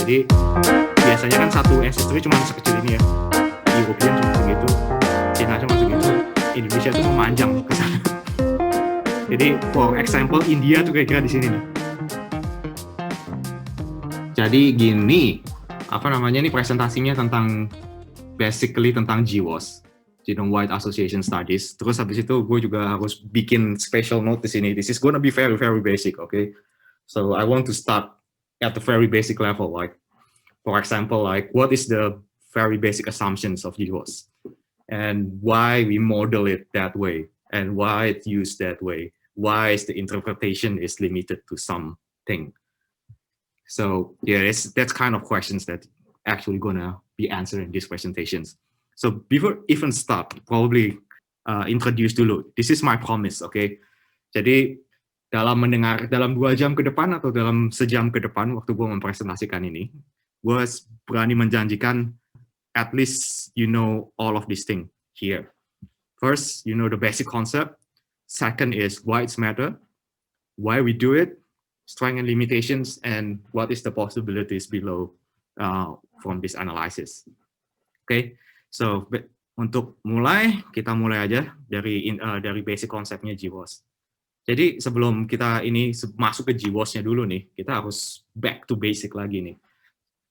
Jadi biasanya kan satu ancestry cuma sekecil ini ya, European cuma segitu, Cina cuma segitu, Indonesia itu memanjang ke sana. Jadi for example India tuh kira-kira di sini nih. Jadi gini, apa namanya nih presentasinya tentang basically tentang GWAS, Genome Wide Association Studies. Terus habis itu gue juga harus bikin special note di sini. This is gonna be very very basic, okay? So I want to start at the very basic level, like for example, like what is the very basic assumptions of GWAS and why we model it that way and why it's used that way. Why is the interpretation is limited to something? So yeah, that's kind of questions that actually gonna be answered in these presentations. So before even start, probably introduce dulu. This is my promise, okay? Jadi dalam 2 jam ke depan atau dalam sejam ke depan waktu gue mempresentasikan ini, gue berani menjanjikan at least you know all of these things here. First, you know the basic concept. Second is why it's matter, why we do it, strength and limitations, and what is the possibilities below from this analysis. Okay, so untuk mulai, kita mulai aja dari basic konsepnya GWAS. Jadi sebelum kita ini masuk ke GWAS-nya dulu nih, kita harus back to basic lagi nih.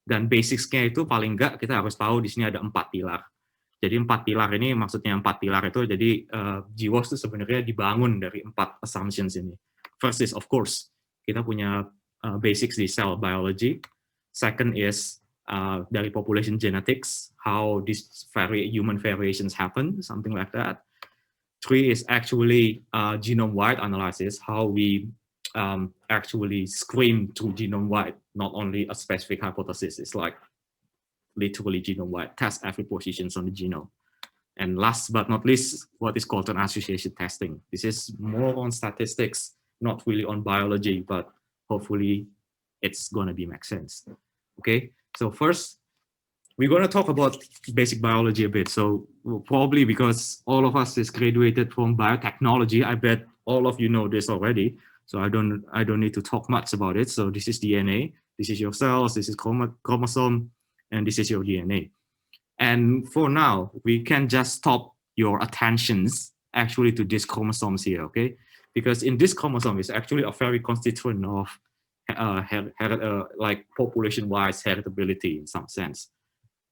Dan basics-nya itu paling enggak kita harus tahu di sini ada 4 pilar. Jadi 4 pilar ini maksudnya 4 pilar itu jadi GWAS itu sebenarnya dibangun dari 4 assumptions ini. First is of course kita punya basics di cell biology. Second is dari population genetics, how these human variations happen, something like that. 3 is actually genome-wide analysis, how we actually screen to genome-wide, not only a specific hypothesis. It's like literally genome-wide, test every positions on the genome. And last but not least, what is called an association testing. This is more on statistics, not really on biology, but hopefully it's going to make sense. Okay, so first, we're going to talk about basic biology a bit. So probably because all of us is graduated from biotechnology, I bet all of you know this already. So I don't need to talk much about it. So this is DNA, this is your cells, this is chromosome, and this is your DNA. And for now, we can just stop your attentions actually to these chromosomes here, okay? Because in this chromosome is actually a very constituent of like population-wise heritability in some sense.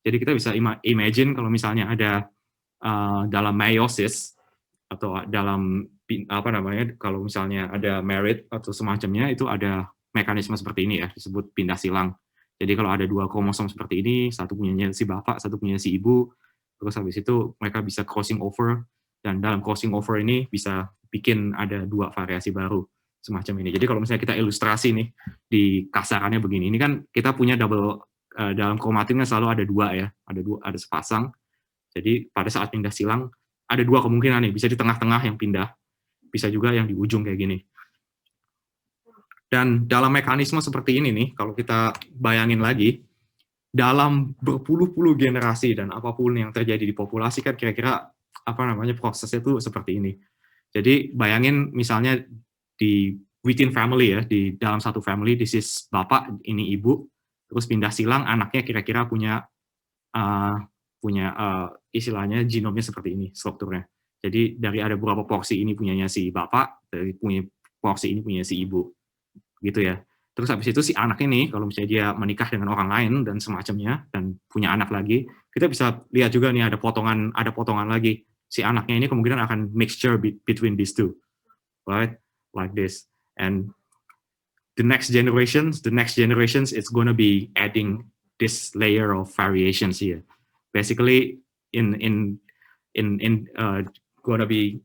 Jadi kita bisa imagine kalau misalnya ada dalam meiosis atau dalam apa namanya kalau misalnya ada merit atau semacamnya itu ada mekanisme seperti ini ya disebut pindah silang. Jadi kalau ada 2 kromosom seperti ini, satu punyanya si bapak, satu punya si ibu, terus habis itu mereka bisa crossing over dan dalam crossing over ini bisa bikin ada 2 variasi baru semacam ini. Jadi kalau misalnya kita ilustrasi nih di kasarannya begini, ini kan kita punya double dalam kromatinnya selalu ada 2 ya, ada sepasang. Jadi pada saat pindah silang ada 2 kemungkinan nih, bisa di tengah-tengah yang pindah, bisa juga yang di ujung kayak gini. Dan dalam mekanisme seperti ini nih, kalau kita bayangin lagi, dalam berpuluh-puluh generasi dan apapun yang terjadi di populasi kan kira-kira apa namanya prosesnya itu seperti ini. Jadi bayangin misalnya di within family ya, di dalam satu family, this is bapak, ini ibu, terus pindah silang anaknya kira-kira punya istilahnya genomnya seperti ini strukturnya. Jadi dari ada beberapa porsi ini punyanya si bapak, dari punya porsi ini punya si ibu, gitu ya. Terus habis itu si anak ini kalau misalnya dia menikah dengan orang lain dan semacamnya dan punya anak lagi, kita bisa lihat juga nih ada potongan lagi. Si anaknya ini kemungkinan akan mixture between these two, right? Like this. And the next generations is going to be adding this layer of variations here. Basically, in going to be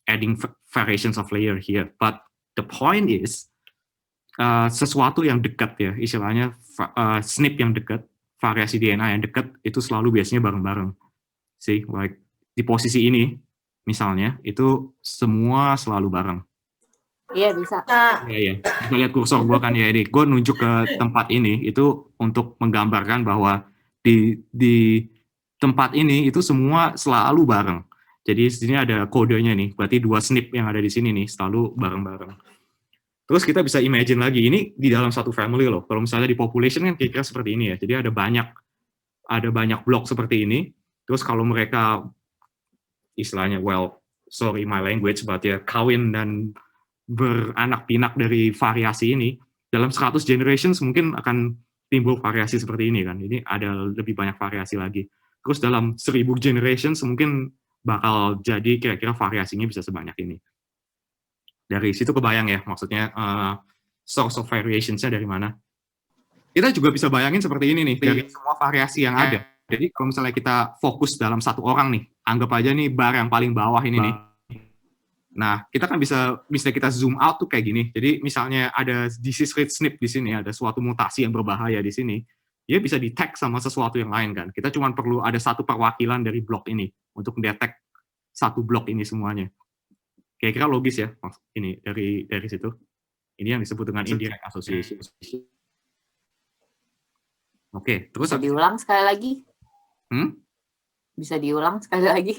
adding variations of layer here. But the point is sesuatu yang dekat ya, istilahnya SNP yang dekat, variasi DNA yang dekat itu selalu biasanya bareng-bareng. See, like di posisi ini misalnya itu semua selalu bareng. Iya bisa. Iya. Kita lihat kursor gue kan ya ini. Gue nunjuk ke tempat ini itu untuk menggambarkan bahwa di tempat ini itu semua selalu bareng. Jadi di sini ada kodenya nih. Berarti 2 SNP yang ada di sini nih selalu bareng-bareng. Terus kita bisa imagine lagi, ini di dalam satu family loh. Kalau misalnya di population kan kira-kira seperti ini ya. Jadi ada banyak blok seperti ini. Terus kalau mereka istilahnya, well, sorry my language, but ya kawin dan beranak pinak dari variasi ini, dalam 100 generations mungkin akan timbul variasi seperti ini kan. Ini ada lebih banyak variasi lagi. Terus dalam 1000 generations mungkin bakal jadi kira-kira variasinya bisa sebanyak ini. Dari situ kebayang ya, maksudnya source of variationsnya dari mana. Kita juga bisa bayangin seperti ini nih, dari semua variasi yang ada. Jadi kalau misalnya kita fokus dalam satu orang nih, anggap aja nih bar yang paling bawah ini nih. Nah, kita kan bisa kita zoom out tuh kayak gini. Jadi misalnya ada disease rate SNP di sini, ada suatu mutasi yang berbahaya di sini, dia bisa di-tag sama sesuatu yang lain kan. Kita cuma perlu ada satu perwakilan dari blok ini untuk mendetek satu blok ini semuanya. Kira-kira logis ya, ini dari situ. Ini yang disebut dengan indirect association. Oke, terus bisa diulang sekali lagi? Bisa diulang sekali lagi?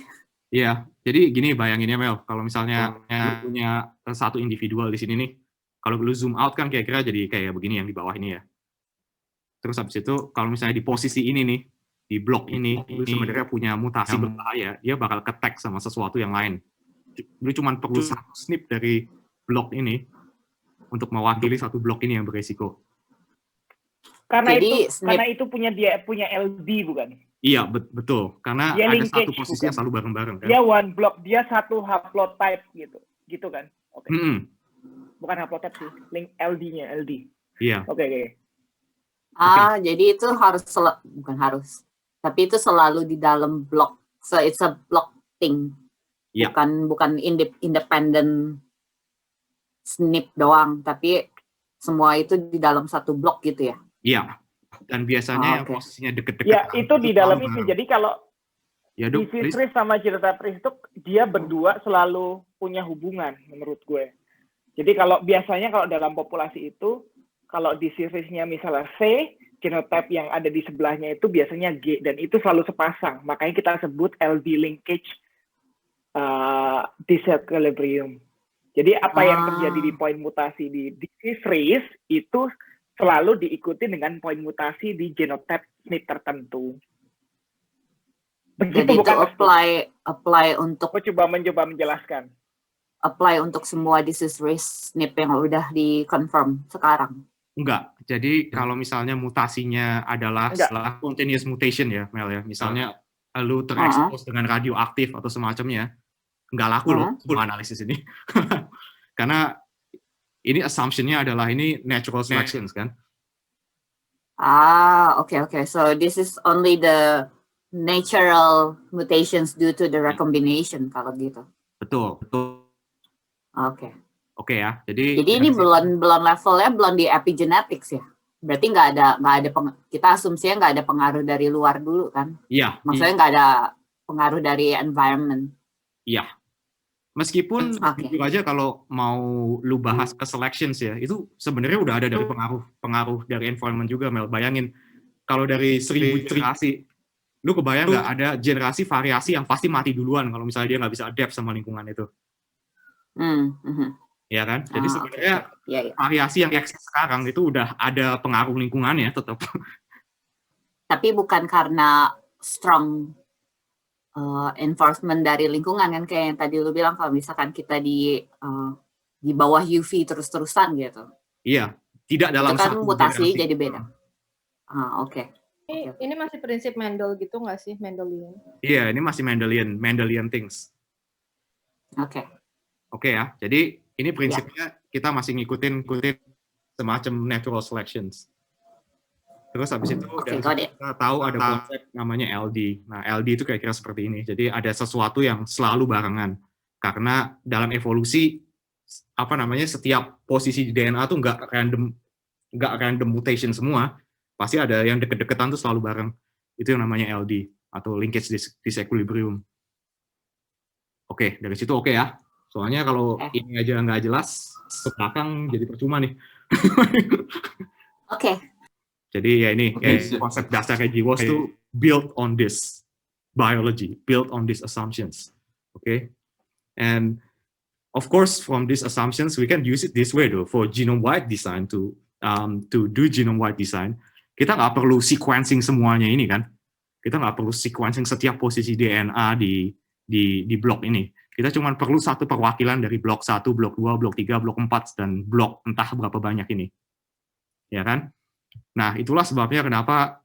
Iya, jadi gini bayanginnya Mel, kalau misalnya lu punya satu individual di sini nih, kalau lu zoom out kan kira-kira jadi kayak begini yang di bawah ini ya. Terus habis itu kalau misalnya di posisi ini nih, di blok ini, lu sebenarnya punya mutasi berbahaya, dia bakal ke-tag sama sesuatu yang lain. Lu cuma perlu satu SNP dari blok ini untuk mewakili satu blok ini yang beresiko. Karena itu punya LD bukan? Iya, betul. Karena dia ada satu posisi yang selalu bareng-bareng kan. Dia one block, dia satu haplotype gitu. Gitu kan? Oke. Bukan haplotype sih, link LD-nya, LD. Iya. Oke. Jadi itu bukan harus. Tapi itu selalu di dalam blok. So it's a block thing. Yeah. Bukan independent SNP doang, tapi semua itu di dalam satu blok gitu ya. Iya. Dan biasanya yang posisinya deket-deket. Ya, itu di dalam itu. Jadi kalau disease risk sama genotype risk itu dia berdua selalu punya hubungan menurut gue. Jadi biasanya kalau dalam populasi itu, kalau disease risk-nya misalnya C, genotype yang ada di sebelahnya itu biasanya G, dan itu selalu sepasang. Makanya kita sebut LD linkage disequilibrium. Jadi apa yang terjadi di poin mutasi di disease risk itu selalu diikuti dengan poin mutasi di genotype SNP tertentu. Begitu. Jadi bukan itu apply untuk. Aku mencoba menjelaskan. Apply untuk semua disease risk SNP yang udah di-confirm sekarang. Enggak. Jadi kalau misalnya mutasinya adalah setelah spontaneous mutation ya, Mel ya. Misalnya lu terekspos dengan radioaktif atau semacamnya, enggak laku loh semua analisis ini. Karena ini assumption-nya adalah ini natural selections kan? Okay. So this is only the natural mutations due to the recombination kalau gitu. Betul. Oke ya. Jadi ini belum levelnya belum di epigenetics ya. Berarti nggak ada kita asumsinya nggak ada pengaruh dari luar dulu kan? Iya. Maksudnya nggak ada pengaruh dari environment. Iya. Meskipun jujur aja kalau mau lu bahas ke selections ya, itu sebenarnya udah ada dari pengaruh dari environment juga, Mel. Bayangin, kalau dari 1000 generasi, lu kebayang nggak ada generasi variasi yang pasti mati duluan kalau misalnya dia nggak bisa adapt sama lingkungan itu. Ya kan? Jadi sebenarnya variasi yang eksis sekarang itu udah ada pengaruh lingkungannya tetap. Tapi bukan karena strong enforcement dari lingkungan kan, kayak yang tadi lu bilang kalau misalkan kita di bawah UV terus-terusan gitu. Iya, tidak dalam itu kan satu mutasi generasi. jadi beda. Oke. Ini masih prinsip Mendel gitu nggak sih, Mendelian? Iya, ini masih Mendelian things. Oke ya. Jadi ini prinsipnya kita masih ngikutin semacam natural selections. Terus habis itu kita tahu ada konsep namanya LD. Nah, LD itu kira-kira seperti ini. Jadi ada sesuatu yang selalu barengan. Karena dalam evolusi setiap posisi di DNA tuh nggak random mutation semua. Pasti ada yang deket-deketan tuh selalu bareng. Itu yang namanya LD atau linkage disequilibrium. Oke, dari situ oke ya. Soalnya kalau ini aja nggak jelas, sebelakang jadi percuma nih. Jadi ya ini konsep dasar kayak GWAS itu built on this biology, built on these assumptions. And of course, from these assumptions, we can use it this way though, for genome-wide design to do genome-wide design. Kita nggak perlu sequencing semuanya ini kan. Kita nggak perlu sequencing setiap posisi DNA di blok ini. Kita cuma perlu satu perwakilan dari blok 1, blok 2, blok 3, blok 4, dan blok entah berapa banyak ini. Ya kan? Nah, itulah sebabnya kenapa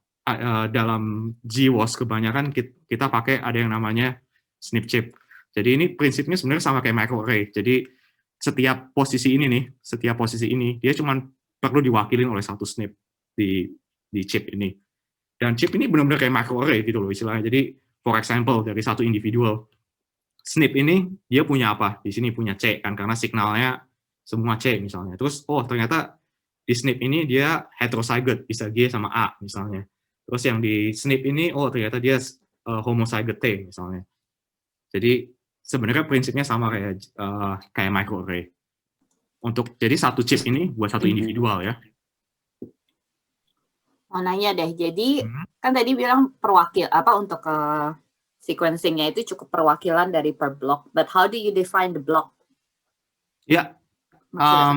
dalam GWAS kebanyakan kita pakai ada yang namanya SNP chip. Jadi ini prinsipnya sebenarnya sama kayak microarray. Jadi setiap posisi ini, dia cuma perlu diwakilin oleh satu SNP di chip ini. Dan chip ini benar-benar kayak microarray gitu loh istilahnya. Jadi, for example, dari satu individual SNP ini, dia punya apa? Di sini punya C, kan? Karena signalnya semua C misalnya. Terus, oh ternyata di SNP ini dia heterozygote, bisa G sama A misalnya. Terus yang di SNP ini, oh ternyata dia homozygote T misalnya. Jadi, sebenarnya prinsipnya sama kayak microarray. Jadi satu chip ini buat satu individual ya. Mau nanya deh, jadi kan tadi bilang untuk sequencing-nya itu cukup perwakilan dari per block. But how do you define the block? Ya,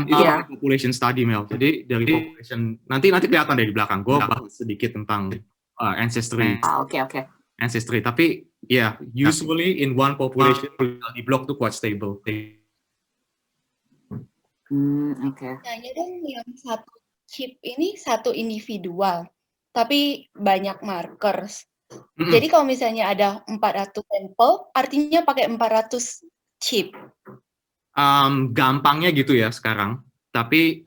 itu population study, Mel. Jadi dari population, nanti kelihatan dari belakang. Gue bahas sedikit tentang ancestry. Oke. Ancestry, tapi ya, usually in one population, di block tuh quite stable. Oke. Nanya dong, yang satu chip ini satu individual, tapi banyak markers. Jadi kalau misalnya ada 400 sampel, artinya pakai 400 chip. Gampangnya gitu ya sekarang. Tapi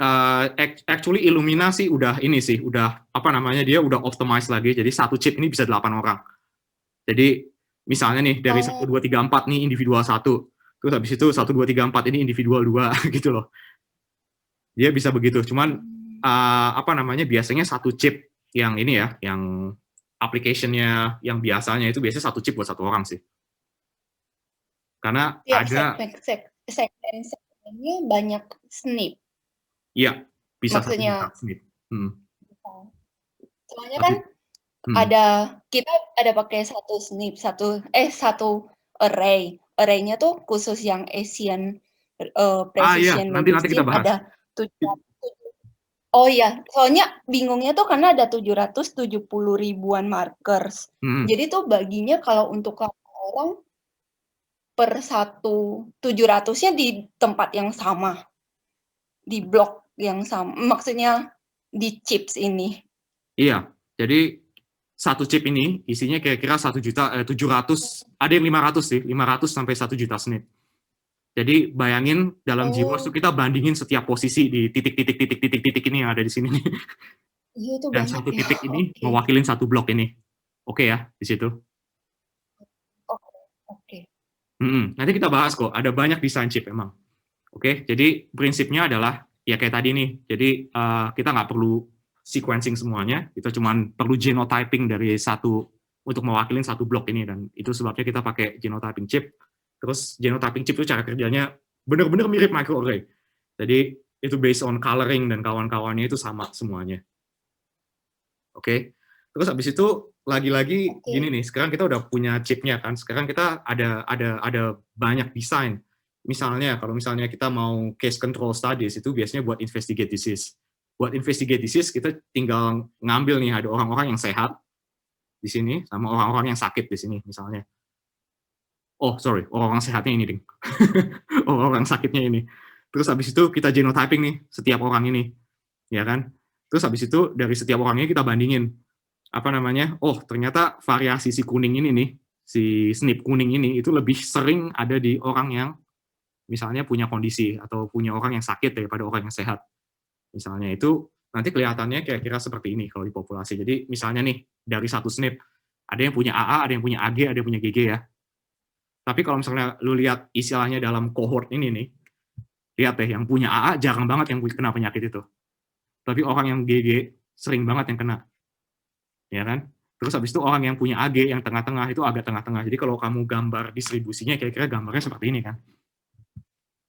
actually Illumina sih udah dia udah optimize lagi. Jadi satu chip ini bisa 8 orang. Jadi misalnya nih dari 1, 2, 3, 4 nih individual 1. Terus habis itu 1, 2, 3, 4 ini individual 2 gitu loh. Dia bisa begitu. Cuman biasanya satu chip yang ini ya, yang application-nya yang biasanya itu biasanya satu chip buat satu orang sih. Karena ya, ada segmennya banyak SNP. Iya, bisa maksudnya satu SNP. Soalnya kan kita ada pakai satu SNP, satu array. Array-nya tuh khusus yang Asian precision nanti kita bahas. Ada 700. Oh iya, soalnya bingungnya tuh karena ada 770 ribuan markers. Jadi tuh baginya kalau untuk orang per 700-nya di tempat yang sama, di blok yang sama, maksudnya di chips ini. Iya, jadi satu chip ini isinya kira-kira 1.700.000, ada yang 500 sih, 500 sampai 1 juta SNP. Jadi bayangin dalam GWAS itu kita bandingin setiap posisi di titik-titik ini yang ada di sini. Iya, itu dan satu titik ini mewakilin satu blok ini. Oke ya, di situ. Oke. Nanti kita bahas kok, ada banyak desain chip emang. Oke, jadi prinsipnya adalah, ya kayak tadi nih, jadi kita nggak perlu sequencing semuanya, kita cuma perlu genotyping dari untuk mewakilin satu blok ini, dan itu sebabnya kita pakai genotyping chip. Terus genotyping chip itu cara kerjanya benar-benar mirip microarray. Jadi itu based on coloring dan kawan-kawannya itu sama semuanya. Oke. Terus habis itu lagi-lagi gini nih, sekarang kita udah punya chipnya kan. Sekarang kita ada banyak desain. Misalnya kalau misalnya kita mau case control studies itu biasanya buat investigate disease. Buat investigate disease kita tinggal ngambil nih ada orang-orang yang sehat di sini sama orang-orang yang sakit di sini misalnya. Orang sehatnya ini, ding. Orang sakitnya ini. Terus habis itu kita genotyping nih setiap orang ini, ya kan? Terus habis itu dari setiap orangnya kita bandingin, ternyata variasi si kuning ini nih, si SNP kuning ini itu lebih sering ada di orang yang misalnya punya kondisi atau punya orang yang sakit daripada orang yang sehat. Misalnya itu nanti kelihatannya kira-kira seperti ini kalau di populasi. Jadi misalnya nih dari satu SNP ada yang punya AA, ada yang punya AG, ada yang punya GG ya. Tapi kalau misalnya lu lihat istilahnya dalam cohort ini nih, lihat deh, yang punya AA jarang banget yang kena penyakit itu. Tapi orang yang GG sering banget yang kena. Ya kan? Terus habis itu orang yang punya AG yang tengah-tengah itu agak tengah-tengah. Jadi kalau kamu gambar distribusinya kira-kira gambarnya seperti ini kan.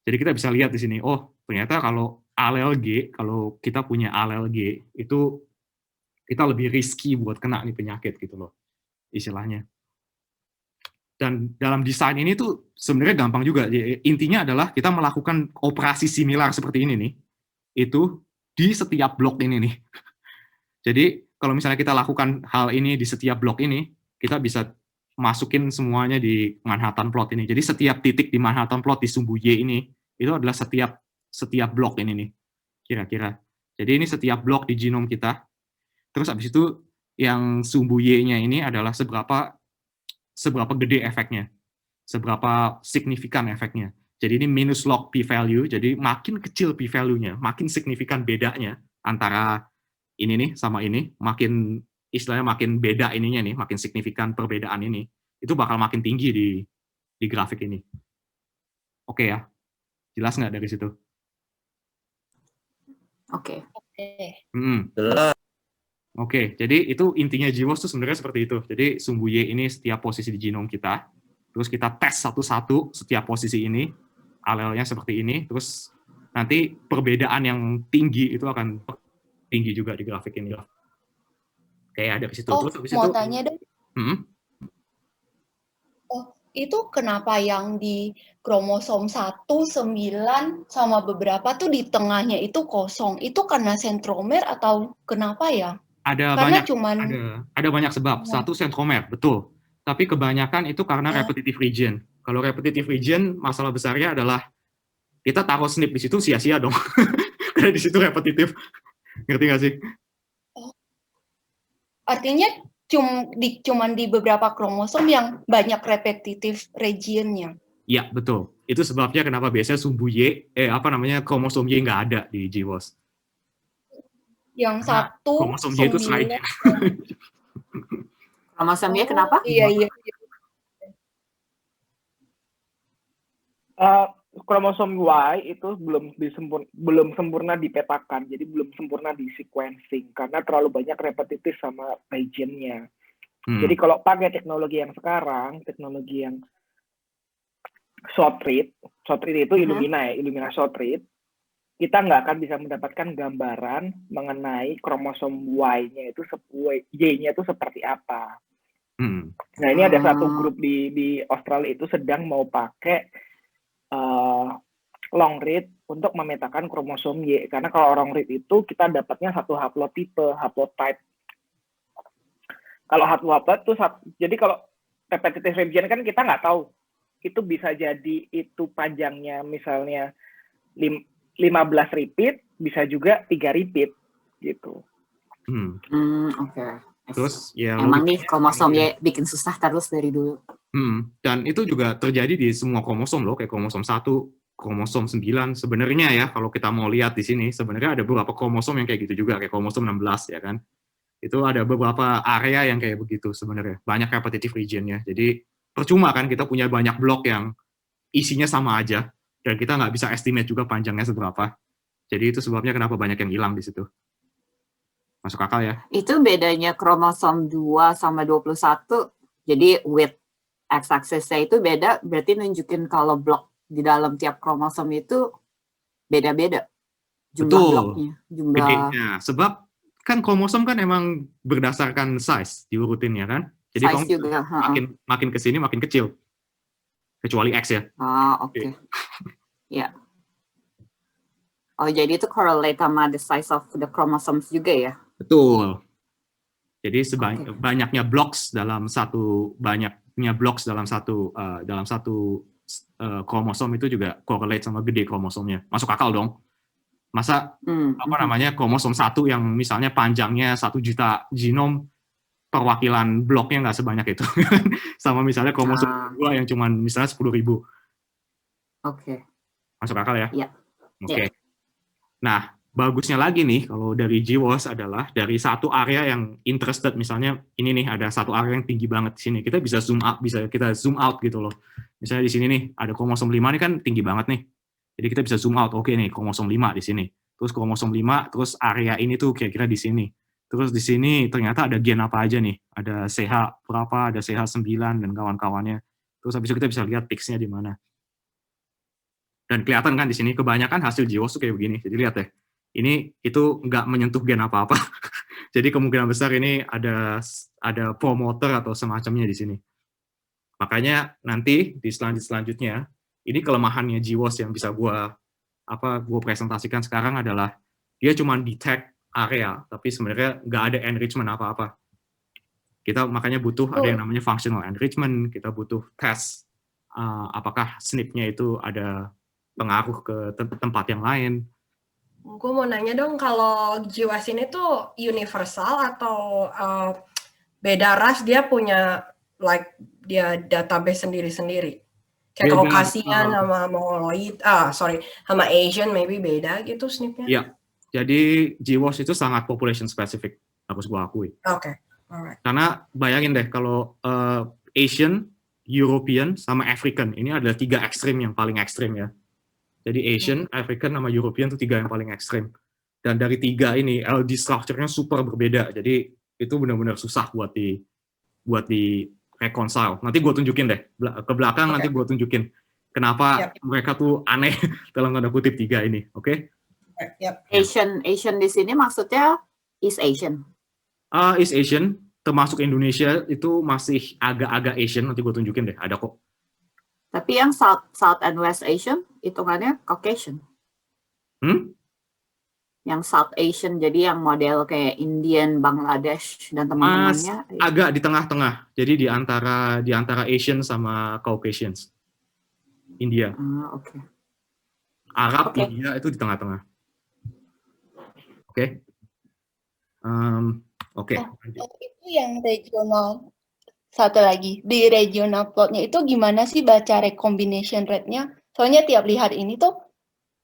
Jadi kita bisa lihat di sini, ternyata kalau alel G, kalau kita punya alel G, itu kita lebih risky buat kena nih penyakit gitu loh, istilahnya. Dan dalam desain ini tuh sebenarnya gampang juga. Intinya adalah kita melakukan operasi similar seperti ini nih, itu di setiap blok ini nih. Jadi kalau misalnya kita lakukan hal ini di setiap blok ini, kita bisa masukin semuanya di Manhattan plot ini. Jadi setiap titik di Manhattan plot di sumbu Y ini, itu adalah setiap blok ini nih, kira-kira. Jadi ini setiap blok di genom kita. Terus habis itu yang sumbu Y-nya ini adalah seberapa gede efeknya, seberapa signifikan efeknya. Jadi ini minus log p-value, jadi makin kecil p-value-nya, makin signifikan bedanya antara ini nih sama ini, makin istilahnya makin beda ininya nih, makin signifikan perbedaan ini, itu bakal makin tinggi di grafik ini. Oke ya, jelas nggak dari situ? Oke. Oke, jadi itu intinya GWAS itu sebenarnya seperti itu. Jadi sumbu Y ini setiap posisi di genom kita, terus kita tes satu-satu setiap posisi ini, alelnya seperti ini, terus nanti perbedaan yang tinggi itu akan tinggi juga di grafik ini. Kayak ada di situ. Oh, terus habis mau itu, tanya dong. Oh, itu kenapa yang di kromosom 1, 9, sama beberapa tuh di tengahnya itu kosong? Itu karena sentromer atau kenapa ya? Ada banyak sebab. Satu sentromer, betul. Tapi kebanyakan itu karena repetitive region. Kalau repetitive region, masalah besarnya adalah kita taruh SNP di situ sia-sia dong. Karena di situ repetitif. Ngerti nggak sih? Oh. Artinya cuman di beberapa kromosom yang banyak repetitive region-nya. Iya, betul. Itu sebabnya kenapa biasanya sumbu Y, kromosom Y nggak ada di GWAS. Yang Karena 1, kromosom Y itu selain. Kromosom Y kenapa? Iya. Kromosom Y itu belum sempurna dipetakan, jadi belum sempurna di sequencing karena terlalu banyak repetitif sama region-nya. Jadi kalau pakai teknologi yang sekarang, teknologi yang short read itu Illumina short read, kita nggak akan bisa mendapatkan gambaran mengenai kromosom Y-nya itu seperti apa. Nah ini ada satu grup di Australia itu sedang mau pakai long read untuk memetakan kromosom Y, karena kalau long read itu kita dapatnya satu haplotipe, haplotype. Kalau haplotype itu, jadi kalau repetitive region kan kita nggak tahu, itu bisa jadi itu panjangnya misalnya 15 repeat, bisa juga 3 repeat gitu. Oke. Terus ya emang nih kromosom Y bikin susah terus dari dulu. Dan itu juga terjadi di semua kromosom loh, kayak kromosom 1, kromosom 9. Sebenarnya ya, kalau kita mau lihat di sini, sebenarnya ada beberapa kromosom yang kayak gitu juga, kayak kromosom 16 ya kan. Itu ada beberapa area yang kayak begitu sebenarnya. Banyak repetitive region-nya. Jadi percuma kan kita punya banyak blok yang isinya sama aja, dan kita nggak bisa estimate juga panjangnya seberapa. Jadi itu sebabnya kenapa banyak yang hilang di situ. Masuk akal ya? Itu bedanya kromosom 2 sama 21. Jadi width x-axis-nya itu beda, berarti nunjukin kalau blok di dalam tiap kromosom itu beda-beda. Jumlah bloknya. Bedanya. Sebab kan kromosom kan emang berdasarkan size diurutin ya kan? Jadi size juga, makin kesini makin kecil. Kecuali X ya. Oke. Ya. Oh, jadi itu correlate sama the size of the chromosomes juga ya? Betul. Jadi banyaknya blocks dalam satu kromosom itu juga correlate sama gede kromosomnya. Masuk akal dong. Masa kromosom 1 yang misalnya panjangnya 1 juta genom, perwakilan bloknya nggak sebanyak itu. Sama misalnya kromosom 2 yang cuma misalnya 10.000. Oke. Masuk akal ya? Iya. Oke. Nah, bagusnya lagi nih kalau dari GWAS adalah dari satu area yang interested, misalnya ini nih ada satu area yang tinggi banget di sini, kita bisa kita zoom out gitu loh. Misalnya di sini nih ada kromosom 5 nih kan tinggi banget nih. Jadi kita bisa zoom out, oke nih kromosom 5 di sini. Terus kromosom 5, terus area ini tuh kira-kira di sini. Terus di sini ternyata ada gen apa aja nih. Ada CH berapa, ada CH9 dan kawan-kawannya. Terus habis itu kita bisa lihat peaks-nya di mana. Dan kelihatan kan di sini kebanyakan hasil GWAS tuh kayak begini. Jadi lihat ya. Itu nggak menyentuh gen apa-apa. Jadi kemungkinan besar ini ada promoter atau semacamnya di sini. Makanya nanti di selanjutnya, ini kelemahannya GWAS yang bisa gue presentasikan sekarang adalah dia cuma detect area, tapi sebenarnya nggak ada enrichment apa-apa. Kita makanya butuh ada yang namanya functional enrichment, kita butuh tes apakah SNP-nya itu ada pengaruh ke tempat yang lain. Gue mau nanya dong, kalau GWAS ini tuh universal atau beda ras dia punya dia database sendiri-sendiri? Kayak Caucasian sama Mongoloid, sama Asian maybe beda gitu SNP-nya? Iya, jadi GWAS itu sangat population specific, harus gue akui. Oke. Alright. Karena bayangin deh, kalau Asian, European, sama African, ini adalah 3 ekstrim yang paling ekstrim ya. Jadi Asian, African, sama European itu 3 yang paling ekstrim. Dan dari 3 ini, LD structure-nya super berbeda. Jadi itu benar-benar susah buat di reconcile. Nanti gue tunjukin deh, ke belakang nanti gue tunjukin kenapa mereka tuh aneh dalam tanda kutip 3 ini, oke? Asian di sini maksudnya East Asian. East Asian, termasuk Indonesia itu masih agak-agak Asian, nanti gue tunjukin deh, ada kok. Tapi yang South and West Asian, hitungannya Caucasian. Yang South Asian, jadi yang model kayak Indian, Bangladesh, dan teman-temannya. Agak di tengah-tengah, jadi di antara Asian sama Caucasians. India. Oke. Arab, India itu di tengah-tengah. Oke. Oke. Itu yang regional. Satu lagi, di regional plotnya itu gimana sih baca recombination rate-nya? Soalnya tiap lihat ini tuh,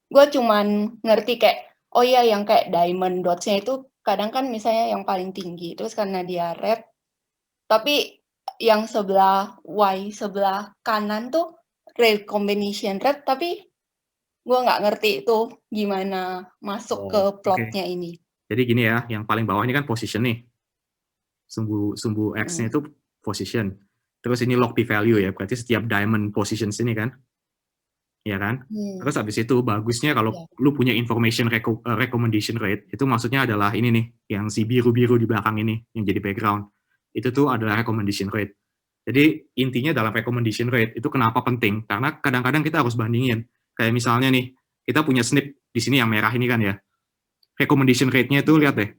gue cuman ngerti kayak, oh iya yang kayak diamond dots-nya itu kadang kan misalnya yang paling tinggi, terus karena dia red, tapi yang sebelah Y, sebelah kanan tuh recombination rate, tapi gue nggak ngerti itu gimana masuk ke plotnya ini. Jadi gini ya, yang paling bawah ini kan position nih. Sumbu X-nya itu position. Terus ini log p-value ya, berarti setiap diamond positions ini kan. Ya kan? Terus habis itu bagusnya kalau lu punya information recommendation rate, itu maksudnya adalah ini nih, yang si biru-biru di belakang ini, yang jadi background. Itu tuh adalah recommendation rate. Jadi intinya dalam recommendation rate, itu kenapa penting? Karena kadang-kadang kita harus bandingin. Kayak misalnya nih, kita punya SNP di sini yang merah ini kan ya. Recommendation rate-nya itu lihat deh.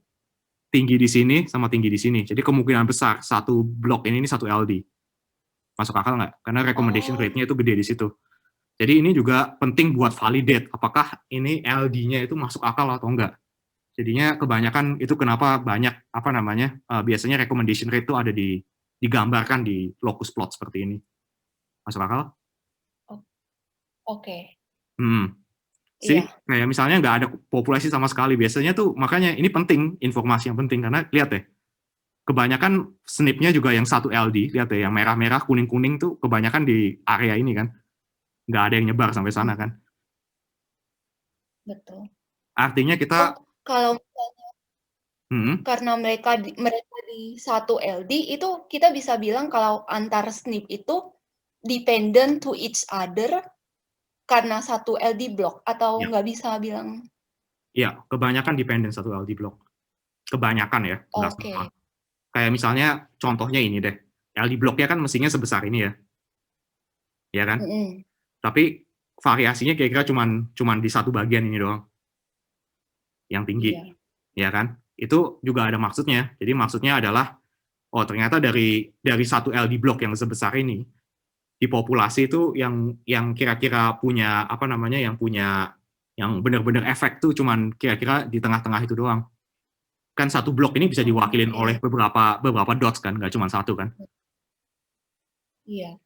Tinggi di sini sama tinggi di sini. Jadi kemungkinan besar satu blok ini satu LD. Masuk akal nggak? Karena recommendation rate-nya itu gede di situ. Jadi ini juga penting buat validate apakah ini LD-nya itu masuk akal atau enggak. Jadinya kebanyakan itu kenapa banyak biasanya recommendation rate itu ada digambarkan di locus plot seperti ini. Masuk akal? Oke. Kayak misalnya nggak ada populasi sama sekali. Biasanya tuh, makanya ini penting, informasi yang penting. Karena lihat deh, kebanyakan SNP-nya juga yang satu LD, lihat deh, yang merah-merah, kuning-kuning tuh kebanyakan di area ini kan. Nggak ada yang nyebar sampai sana kan. Betul. Artinya kita... kalau misalnya, karena mereka di satu LD, itu kita bisa bilang kalau antar SNP itu dependent to each other, karena satu LD block, atau nggak bisa bilang? Iya, kebanyakan dependent satu LD block. Kebanyakan ya. Oke. Kayak misalnya, contohnya ini deh. LD blocknya kan mestinya sebesar ini ya. Ya kan? Tapi variasinya kira-kira cuman di satu bagian ini doang. Yang tinggi. Ya kan? Itu juga ada maksudnya. Jadi maksudnya adalah, oh ternyata dari satu LD block yang sebesar ini, di populasi itu yang kira-kira punya yang benar-benar efek tuh cuman kira-kira di tengah-tengah itu doang. Kan satu blok ini bisa diwakilin oleh beberapa dots kan, nggak cuma satu kan? Iya.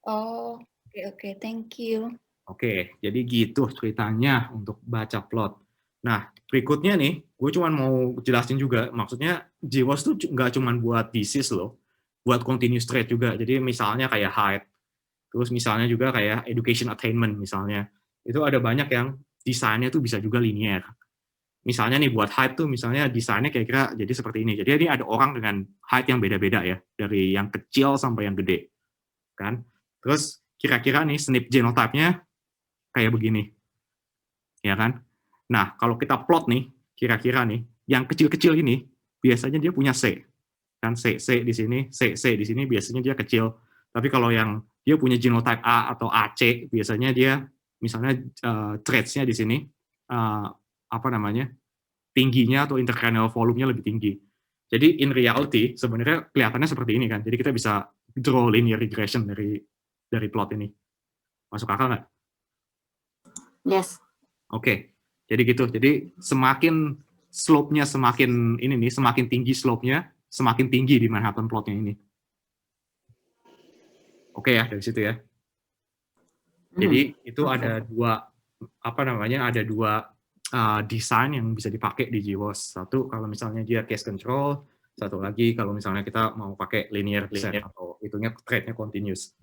Oke, thank you. Oke, jadi gitu ceritanya untuk baca plot. Nah, berikutnya nih, gue cuma mau jelasin juga, maksudnya GWAS tuh nggak cuma buat disease loh, buat continuous trait juga. Jadi misalnya kayak height, terus misalnya juga kayak education attainment misalnya. Itu ada banyak yang desainnya tuh bisa juga linear. Misalnya nih buat height tuh misalnya desainnya kira-kira jadi seperti ini. Jadi ini ada orang dengan height yang beda-beda ya, dari yang kecil sampai yang gede. Kan? Terus kira-kira nih SNP genotype-nya kayak begini. Ya kan? Nah, kalau kita plot nih, kira-kira nih, yang kecil-kecil ini biasanya dia punya C. kan CC di sini, CC di sini biasanya dia kecil. Tapi kalau yang dia punya genotype A atau AC, biasanya dia misalnya traits-nya di sini apa namanya? Tingginya atau intracranial volume-nya lebih tinggi. Jadi in reality sebenarnya kelihatannya seperti ini kan. Jadi kita bisa draw linear regression dari plot ini. Masuk akal nggak? Yes. Oke. Jadi gitu. Jadi semakin slope-nya semakin ini nih, semakin tinggi slope-nya, semakin tinggi di Manhattan plot-nya ini. Oke ya, dari situ ya. Jadi itu ada dua apa namanya? Ada dua desain yang bisa dipakai di GWAS. Satu kalau misalnya dia case control, satu lagi kalau misalnya kita mau pakai linear atau itunya trade-nya continuous.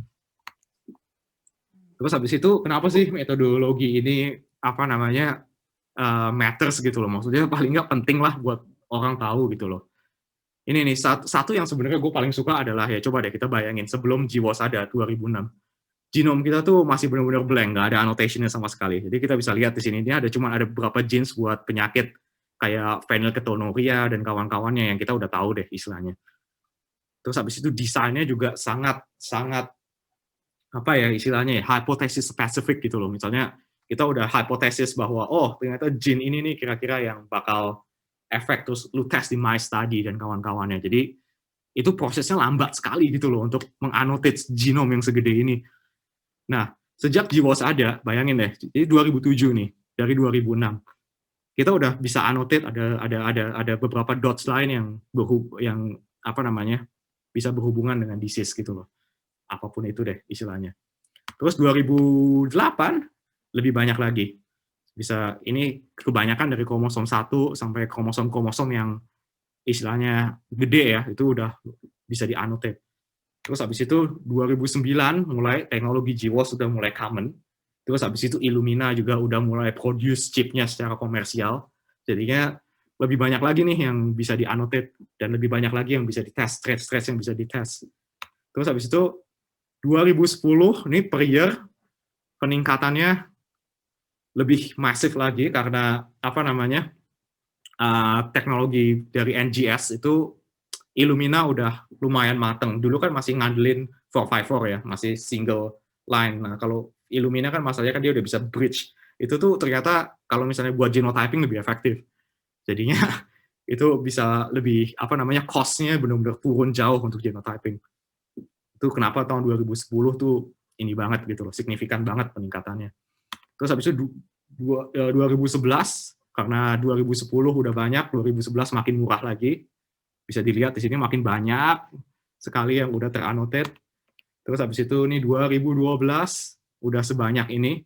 Terus habis itu kenapa sih metodologi ini apa namanya matters gitu loh? Maksudnya paling nggak penting lah buat orang tahu gitu loh. Ini nih satu yang sebenarnya gue paling suka adalah ya coba deh kita bayangin sebelum GWAS ada 2006. Genom kita tuh masih benar-benar blank, nggak ada annotation-nya sama sekali. Jadi kita bisa lihat di sini, ini ada cuma ada beberapa genes buat penyakit kayak phenylketonuria dan kawan-kawannya yang kita udah tahu deh istilahnya. Terus habis itu desainnya juga sangat apa ya istilahnya ya, hypothesis specific gitu loh. Misalnya kita udah hipotesis bahwa oh ternyata gene ini nih kira-kira yang bakal efek, terus lu tes di mice tadi dan kawan-kawannya. Jadi itu prosesnya lambat sekali gitu loh untuk mengannotate genom yang segede ini. Nah, sejak GWAS ada, bayangin deh, jadi 2007 nih, dari 2006, kita udah bisa annotate ada beberapa dots lain yang apa namanya bisa berhubungan dengan disease gitu loh, apapun itu deh istilahnya. Terus 2008 lebih banyak lagi, bisa ini kebanyakan dari kromosom 1 sampai kromosom yang istilahnya gede ya, itu udah bisa di-annotate. Terus habis itu 2009 mulai teknologi GWAS sudah mulai common. Terus habis itu Illumina juga udah mulai produce chipnya secara komersial. Jadinya lebih banyak lagi nih yang bisa di-annotate dan lebih banyak lagi yang bisa dites, traits yang bisa dites. Terus habis itu 2010 ini per year peningkatannya lebih masif lagi karena apa namanya teknologi dari NGS itu Illumina udah lumayan mateng. Dulu kan masih ngandelin 454 ya, masih single line. Nah, kalau Illumina kan masalahnya kan dia udah bisa bridge. Itu tuh ternyata kalau misalnya buat genotyping lebih efektif. Jadinya itu bisa lebih, apa namanya, cost-nya benar-benar turun jauh untuk genotyping. Itu kenapa tahun 2010 tuh ini banget gitu loh, signifikan banget peningkatannya. Terus habis itu 2011, karena 2010 udah banyak, 2011 makin murah lagi. Bisa dilihat di sini makin banyak sekali yang udah ter-annotate. Terus habis itu nih 2012 udah sebanyak ini.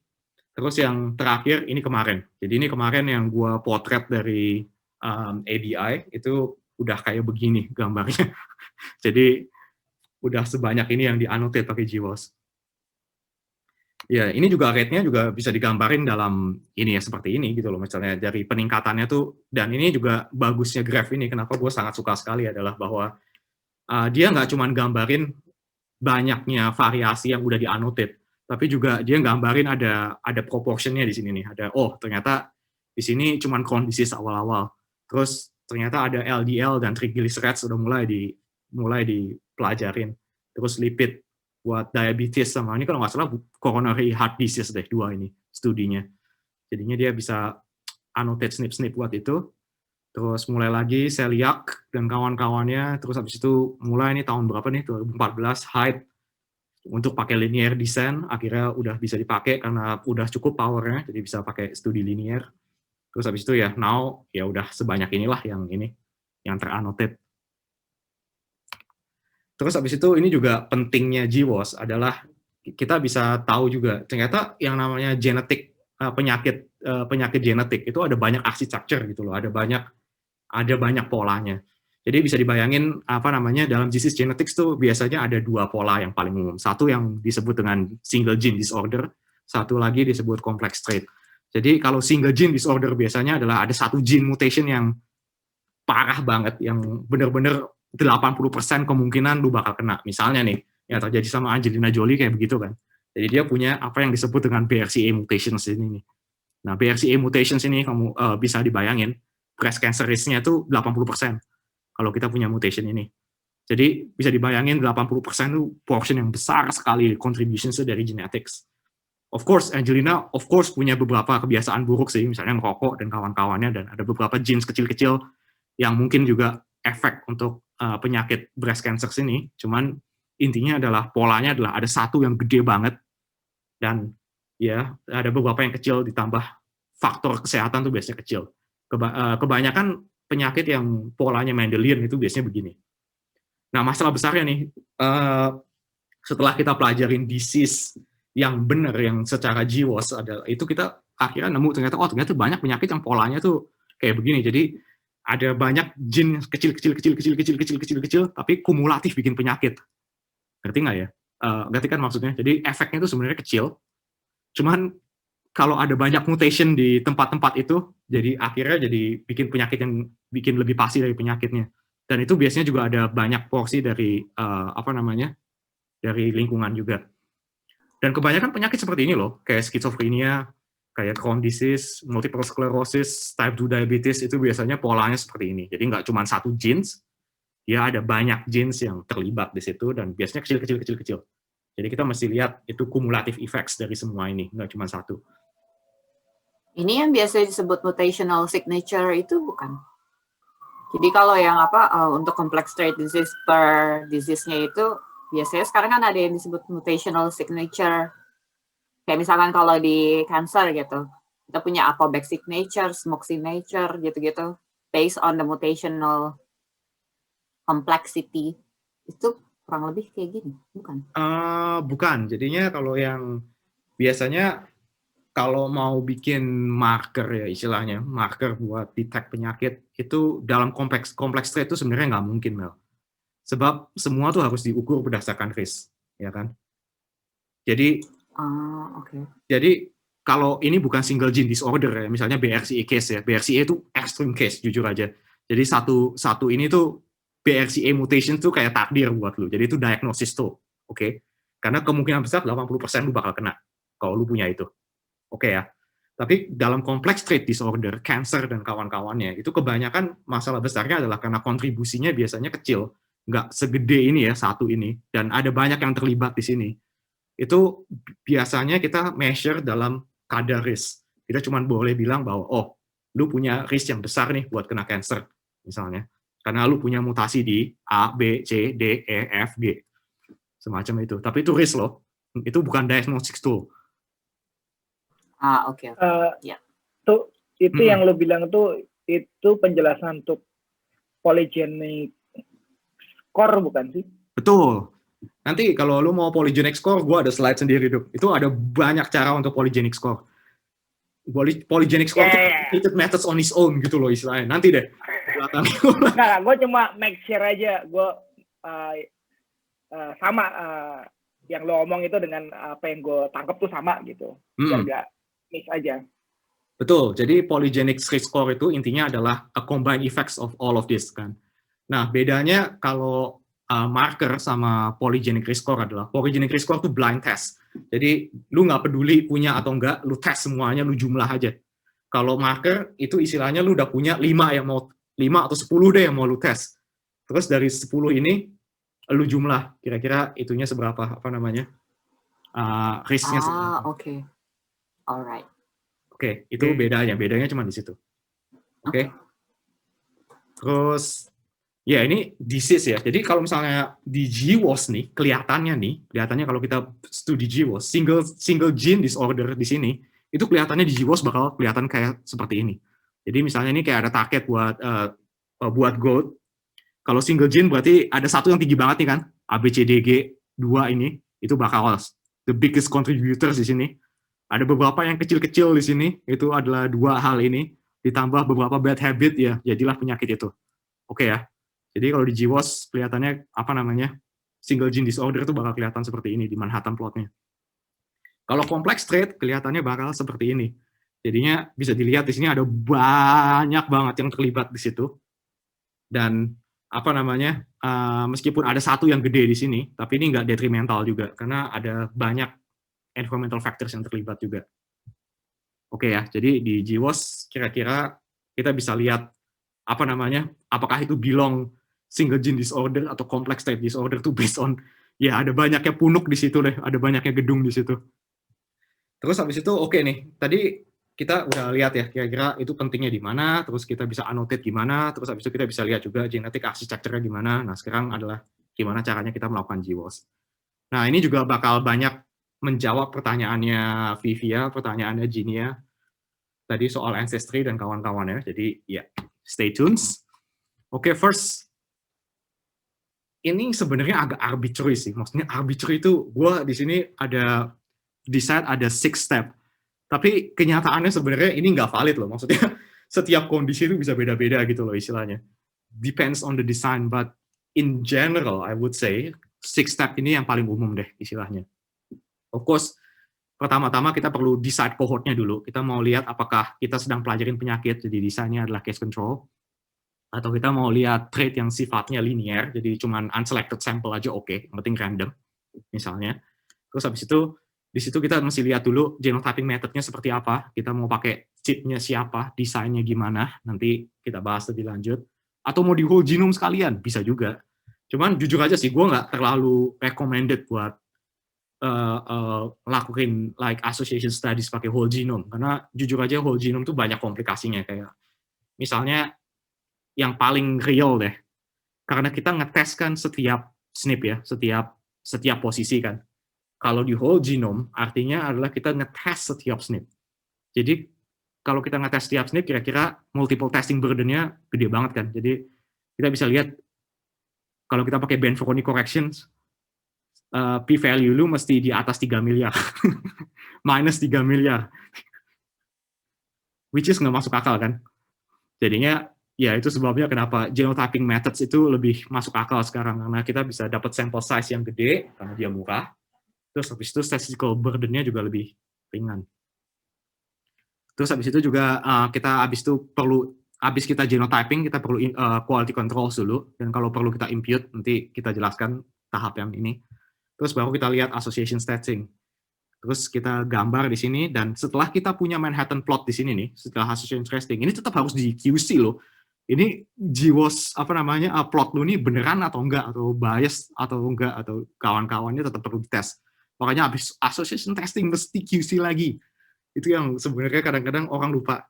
Terus yang terakhir ini kemarin. Jadi ini kemarin yang gua potret dari ABI itu udah kayak begini gambarnya. Jadi udah sebanyak ini yang di-annotate pakai GWAS. Ya, ini juga rate-nya juga bisa digambarin dalam ini ya, seperti ini gitu loh, misalnya dari peningkatannya tuh, dan ini juga bagusnya graph ini, kenapa gue sangat suka sekali adalah bahwa dia nggak cuma gambarin banyaknya variasi yang udah di-annotate, tapi juga dia gambarin ada proportionnya di sini nih, ada, oh ternyata di sini cuma kondisi awal-awal, terus ternyata ada LDL dan triglycerides udah mulai dipelajarin, terus lipid, buat diabetes sama ini kalau nggak salah coronary heart disease deh dua ini studinya. Jadinya dia bisa annotate snip buat itu. Terus mulai lagi celiac dan kawan-kawannya. Terus habis itu mulai ini tahun berapa nih 2014 height untuk pakai linear descent akhirnya udah bisa dipakai karena udah cukup powernya jadi bisa pakai studi linear. Terus habis itu ya now ya udah sebanyak inilah yang ter-annotate. Terus habis itu ini juga pentingnya GWAS adalah kita bisa tahu juga ternyata yang namanya penyakit genetik itu ada banyak architecture gitu loh, ada banyak polanya. Jadi bisa dibayangin apa namanya dalam disease genetics tuh biasanya ada dua pola yang paling umum. Satu yang disebut dengan single gene disorder, satu lagi disebut complex trait. Jadi kalau single gene disorder biasanya adalah ada satu gene mutation yang parah banget, yang benar-benar 80% kemungkinan lu bakal kena. Misalnya nih, yang terjadi sama Angelina Jolie kayak begitu kan. Jadi dia punya apa yang disebut dengan BRCA mutations ini nih. Nah, BRCA mutations ini kamu bisa dibayangin, breast cancer risk-nya itu 80% kalau kita punya mutation ini. Jadi bisa dibayangin 80% itu portion yang besar sekali contributions dari genetics. Of course, Angelina punya beberapa kebiasaan buruk sih, misalnya merokok dan kawan-kawannya, dan ada beberapa genes kecil-kecil yang mungkin juga efek untuk penyakit breast cancer sini. Cuman intinya adalah polanya adalah ada satu yang gede banget, dan ya ada beberapa yang kecil ditambah faktor kesehatan tuh biasanya kecil. Kebanyakan penyakit yang polanya Mendelian itu biasanya begini. Nah, masalah besarnya nih, setelah kita pelajarin disease yang benar, yang secara GWAS adalah itu, kita akhirnya nemu ternyata banyak penyakit yang polanya tuh kayak begini. Jadi ada banyak gene kecil, tapi kumulatif bikin penyakit. Ngerti nggak ya? Ngerti kan maksudnya? Jadi efeknya itu sebenarnya kecil, cuman kalau ada banyak mutation di tempat-tempat itu, jadi akhirnya jadi bikin penyakit yang bikin lebih pasti dari penyakitnya. Dan itu biasanya juga ada banyak porsi dari dari lingkungan juga. Dan kebanyakan penyakit seperti ini loh, kayak skizofrenia, kayak Crohn's disease, multiple sclerosis, type 2 diabetes, itu biasanya polanya seperti ini. Jadi nggak cuma satu genes, ya ada banyak genes yang terlibat di situ, dan biasanya kecil-kecil. Jadi kita mesti lihat itu cumulative effects dari semua ini, nggak cuma satu. Ini yang biasa disebut mutational signature itu bukan? Jadi kalau yang untuk complex trait disease per disease-nya itu biasanya sekarang kan ada yang disebut mutational signature. Kayak misalkan kalau di cancer gitu, kita punya ApoB signature, SMOC signature gitu-gitu, based on the mutational complexity. Itu kurang lebih kayak gini, bukan? Bukan. Jadinya kalau yang biasanya kalau mau bikin marker ya istilahnya, marker buat detect penyakit, itu dalam kompleks trait itu sebenarnya nggak mungkin, Mel. Sebab semua tuh harus diukur berdasarkan risk, ya kan? Jadi, jadi kalau ini bukan single gene disorder ya, misalnya BRCA case ya, BRCA itu extreme case, jujur aja. Jadi satu ini tuh BRCA mutation tuh kayak takdir buat lu. Jadi itu diagnosis tuh, oke? Karena kemungkinan besar 80% lu bakal kena kalau lu punya itu. Oke ya, tapi dalam complex trait disorder, cancer dan kawan-kawannya, itu kebanyakan masalah besarnya adalah karena kontribusinya biasanya kecil, nggak segede ini ya, satu ini, dan ada banyak yang terlibat di sini. Itu biasanya kita measure dalam kadar risk. Kita cuma boleh bilang bahwa, oh, lu punya risk yang besar nih buat kena cancer, misalnya. Karena lu punya mutasi di A, B, C, D, E, F, G. Semacam itu. Tapi itu risk loh. Itu bukan diagnostic tool. Oke. Ya. Tuh itu yang lo bilang tuh itu penjelasan untuk polygenic score bukan sih? Betul. Nanti kalau lo mau polygenic score, gue ada slide sendiri tuh. Itu ada banyak cara untuk polygenic score. Polygenic score itu methods on its own gitu loh istilahnya. Nanti deh. Nah, gue cuma make sure aja gue sama yang lo omong itu dengan apa yang gue tangkap tuh sama gitu. Biar gak mix aja. Betul. Jadi polygenic risk score itu intinya adalah a combined effects of all of this kan. Nah, bedanya kalau marker sama polygenic risk score adalah polygenic risk score itu blind test. Jadi lu nggak peduli punya atau enggak, lu tes semuanya, lu jumlah aja. Kalau marker itu istilahnya lu udah punya 5 atau 10 deh yang mau lu tes. Terus dari 10 ini lu jumlah kira-kira itunya seberapa risknya seberapa. Oke. Alright. Oke, itu bedanya cuma di situ. Oke. Terus ya ini disease ya. Jadi kalau misalnya di GWAS nih, kelihatannya kalau kita studi GWAS, single gene disorder di sini, itu kelihatannya di GWAS bakal kelihatan kayak seperti ini. Jadi misalnya ini kayak ada target buat GOAT. Kalau single gene berarti ada satu yang tinggi banget nih kan, ABCDG 2 ini, itu bakal the biggest contributors di sini. Ada beberapa yang kecil-kecil di sini, itu adalah 2 hal ini, ditambah beberapa bad habit ya, jadilah penyakit itu. Oke ya. Jadi kalau di GWAS kelihatannya single gene disorder itu bakal kelihatan seperti ini di Manhattan plotnya. Kalau complex trait kelihatannya bakal seperti ini. Jadinya bisa dilihat di sini ada banyak banget yang terlibat di situ. Dan meskipun ada satu yang gede di sini, tapi ini nggak detrimental juga karena ada banyak environmental factors yang terlibat juga. Oke ya, jadi di GWAS kira-kira kita bisa lihat apakah itu belong single gene disorder atau complex type disorder tuh based on ya ada banyaknya punuk di situ deh, ada banyaknya gedung di situ. Terus habis itu oke nih, tadi kita udah lihat ya kira-kira itu pentingnya di mana, terus kita bisa annotate gimana, terus habis itu kita bisa lihat juga genetic architecture-nya gimana. Nah, sekarang adalah gimana caranya kita melakukan GWAS. Nah, ini juga bakal banyak menjawab pertanyaannya Vivia, pertanyaannya Ginia, tadi soal ancestry dan kawan-kawannya. Jadi, ya, stay tuned. Oke, first, ini sebenarnya agak arbitrary sih. Maksudnya arbitrary itu, gue di sini ada decide ada 6 step. Tapi kenyataannya sebenarnya ini nggak valid loh. Maksudnya setiap kondisi itu bisa beda-beda gitu loh istilahnya. Depends on the design, but in general, I would say, 6 step ini yang paling umum deh istilahnya. Of course, pertama-tama kita perlu decide cohortnya dulu. Kita mau lihat apakah kita sedang pelajarin penyakit, jadi desainnya adalah case control. Atau kita mau lihat trait yang sifatnya linear, jadi cuman unselected sample aja oke, yang penting random, misalnya. Terus habis itu, di situ kita mesti lihat dulu genotyping methodnya seperti apa, kita mau pakai chipnya siapa, desainnya gimana, nanti kita bahas lebih lanjut. Atau mau di whole genome sekalian, bisa juga. Cuman jujur aja sih, gue nggak terlalu recommended buat lakuin like association studies pakai whole genome, karena jujur aja whole genome tuh banyak komplikasinya, kayak misalnya yang paling real deh, karena kita ngetes kan setiap SNP ya, setiap posisi kan. Kalau di whole genome, artinya adalah kita ngetes setiap SNP. Jadi, kalau kita ngetes setiap SNP, kira-kira multiple testing burden-nya gede banget kan. Jadi, kita bisa lihat, kalau kita pakai Benfroni corrections, p-value lu mesti di atas 3 miliar. Minus 3 miliar. Which is nggak masuk akal kan. Jadinya, ya itu sebabnya kenapa genotyping methods itu lebih masuk akal sekarang. Karena kita bisa dapat sample size yang gede, karena dia murah. Terus habis itu statistical burden-nya juga lebih ringan. Terus habis itu juga kita habis kita genotyping, kita perlu quality control dulu, dan kalau perlu kita impute, nanti kita jelaskan tahap yang ini. Terus baru kita lihat association staging. Terus kita gambar di sini, dan setelah kita punya Manhattan plot di sini nih, setelah association staging, ini tetap harus di QC loh. Ini GWAS plot lu nih beneran atau enggak, atau bias atau enggak, atau kawan-kawannya tetap perlu dites. Makanya habis association testing mesti QC lagi. Itu yang sebenarnya kadang-kadang orang lupa.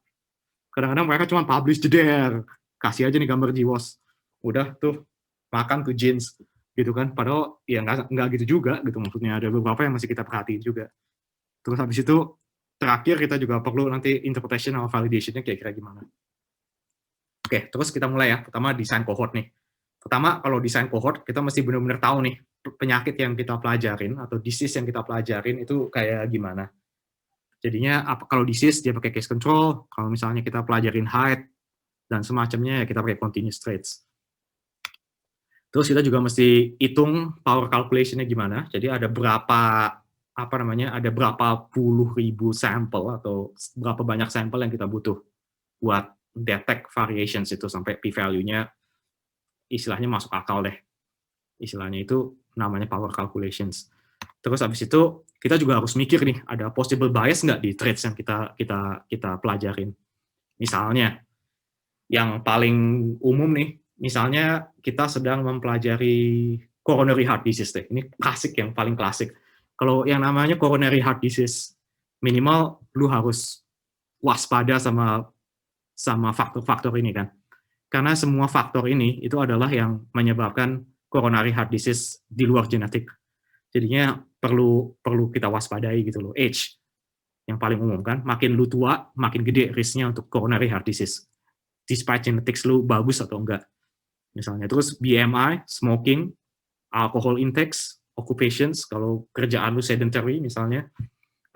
Kadang-kadang mereka cuma publish jeder, kasih aja nih gambar GWAS. Udah tuh, makan tuh genes. Gitu kan. Padahal ya nggak gitu juga. Gitu maksudnya ada beberapa yang masih kita perhatiin juga. Terus habis itu, terakhir kita juga perlu nanti interpretation sama validation-nya kira-kira gimana. Oke, terus kita mulai ya. Pertama, desain cohort nih. Pertama, kalau desain cohort, kita mesti benar-benar tahu nih, penyakit yang kita pelajarin, atau disease yang kita pelajarin, itu kayak gimana. Jadinya, kalau disease, dia pakai case control. Kalau misalnya kita pelajarin height, dan semacamnya, ya kita pakai continuous traits. Terus kita juga mesti hitung power calculation-nya gimana. Jadi ada berapa puluh ribu sampel, atau berapa banyak sampel yang kita butuh buat detect variations itu sampai p-value-nya istilahnya masuk akal deh. Istilahnya itu namanya power calculations. Terus habis itu kita juga harus mikir nih, ada possible bias nggak di traits yang kita pelajarin. Misalnya yang paling umum nih, misalnya kita sedang mempelajari coronary heart disease deh. Ini klasik, yang paling klasik. Kalau yang namanya coronary heart disease, minimal lu harus waspada sama faktor-faktor ini kan. Karena semua faktor ini itu adalah yang menyebabkan coronary heart disease di luar genetik. Jadinya perlu kita waspadai gitu loh. Age yang paling umum kan, makin lu tua, makin gede risknya untuk coronary heart disease. Despite genetics lu bagus atau enggak. Misalnya terus BMI, smoking, alcohol intakes, occupations, kalau kerjaan lu sedentary misalnya,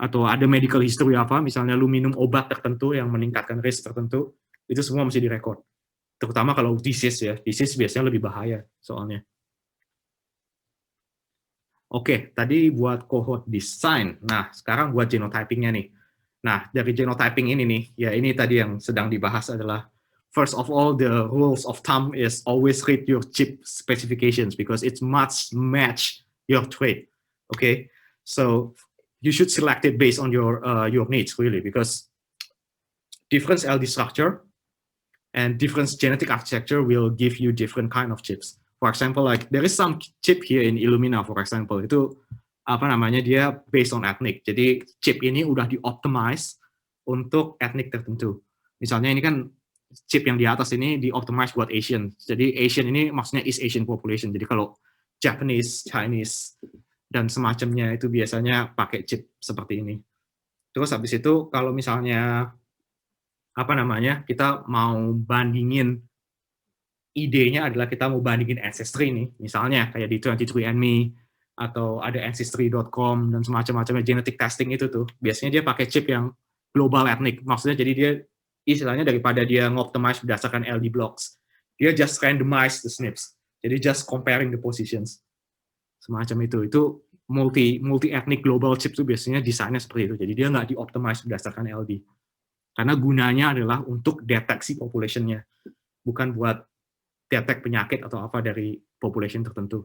atau ada medical history apa, misalnya lu minum obat tertentu yang meningkatkan risk tertentu, itu semua mesti direkod. Terutama kalau disease ya, disease biasanya lebih bahaya soalnya. Oke, tadi buat cohort design. Nah, sekarang buat genotyping-nya nih. Nah, dari genotyping ini nih, ya ini tadi yang sedang dibahas adalah, first of all, the rules of thumb is always read your chip specifications because it must match your trait. Okay, so you should select it based on your needs really, because different LD structure and different genetic architecture will give you different kind of chips. For example, like there is some chip here in Illumina, for example, itu apa namanya, dia based on ethnic. Jadi chip ini udah di-optimize untuk ethnic tertentu. Misalnya ini kan chip yang di atas ini di-optimize buat Asian. Jadi Asian ini maksudnya East Asian population. Jadi kalau Japanese, Chinese, dan semacamnya itu biasanya pakai chip seperti ini. Terus habis itu kalau misalnya apa namanya, kita mau bandingin, idenya adalah kita mau bandingin Ancestry nih, misalnya kayak di 23andMe atau ada Ancestry.com dan semacam-macamnya genetic testing itu tuh, biasanya dia pakai chip yang global ethnic, maksudnya jadi dia istilahnya daripada dia ngoptimize berdasarkan LD blocks, dia just randomize the SNPs, jadi just comparing the positions, semacam itu multi ethnic global chip tuh biasanya desainnya seperti itu, jadi dia nggak di-optimize berdasarkan LD. Karena gunanya adalah untuk deteksi population-nya, bukan buat detek penyakit atau apa dari population tertentu.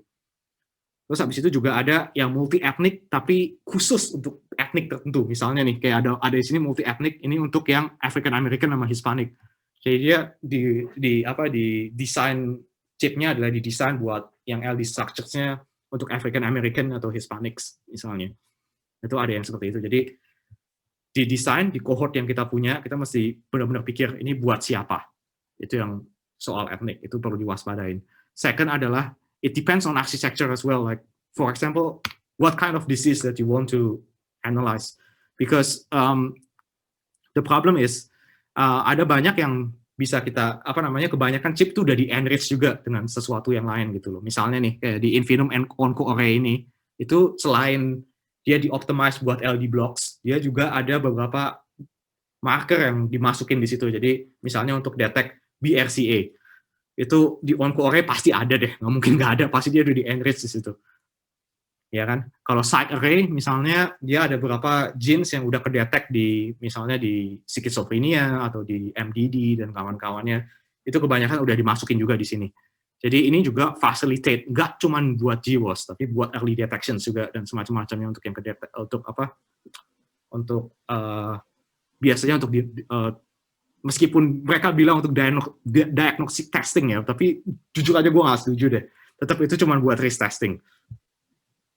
Terus habis itu juga ada yang multi etnik tapi khusus untuk etnik tertentu. Misalnya nih kayak ada di sini multi etnik, ini untuk yang African American sama Hispanic. Jadi dia di desain chipnya adalah didesain buat yang LD structures-nya untuk African American atau Hispanics misalnya. Itu ada yang seperti itu. Jadi di desain, di cohort yang kita punya, kita mesti benar-benar pikir ini buat siapa. Itu yang soal etnik, itu perlu diwaspadain. Second adalah, it depends on architecture as well. Like, for example, what kind of disease that you want to analyze. Because the problem is, ada banyak yang bisa kita, kebanyakan chip itu udah di-enrich juga dengan sesuatu yang lain gitu loh. Misalnya nih, kayak di Infinome OncoArray ini, itu selain dia di-optimize buat LD blocks, dia juga ada beberapa marker yang dimasukin di situ. Jadi misalnya untuk detect BRCA, itu di OncoArray pasti ada deh, nggak mungkin nggak ada, pasti dia udah di-enrich di situ. Ya kan? Kalau SiteArray misalnya dia ada beberapa genes yang udah kedetect misalnya di schizophrenia atau di MDD dan kawan-kawannya, itu kebanyakan udah dimasukin juga di sini. Jadi ini juga facilitate, nggak cuma buat GWAS, tapi buat early detection juga dan semacam-macamnya untuk yang biasanya untuk meskipun mereka bilang untuk diagnostic testing ya, tapi jujur aja gue nggak setuju deh. Tetap itu cuma buat risk testing.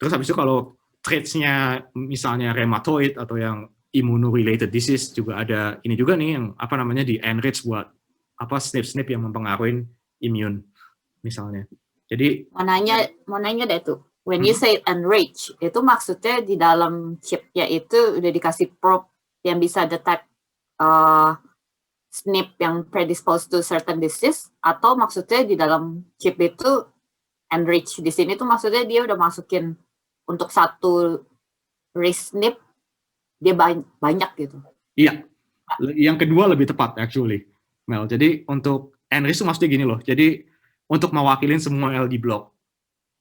Terus habis itu kalau traits-nya misalnya rheumatoid atau yang immuno-related disease juga ada ini juga nih yang di-enrich buat SNP yang mempengaruhi immune misalnya. Jadi mau nanya deh tuh. When you say enrich, itu maksudnya di dalam chipnya itu udah dikasih probe yang bisa detect SNP yang predisposed to certain disease, atau maksudnya di dalam chip itu enrich di sini tuh maksudnya dia udah masukin untuk satu risk SNP dia banyak gitu. Iya. Yang kedua lebih tepat actually, Mel. Jadi untuk enrich itu maksudnya gini loh. Jadi untuk mewakilin semua LD block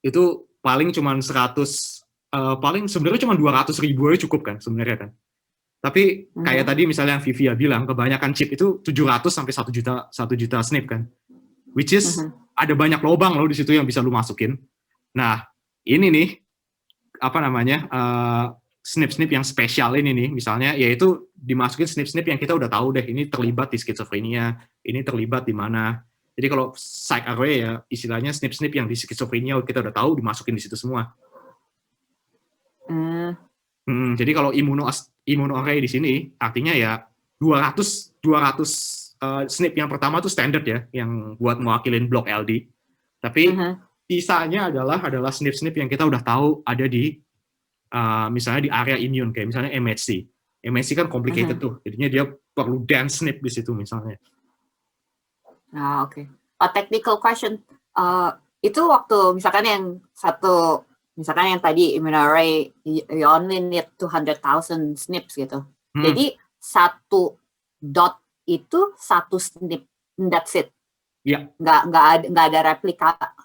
itu paling cuma 100, paling sebenarnya cuma 200.000 aja cukup kan sebenarnya kan. Tapi kayak tadi misalnya yang Vivia bilang, kebanyakan chip itu 700 sampai 1 juta SNP kan. Which is ada banyak lubang loh di situ yang bisa lu masukin. Nah, ini nih SNP yang spesial ini nih, misalnya yaitu dimasukin SNP yang kita udah tahu deh, ini terlibat di skizofrenia, ini terlibat di mana. Jadi kalau SiteArray ya istilahnya SNP yang di skizofrenia kita udah tahu dimasukin di situ semua. Jadi kalau immunoarray di sini artinya ya 200 SNP yang pertama tuh standard ya, yang buat mewakilin blok LD. Tapi sisanya adalah SNP yang kita udah tahu ada di misalnya di area immune kayak misalnya MHC. MHC kan complicated tuh, jadinya dia perlu dense SNP di situ misalnya. Oke. A technical question. Itu waktu misalkan yang tadi immunoarray you only need 200,000 SNPs gitu. Jadi satu dot itu satu SNP, that's it. Iya. Nggak ada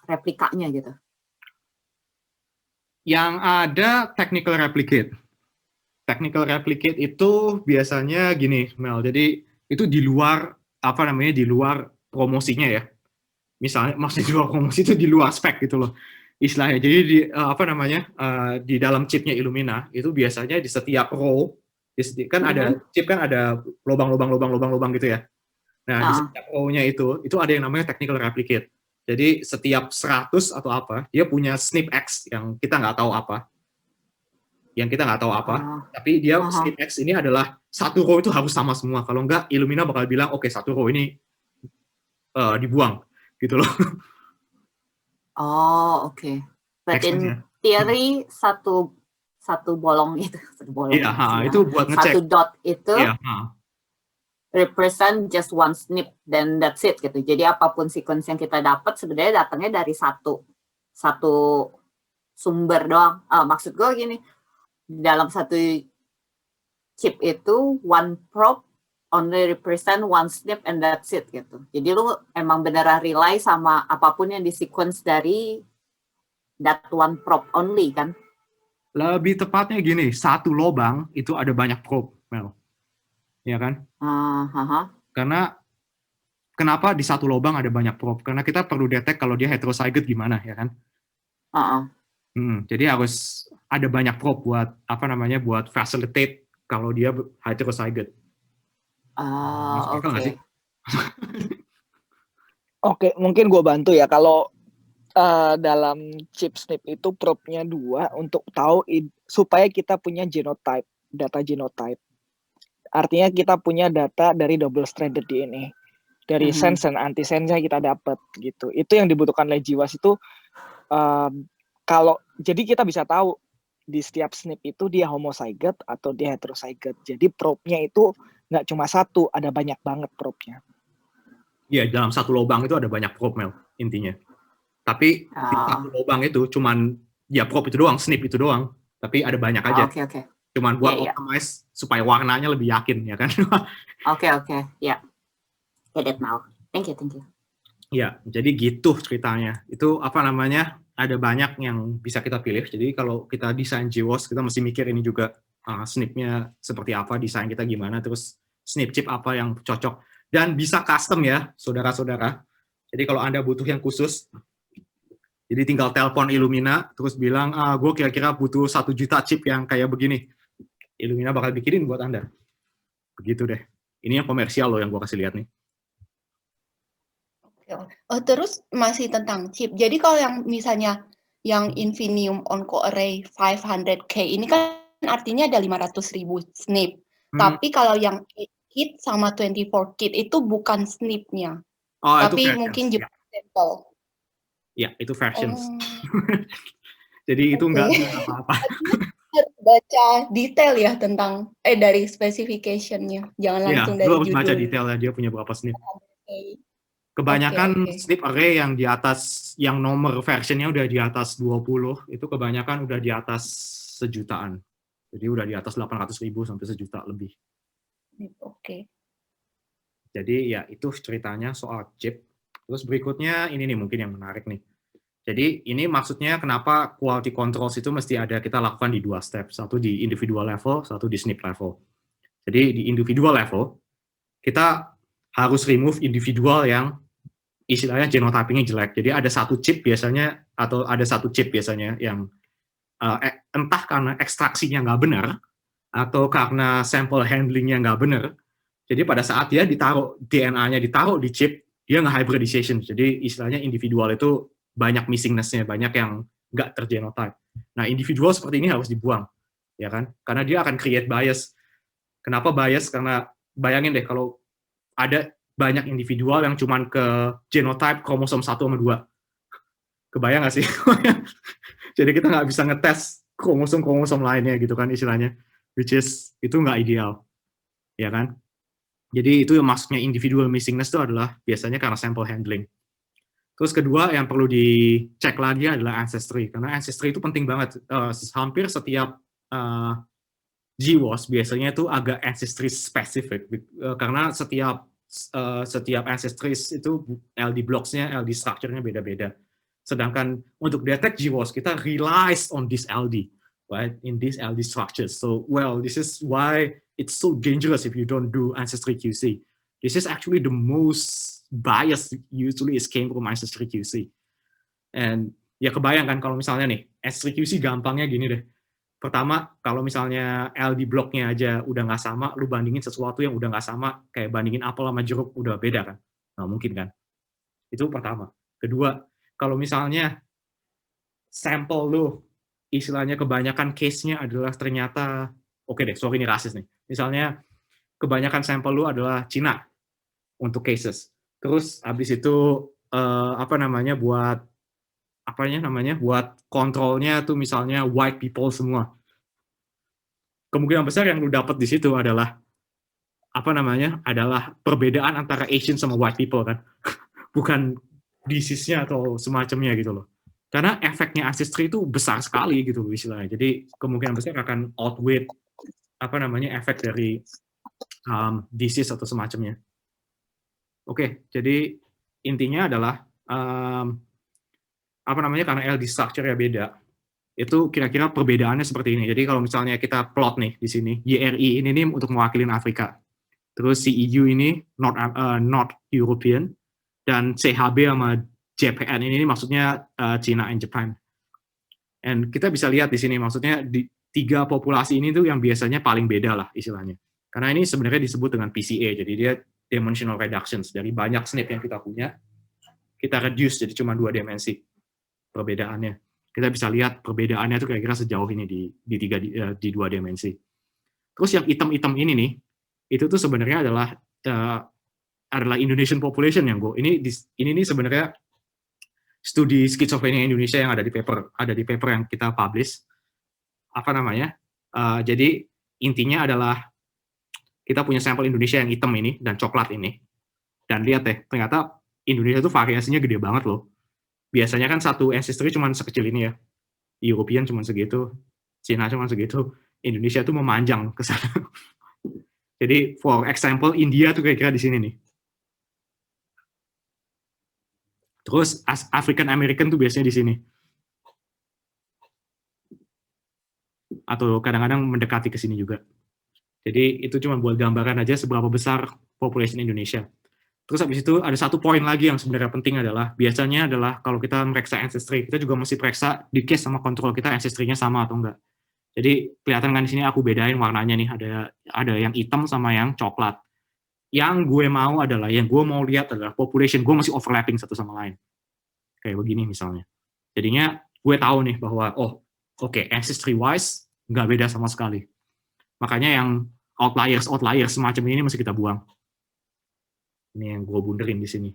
replikanya gitu. Yang ada technical replicate. Technical replicate itu biasanya gini, Mel. Jadi itu di luar di luar promosinya ya. Misalnya maksudnya di luar promosi itu di luar spek gitu loh. Istilahnya. Jadi di dalam chipnya Illumina itu biasanya di setiap row kan ada chip kan ada lubang gitu ya. Nah, di setiap row-nya itu ada yang namanya technical replicate. Jadi setiap 100 atau apa, dia punya snip X yang kita nggak tahu apa. Tapi dia snip X ini adalah satu row itu harus sama semua. Kalau nggak, Illumina bakal bilang, oke, satu row ini dibuang, gitu loh. Oh, oke. But in theory, satu bolong itu, itu buat ngecek. Satu dot itu represent just one snip, then that's it gitu. Jadi apapun sequence yang kita dapat sebenarnya datangnya dari satu sumber doang. Maksud gue gini, dalam satu chip itu one probe only represent one snip and that's it gitu. Jadi lu emang beneran rely sama apapun yang di sequence dari that one probe only kan? Lebih tepatnya gini, satu lobang itu ada banyak probe, Mel. Ya kan? Karena kenapa di satu lubang ada banyak probe? Karena kita perlu detect kalau dia heterozygote gimana, ya kan? Jadi harus ada banyak probe buat facilitate kalau dia heterozygote. Oke. Oke, mungkin gue bantu ya. Kalau dalam chip SNP itu probe-nya 2 untuk tahu supaya kita punya genotype, data genotype. Artinya kita punya data dari double stranded DNA. Dari sense dan antisense-nya kita dapat gitu. Itu yang dibutuhkan oleh GWAS itu jadi kita bisa tahu di setiap SNP itu dia homozygote atau dia heterozygote. Jadi probe-nya itu nggak cuma satu, ada banyak banget probe-nya. Iya, dalam satu lubang itu ada banyak probe, Mel, intinya. Tapi di satu lubang itu cuman ya probe itu doang, SNP itu doang. Tapi ada banyak aja. Oke. Cuman buat optimize supaya warnanya lebih yakin, ya kan? Oke. Ya. Get it now. Thank you. Ya, jadi gitu ceritanya. Itu ada banyak yang bisa kita pilih. Jadi kalau kita desain GWAS, kita mesti mikir ini juga SNP-nya seperti apa, desain kita gimana, terus SNP chip apa yang cocok. Dan bisa custom ya, saudara-saudara. Jadi kalau Anda butuh yang khusus, jadi tinggal telepon Illumina, terus bilang, gue kira-kira butuh 1 juta chip yang kayak begini. Illumina bakal bikinin buat Anda. Begitu deh. Ini yang komersial loh yang gue kasih lihat nih. Terus masih tentang chip. Jadi kalau yang misalnya yang Infinium On-Core Array 500K ini kan artinya ada 500.000 SNP. Tapi kalau yang 8 kit sama 24 kit itu bukan SNP-nya. Tapi mungkin juga sampel. Ya, itu versions. Jadi itu enggak apa-apa. Harus baca detail ya tentang dari specification-nya. Jangan langsung dari harus judul. Baca detailnya dia punya berapa SNP. Kebanyakan SNP array yang di atas, yang nomor versionnya udah di atas 20, itu kebanyakan udah di atas 1 jutaan. Jadi udah di atas 800.000 sampai 1 juta lebih. Oke. Jadi ya itu ceritanya soal chip. Terus berikutnya ini nih mungkin yang menarik nih. Jadi ini maksudnya kenapa quality controls itu mesti ada kita lakukan di 2 step. Satu di individual level, satu di SNP level. Jadi di individual level, kita harus remove individual yang istilahnya genotyping-nya jelek. Jadi ada satu chip biasanya, atau ada satu chip biasanya yang entah karena ekstraksinya nggak benar, atau karena sampel handling-nya nggak benar. Jadi pada saat dia ditaruh, DNA-nya ditaruh di chip, dia nge-hybridization. Jadi istilahnya individual itu banyak missingness-nya, banyak yang nggak tergenotype. Nah, individual seperti ini harus dibuang, ya kan? Karena dia akan create bias. Kenapa bias? Karena bayangin deh, kalau ada banyak individual yang cuman ke genotype kromosom 1 sama 2. Kebayang nggak sih? Jadi kita nggak bisa ngetes kromosom-kromosom lainnya gitu kan istilahnya. Which is, itu nggak ideal. Ya kan? Jadi itu yang maksudnya individual missingness itu adalah biasanya karena sample handling. Terus kedua yang perlu dicek lagi adalah ancestry. Karena ancestry itu penting banget. Hampir setiap GWAS biasanya itu agak ancestry specific. Karena setiap ancestries itu LD blocks-nya, LD structure-nya beda-beda. Sedangkan untuk detect GWAS, kita relies on this LD, right? In these LD structures. So, this is why it's so dangerous if you don't do ancestry QC. This is actually the most bias usually is came from ancestry QC. And ya kebayang kan kalau misalnya nih, ancestry QC gampangnya gini deh. Pertama, kalau misalnya LD blocknya aja udah nggak sama, lu bandingin sesuatu yang udah nggak sama, kayak bandingin apel sama jeruk udah beda kan? Nggak mungkin kan? Itu pertama. Kedua, kalau misalnya sampel lu, istilahnya kebanyakan case-nya adalah ternyata, oke deh, sorry ini rasis nih. Misalnya, kebanyakan sampel lu adalah Cina untuk cases. Terus habis itu buat kontrolnya tuh misalnya white people semua. Kemungkinan besar yang lu dapat di situ adalah adalah perbedaan antara Asian sama white people kan. Bukan disease-nya atau semacamnya gitu loh. Karena efeknya ancestry itu besar sekali gitu istilahnya. Jadi kemungkinan besar akan outweigh efek dari disease atau semacamnya. Oke, jadi intinya adalah karena LD structure-nya beda, itu kira-kira perbedaannya seperti ini. Jadi kalau misalnya kita plot nih di sini, YRI ini nih untuk mewakilin Afrika, terus CEU ini North European, dan CHB sama JPN ini maksudnya China and Japan. And kita bisa lihat di sini, maksudnya di 3 populasi ini tuh yang biasanya paling beda lah istilahnya. Karena ini sebenarnya disebut dengan PCA, jadi dia dimensional reductions, dari banyak SNP yang kita punya, kita reduce jadi cuma 2 dimensi perbedaannya. Kita bisa lihat perbedaannya itu kira-kira sejauh ini di 2 dimensi. Terus yang hitam-hitam ini nih, itu tuh sebenarnya adalah Indonesian population yang ini nih sebenarnya studi skizofrenia Indonesia yang ada di paper yang kita publish. Jadi intinya adalah kita punya sampel Indonesia yang hitam ini dan coklat ini. Dan lihat deh, ternyata Indonesia tuh variasinya gede banget loh. Biasanya kan satu ancestry cuma sekecil ini ya. European cuma segitu, Cina cuma segitu, Indonesia tuh memanjang ke sana. Jadi for example India tuh kira-kira di sini nih. Terus African American tuh biasanya di sini. Atau kadang-kadang mendekati ke sini juga. Jadi itu cuma buat gambaran aja seberapa besar population Indonesia. Terus habis itu ada satu poin lagi yang sebenarnya penting adalah, biasanya adalah kalau kita mereksa ancestry, kita juga mesti periksa di case sama kontrol kita ancestry-nya sama atau enggak. Jadi kelihatan kan di sini aku bedain warnanya nih, ada yang hitam sama yang coklat. Yang gue mau lihat adalah population gue masih overlapping satu sama lain. Kayak begini misalnya. Jadinya gue tahu nih bahwa ancestry wise nggak beda sama sekali. Makanya yang outliers semacam ini mesti kita buang. Ini yang gue bunderin di sini.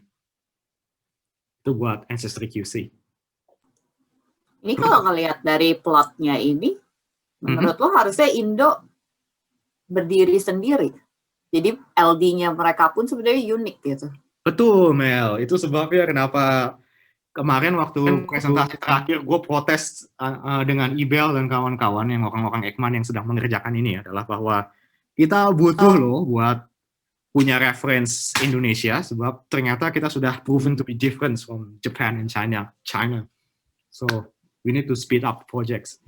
Itu buat ancestry QC. Ini kalau ngelihat dari plotnya ini, menurut lo harusnya Indo berdiri sendiri. Jadi LD-nya mereka pun sebenarnya unik gitu. Betul, Mel. Itu sebabnya kenapa kemarin waktu presentasi terakhir gue protes dengan Ibel dan kawan-kawan yang orang-orang Ekman yang sedang mengerjakan ini adalah bahwa kita butuh loh buat punya reference Indonesia, sebab ternyata kita sudah proven to be different from Japan and China. So we need to speed up projects.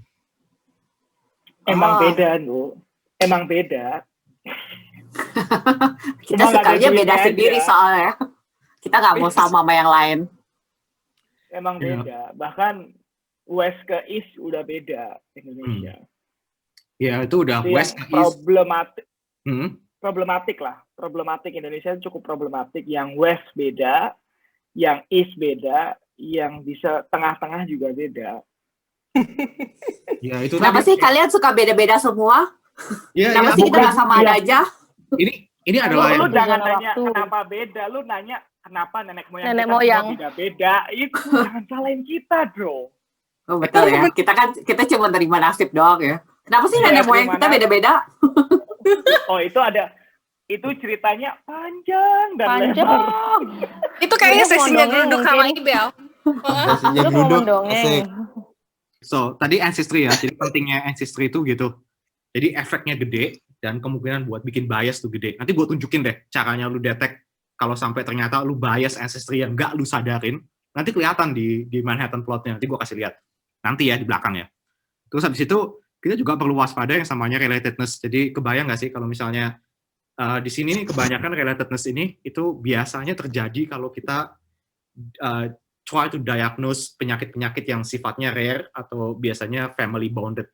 Emang beda, Bu. Emang beda. Kita sukanya beda sendiri soalnya. Kita nggak mau sama yang lain. Emang beda. Bahkan West ke East udah beda Indonesia. Ya, itu udah itu West ke East. Problematik Indonesia cukup problematik. Yang West beda, yang East beda, yang bisa tengah-tengah juga beda. Ya, itu kenapa sih kalian suka beda-beda semua? Kenapa sih kita nggak sama aja? Ini adalah lu jangan nanya kenapa beda, lu nanya kenapa nenek moyang beda-beda. Itu jangan salahin kita, bro. Oh, betul ya. Kita cuma terima nasib doang ya. Kenapa sih nenek moyang kita beda-beda? Oh, itu ceritanya panjang dan lebar. Itu kayaknya sesinya Geruduk sama Ibel. Sesinya Geruduk. So, tadi ancestry ya. Jadi pentingnya ancestry itu gitu. Jadi efeknya gede dan kemungkinan buat bikin bias tuh gede. Nanti gue tunjukin deh caranya lu detect kalau sampai ternyata lu bias ancestry yang nggak lu sadarin. Nanti kelihatan di Manhattan plotnya. Nanti gue kasih lihat. Nanti ya di belakang ya. Terus habis itu kita juga perlu waspada yang namanya relatedness. Jadi kebayang nggak sih kalau misalnya di sini nih kebanyakan relatedness ini itu biasanya terjadi kalau kita try to diagnose penyakit-penyakit yang sifatnya rare atau biasanya family bounded.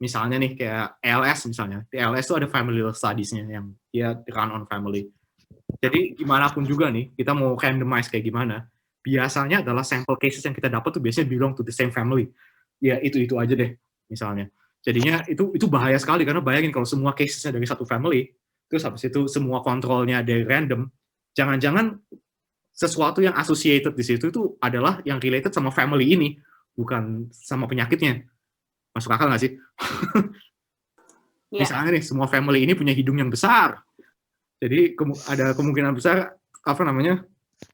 Misalnya nih kayak ALS misalnya, di ALS itu ada familial studies-nya yang dia run on family. Jadi gimana pun juga nih, kita mau randomize kayak gimana, biasanya adalah sample cases yang kita dapat tuh biasanya belong to the same family. Ya itu aja deh misalnya. Jadinya itu bahaya sekali karena bayangin kalau semua casesnya dari satu family, terus habis itu semua kontrolnya dari random, jangan-jangan sesuatu yang associated di situ itu adalah yang related sama family ini, bukan sama penyakitnya. Masuk akal nggak sih? Yeah. Misalnya nih, semua family ini punya hidung yang besar. Jadi ada kemungkinan besar,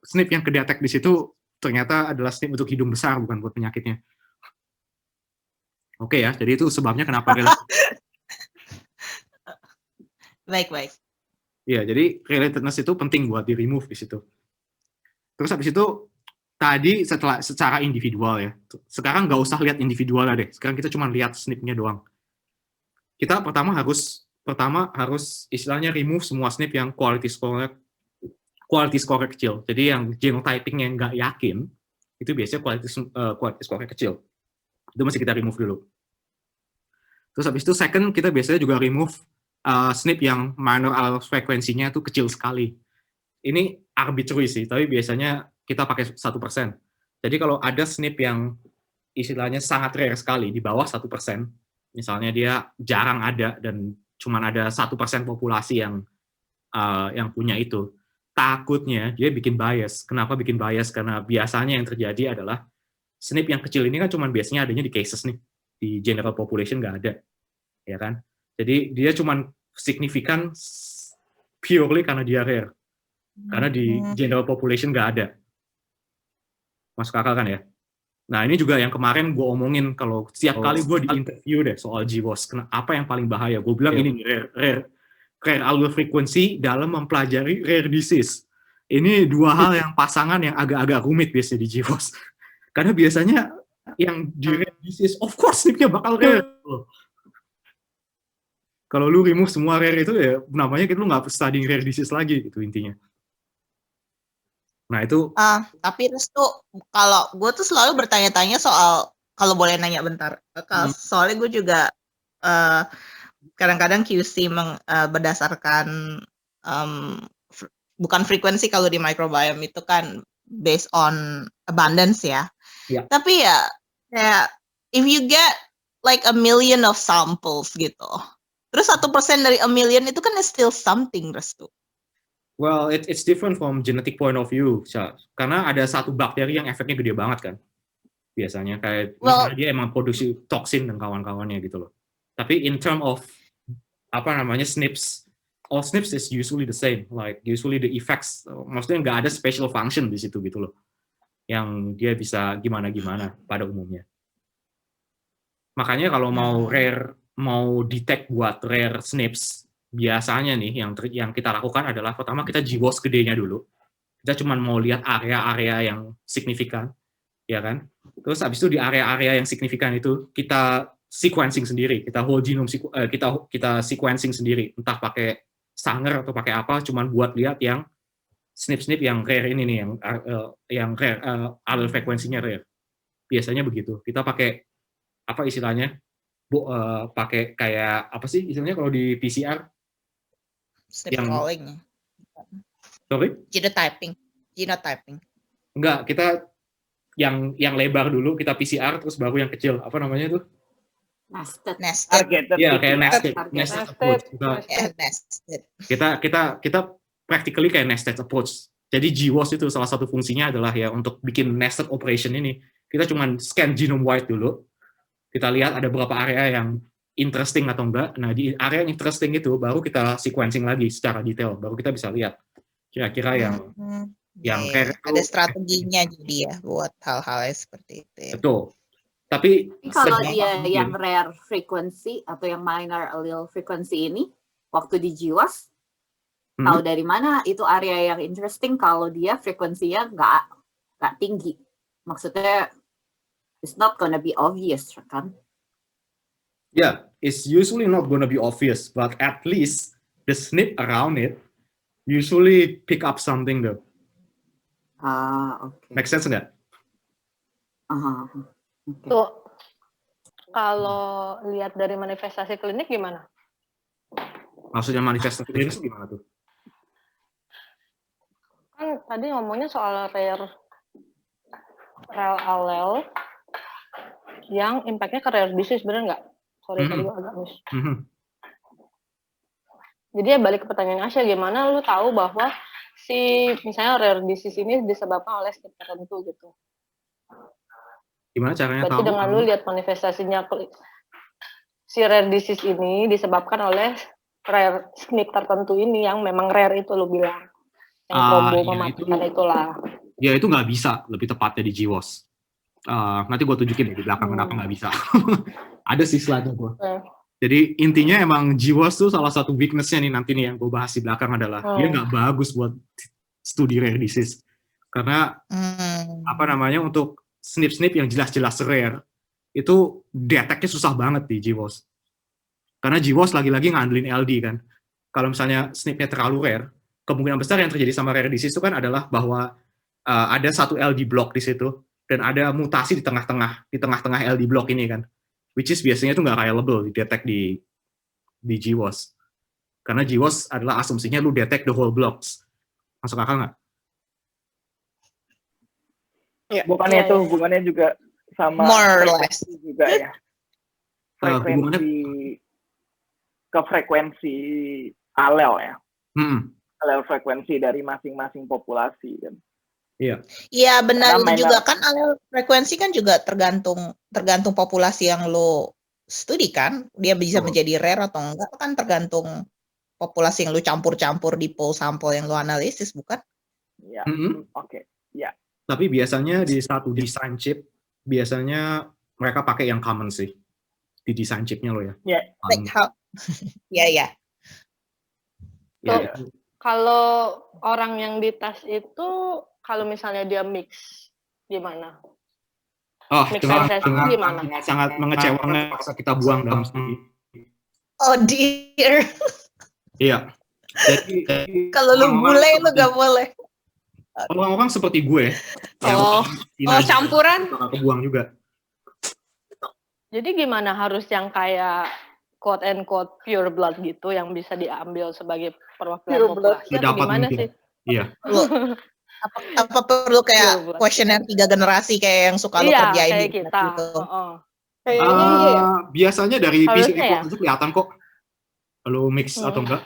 SNP yang kedetek di situ ternyata adalah SNP untuk hidung besar, bukan buat penyakitnya. Oke ya, jadi itu sebabnya kenapa Baik. Iya, jadi relatedness itu penting buat di-remove di situ. Terus habis itu, tadi secara individual ya, sekarang nggak usah lihat individualnya deh, sekarang kita cuma lihat SNP-nya doang. Kita pertama harus istilahnya remove semua SNP yang quality score kecil. Jadi yang genotyping yang nggak yakin, itu biasanya quality score kecil. Itu mesti kita remove dulu. Terus habis itu second, kita biasanya juga remove SNP yang minor allele frekuensinya itu kecil sekali. Ini arbitrary sih, tapi biasanya kita pakai 1%. Jadi kalau ada SNP yang istilahnya sangat rare sekali, di bawah 1%, misalnya dia jarang ada dan cuma ada 1% populasi yang punya itu, takutnya dia bikin bias. Kenapa bikin bias? Karena biasanya yang terjadi adalah SNP yang kecil ini kan cuma biasanya adanya di cases nih, di general population nggak ada, ya kan? Jadi dia cuma signifikan purely karena dia rare, karena di general population nggak ada. Masuk akal kan ya? Nah ini juga yang kemarin gue omongin, kalau setiap kali gue di interview deh soal GWAS, apa yang paling bahaya? Gue bilang ini rare allele frequency dalam mempelajari rare disease. Ini dua hal yang pasangan yang agak-agak rumit biasanya di GWAS. Karena biasanya yang di rare disease, of course SNP-nya bakal rare. Kalau lu remove semua rare itu ya namanya lu nggak studying rare disease lagi gitu intinya. Nah itu. Tapi Restu, kalau gue tuh selalu bertanya-tanya soal, kalau boleh nanya bentar, soalnya gue juga kadang-kadang QC berdasarkan bukan frekuensi kalau di microbiome itu kan based on abundance ya. Yeah. Tapi ya kayak if you get like 1 million of samples gitu, terus 1% dari 1 million itu kan still something, Restu. Well, it's different from genetic point of view, karena ada satu bakteri yang efeknya gede banget kan, biasanya kayak misalnya dia emang produksi toksin dan kawan-kawannya gitu loh. Tapi in term of SNPs, all SNPs is usually the same, like usually the effects, maksudnya nggak ada special function di situ gitu loh, yang dia bisa gimana-gimana pada umumnya. Makanya kalau mau detect buat rare SNPs, biasanya nih yang kita lakukan adalah pertama kita GWAS gedenya dulu. Kita cuma mau lihat area-area yang signifikan, ya kan? Terus habis itu di area-area yang signifikan itu kita sequencing sendiri, kita whole genome kita sequencing sendiri, entah pakai Sanger atau pakai apa, cuma buat lihat yang SNP yang rare ini nih, yang rare allele frekuensinya rare. Biasanya begitu. Kita pakai apa istilahnya? Pakai kayak apa sih istilahnya kalau di PCR? SNP calling. Sorry? Genotyping. Enggak, kita yang lebar dulu kita PCR terus baru yang kecil. Apa namanya itu? Nested. Iya, kayak nested approach. Kita practically kayak nested approach. Jadi GWAS itu salah satu fungsinya adalah ya untuk bikin nested operation ini. Kita cuma scan genome wide dulu. Kita lihat ada berapa area yang interesting atau enggak. Nah, di area yang interesting itu baru kita sequencing lagi secara detail. Baru kita bisa lihat kira-kira yang ada strateginya jadi ya buat hal-hal seperti itu. Ya. Betul. Tapi kalau dia yang rare frequency atau yang minor allele frequency ini waktu di GWAS tahu dari mana itu area yang interesting kalau dia frekuensinya nggak tinggi. Maksudnya it's not gonna be obvious, kan? Yeah, it's usually not gonna be obvious, but at least the SNP around it usually pick up something though. Okay. Make sense nggak? Okay. Tuh, kalau lihat dari manifestasi klinik gimana? Maksudnya manifestasi klinis gimana tuh? Kan tadi ngomongnya soal rare allele yang impact-nya ke rare disease, bener nggak? Sorry, tadi gue agak miss. Jadi ya balik ke pertanyaan Asya, gimana lu tahu bahwa si misalnya rare disease ini disebabkan oleh SNP tertentu gitu? Gimana caranya Berarti tahu? dengan lu lihat manifestasinya si rare disease ini disebabkan oleh rare SNP tertentu ini yang memang rare itu lu bilang. Yang trombo mematikan itulah. Ya itu nggak bisa, lebih tepatnya di GWAS. Nanti gue tunjukin di belakang kenapa nggak bisa. Ada sih slide-nya gue. Jadi intinya emang GWAS tuh salah satu weakness-nya nih nanti nih yang gue bahas di belakang adalah dia nggak bagus buat studi rare disease. Karena apa namanya, untuk SNP yang jelas-jelas rare itu detect-nya susah banget di GWAS. Karena GWAS lagi-lagi ngandelin LD kan. Kalau misalnya SNP-nya terlalu rare, kemungkinan besar yang terjadi sama rare disease itu kan adalah bahwa ada satu LD block di situ dan ada mutasi di tengah-tengah LD block ini kan. Which is biasanya itu nggak reliable di detect di GWAS. Karena GWAS adalah asumsinya lu detect the whole blocks. Masuk akal nggak? Ya, bukannya itu hubungannya juga sama frekuensi juga ya. Frekuensi alel ya. Alel frekuensi dari masing-masing populasi kan. Iya. Iya benar juga kan, alel frekuensi kan juga tergantung populasi yang lo studi kan, dia bisa menjadi rare atau enggak kan tergantung populasi yang lo campur-campur di pool sampel yang lo analisis, bukan? Iya. Oke. Ya. Tapi biasanya di satu design chip biasanya mereka pakai yang common sih di design chipnya lo ya. Iya. Iya. Kalau orang yang dites itu kalau misalnya dia mix gimana? Mix sangat mengecewakan paksa kita buang dalam studi. Oh dear. Iya. Jadi kalau lu bule lu gak boleh. Orang-orang seperti gue. Campuran. Kebuang juga. Jadi gimana, harus yang kayak quote and quote pure blood gitu yang bisa diambil sebagai perwakilan populasi? Gimana sih? Iya. Apa perlu kayak kuesioner 3 generasi kayak yang suka lo kerjain kayak kita. Gitu. Biasanya dari PCR itu kelihatan kok lo mix atau enggak.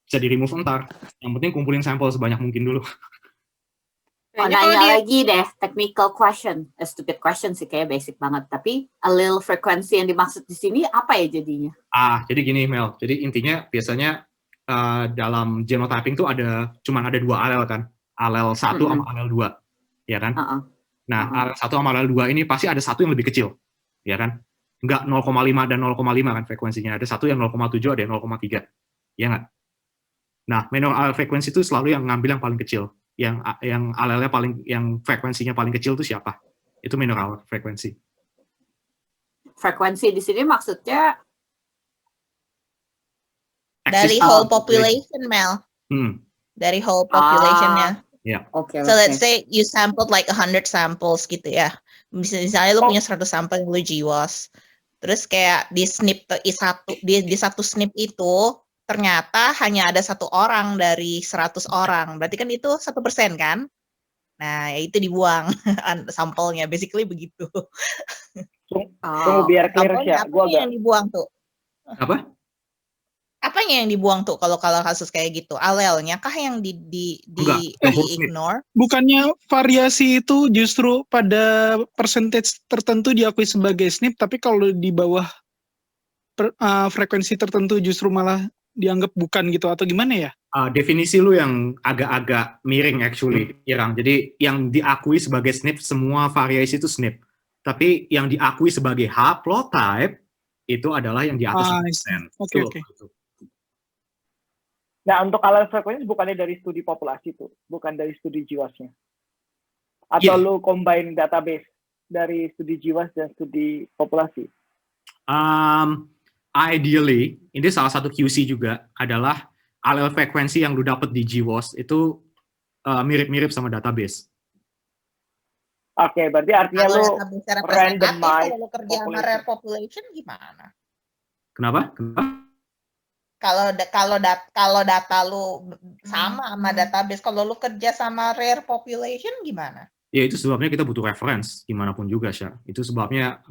Bisa di remove ntar. Yang penting kumpulin sampel sebanyak mungkin dulu. Nanya lagi deh, technical question, a stupid question sih, kayak basic banget. Tapi allele frekuensi yang dimaksud di sini apa ya jadinya? Jadi gini Mel, jadi intinya biasanya dalam genotyping tuh cuman ada 2 alel kan, alel 1 sama alel 2, ya kan? Nah, alel 1 sama alel 2 ini pasti ada satu yang lebih kecil, ya kan? Enggak 0,5 dan 0,5 kan frekuensinya, ada satu yang 0,7, ada yang 0,3, ya nggak? Nah, minor alel frekuensi itu selalu yang ngambil yang paling kecil, yang alelnya yang frekuensinya paling kecil itu siapa? Itu minor alel frekuensi. Frekuensi di sini maksudnya dari whole population, Mel. Dari whole populationnya. Yeah. Okay, so let's say you sampled like 100 samples gitu ya. Misalnya lu punya 100 sampel yang lu GWAS. Terus kayak di satu SNP itu ternyata hanya ada 1 orang dari 100 orang. Berarti kan itu 1% kan? Nah, itu dibuang sampelnya. Basically begitu. Tunggu biar clear ya. Apa yang dibuang tuh? Apa? Apanya yang dibuang tuh kalau kasus kayak gitu? Alelnya kah yang di ignore? Bukannya variasi itu justru pada percentage tertentu diakui sebagai SNP, tapi kalau di bawah frekuensi tertentu justru malah dianggap bukan gitu, atau gimana ya? Definisi lu yang agak-agak miring actually, Irang. Jadi yang diakui sebagai SNP, semua variasi itu SNP. Tapi yang diakui sebagai haplotype itu adalah yang di atas 1%. Oke. Nah, untuk alel frekuensi bukannya dari studi populasi tuh, bukan dari studi GWAS-nya. Atau lu combine database dari studi GWAS dan studi populasi? Ideally, ini salah satu QC juga adalah alel frekuensi yang lu dapat di GWAS itu mirip-mirip sama database. Oke, berarti artinya Kalau lu database representatif, randomize kalau lu kerja sama population. rare population gimana? Kenapa? Kalau data lu sama database, kalau lu kerja sama rare population gimana? Ya itu sebabnya kita butuh reference gimana pun juga, Syah. Itu sebabnya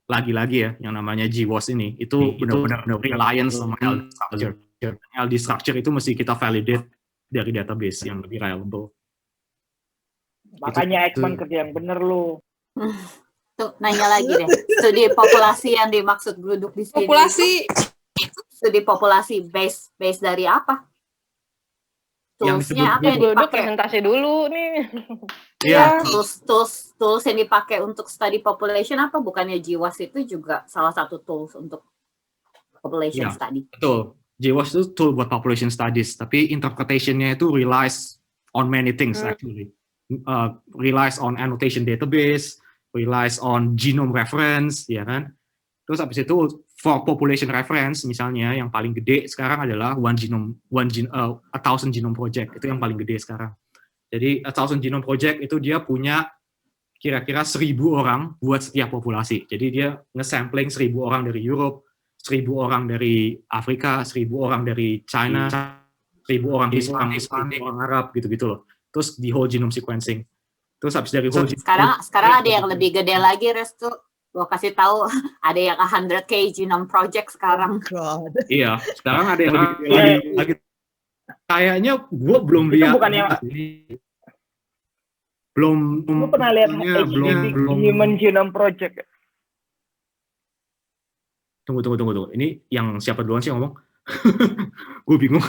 lagi-lagi ya yang namanya GWAS ini itu benar-benar reliance sama LD structure. LD structure itu mesti kita validate dari database yang lebih reliable. Makanya Ekman kerja yang bener lu. Tuh, nanya lagi deh. Studi populasi yang dimaksud Gluduk di sini. Studi populasi base dari apa? Toolsnya apa yang Gluduk dipakai? presentasi dulu nih. Iya. Tools yang dipakai untuk study population apa? Bukannya GWAS itu juga salah satu tools untuk population study? Betul. GWAS itu tool buat population studies, tapi interpretation-nya itu relies on many things actually. Relies on annotation database, relies on genome reference, ya kan? Terus habis itu for population reference misalnya yang paling gede sekarang adalah 1,000 Genome Project, itu yang paling gede sekarang. Jadi 1,000 Genome Project itu dia punya kira-kira 1.000 orang buat setiap populasi. Jadi dia nge-sampling 1.000 orang dari Europe, 1.000 orang dari Afrika, 1.000 orang dari China, 1.000 orang Hispan, orang Arab, gitu-gitu loh. Terus di whole genome sequencing. Terus habis dari whole sekarang ada yang lebih gede lagi, Restu. Gua kasih tahu ada yang 100K Genome Project sekarang. Iya, sekarang ada yang lebih gede lagi. Kayaknya gue belum lihat. Gue pernah lihat Human Genome Project. Tunggu. Ini yang siapa duluan sih ngomong? Gue bingung.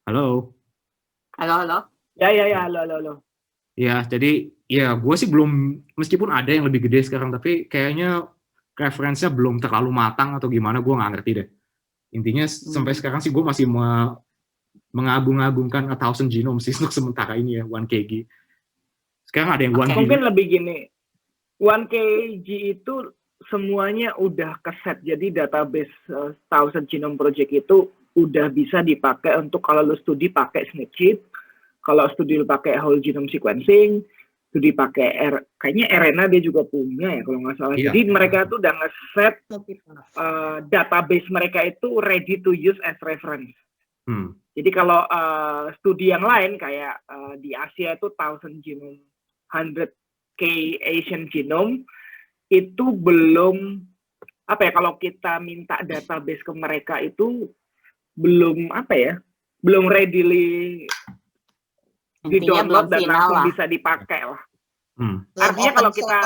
Halo. Ya, halo. Ya, jadi ya gue sih belum, meskipun ada yang lebih gede sekarang, tapi kayaknya referensinya belum terlalu matang atau gimana, gue nggak ngerti deh. Intinya sampai sekarang sih gue masih mengagung-agungkan 1,000 genome sih untuk sementara ini ya, 1 kg. Sekarang ada yang 1 kg. Mungkin lebih gini, 1 kg itu semuanya udah keset, jadi database 1,000 Genome Project itu udah bisa dipakai untuk kalau lu studi pakai SNP-chip, kalau studi lu pakai whole genome sequencing, studi pakai kayaknya RNA dia juga punya ya kalau nggak salah. Iya. Jadi mereka tuh udah nge-set database mereka itu ready to use as reference. Jadi kalau studi yang lain kayak di Asia itu 1,000 genome, 100K Asian genome itu belum kalau kita minta database ke mereka itu belum readily di-download dan langsung bisa dipakai lah. Artinya kalau kita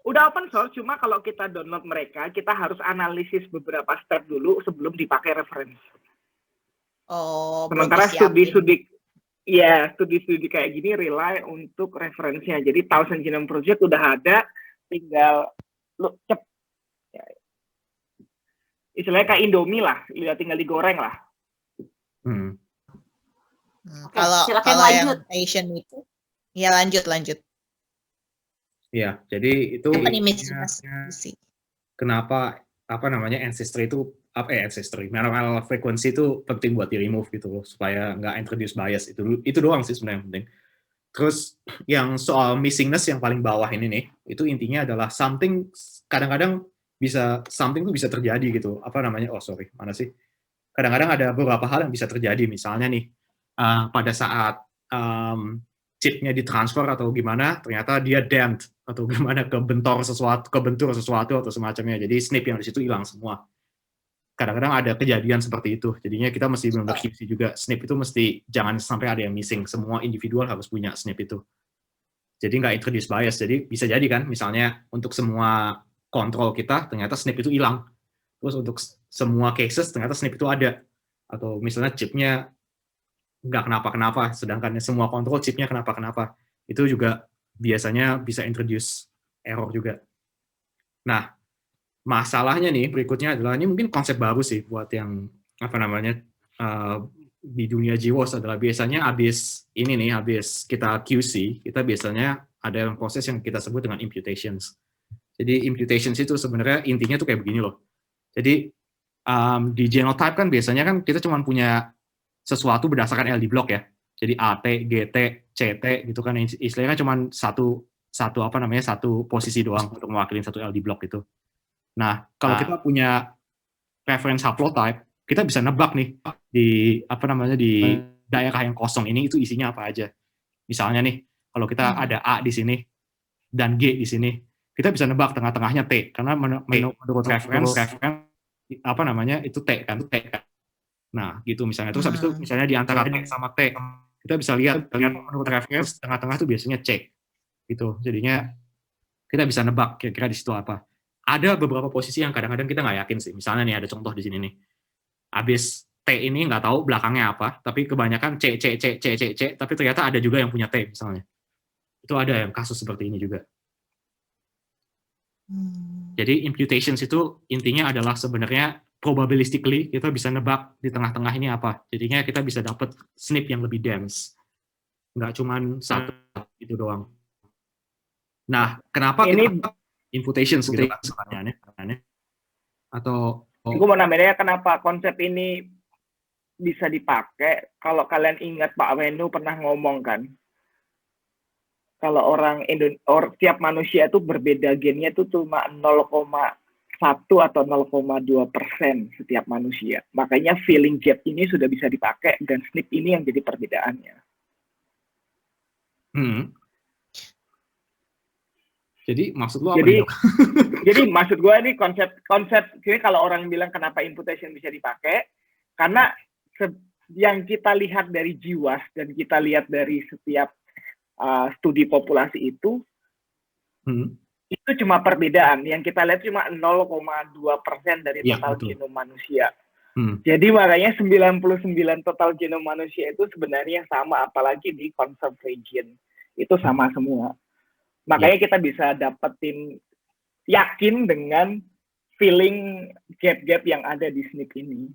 udah open source, cuma kalau kita download mereka, kita harus analisis beberapa step dulu sebelum dipakai reference. Sementara studi-studi kayak gini rely untuk referensinya. Jadi 1,000 Genome Project udah ada, tinggal lu istilahnya kayak Indomie lah, tinggal digoreng lah. Kalau yang Asian itu, ya lanjut. Ya, jadi itu kenapa ancestry itu mineral frequency itu penting buat di remove gitu loh, supaya nggak introduce bias. Itu doang sih sebenarnya yang penting. Terus yang soal missingness yang paling bawah ini nih, itu intinya adalah kadang-kadang something tuh bisa terjadi gitu. Kadang-kadang ada beberapa hal yang bisa terjadi, misalnya nih pada saat chipnya ditransfer atau gimana, ternyata dia damped atau gimana kebentur sesuatu atau semacamnya. Jadi SNP yang di situ hilang semua. Kadang-kadang ada kejadian seperti itu. Jadinya kita mesti benar-benar QC juga. SNP itu mesti jangan sampai ada yang missing. Semua individual harus punya SNP itu. Jadi nggak introduce bias. Jadi bisa jadi kan, misalnya untuk semua kontrol kita ternyata SNP itu hilang. Terus untuk semua cases ternyata SNP itu ada. Atau misalnya chipnya nggak kenapa-kenapa, sedangkan semua kontrol chipnya kenapa-kenapa. Itu juga biasanya bisa introduce error juga. Nah, masalahnya nih berikutnya adalah, ini mungkin konsep baru sih buat yang di dunia GWAS adalah biasanya habis kita QC, kita biasanya ada proses yang kita sebut dengan imputations. Jadi imputations itu sebenarnya intinya tuh kayak begini loh. Jadi di genotype kan biasanya kan kita cuma punya sesuatu berdasarkan LD block ya. Jadi AT, GT, CT gitu kan, istilahnya cuma satu posisi doang untuk mewakili satu LD block itu. Nah, kalau kita punya reference haplotype, kita bisa nebak nih di daerah yang kosong ini itu isinya apa aja. Misalnya nih, kalau kita ada A di sini dan G di sini, kita bisa nebak tengah-tengahnya T karena menurut reference itu T kan. Nah, gitu misalnya. Terus habis itu misalnya di antara T sama T, kita bisa lihat menurut reference tengah-tengah itu biasanya C. Gitu. Jadinya kita bisa nebak kira-kira di situ apa. Ada beberapa posisi yang kadang-kadang kita nggak yakin sih. Misalnya nih ada contoh di sini nih. Habis T ini nggak tahu belakangnya apa, tapi kebanyakan C, tapi ternyata ada juga yang punya T misalnya. Itu ada yang kasus seperti ini juga. Jadi imputations itu intinya adalah sebenarnya probabilistically kita bisa nebak di tengah-tengah ini apa. Jadinya kita bisa dapat SNP yang lebih dense. Nggak cuma satu itu doang. Nah, kenapa ini kita imputations gitu kan sebenarnya? Atau gue mau namanya kenapa konsep ini bisa dipakai? Kalau kalian ingat Pak Wenu pernah ngomong kan, kalau tiap manusia itu berbeda gennya itu cuma 0,1 atau 0,2% setiap manusia. Makanya filling gap ini sudah bisa dipakai dan SNP ini yang jadi perbedaannya. Jadi maksud lu apa? Jadi maksud gue ini konsep ini kalau orang bilang kenapa imputation bisa dipakai, karena yang kita lihat dari GWAS dan kita lihat dari setiap studi populasi itu cuma perbedaan. Yang kita lihat cuma 0,2% dari total genom manusia. Jadi makanya 99 total genom manusia itu sebenarnya sama, apalagi di conserved region. Itu sama semua. Makanya kita bisa dapetin yakin dengan filling gap-gap yang ada di SNP ini.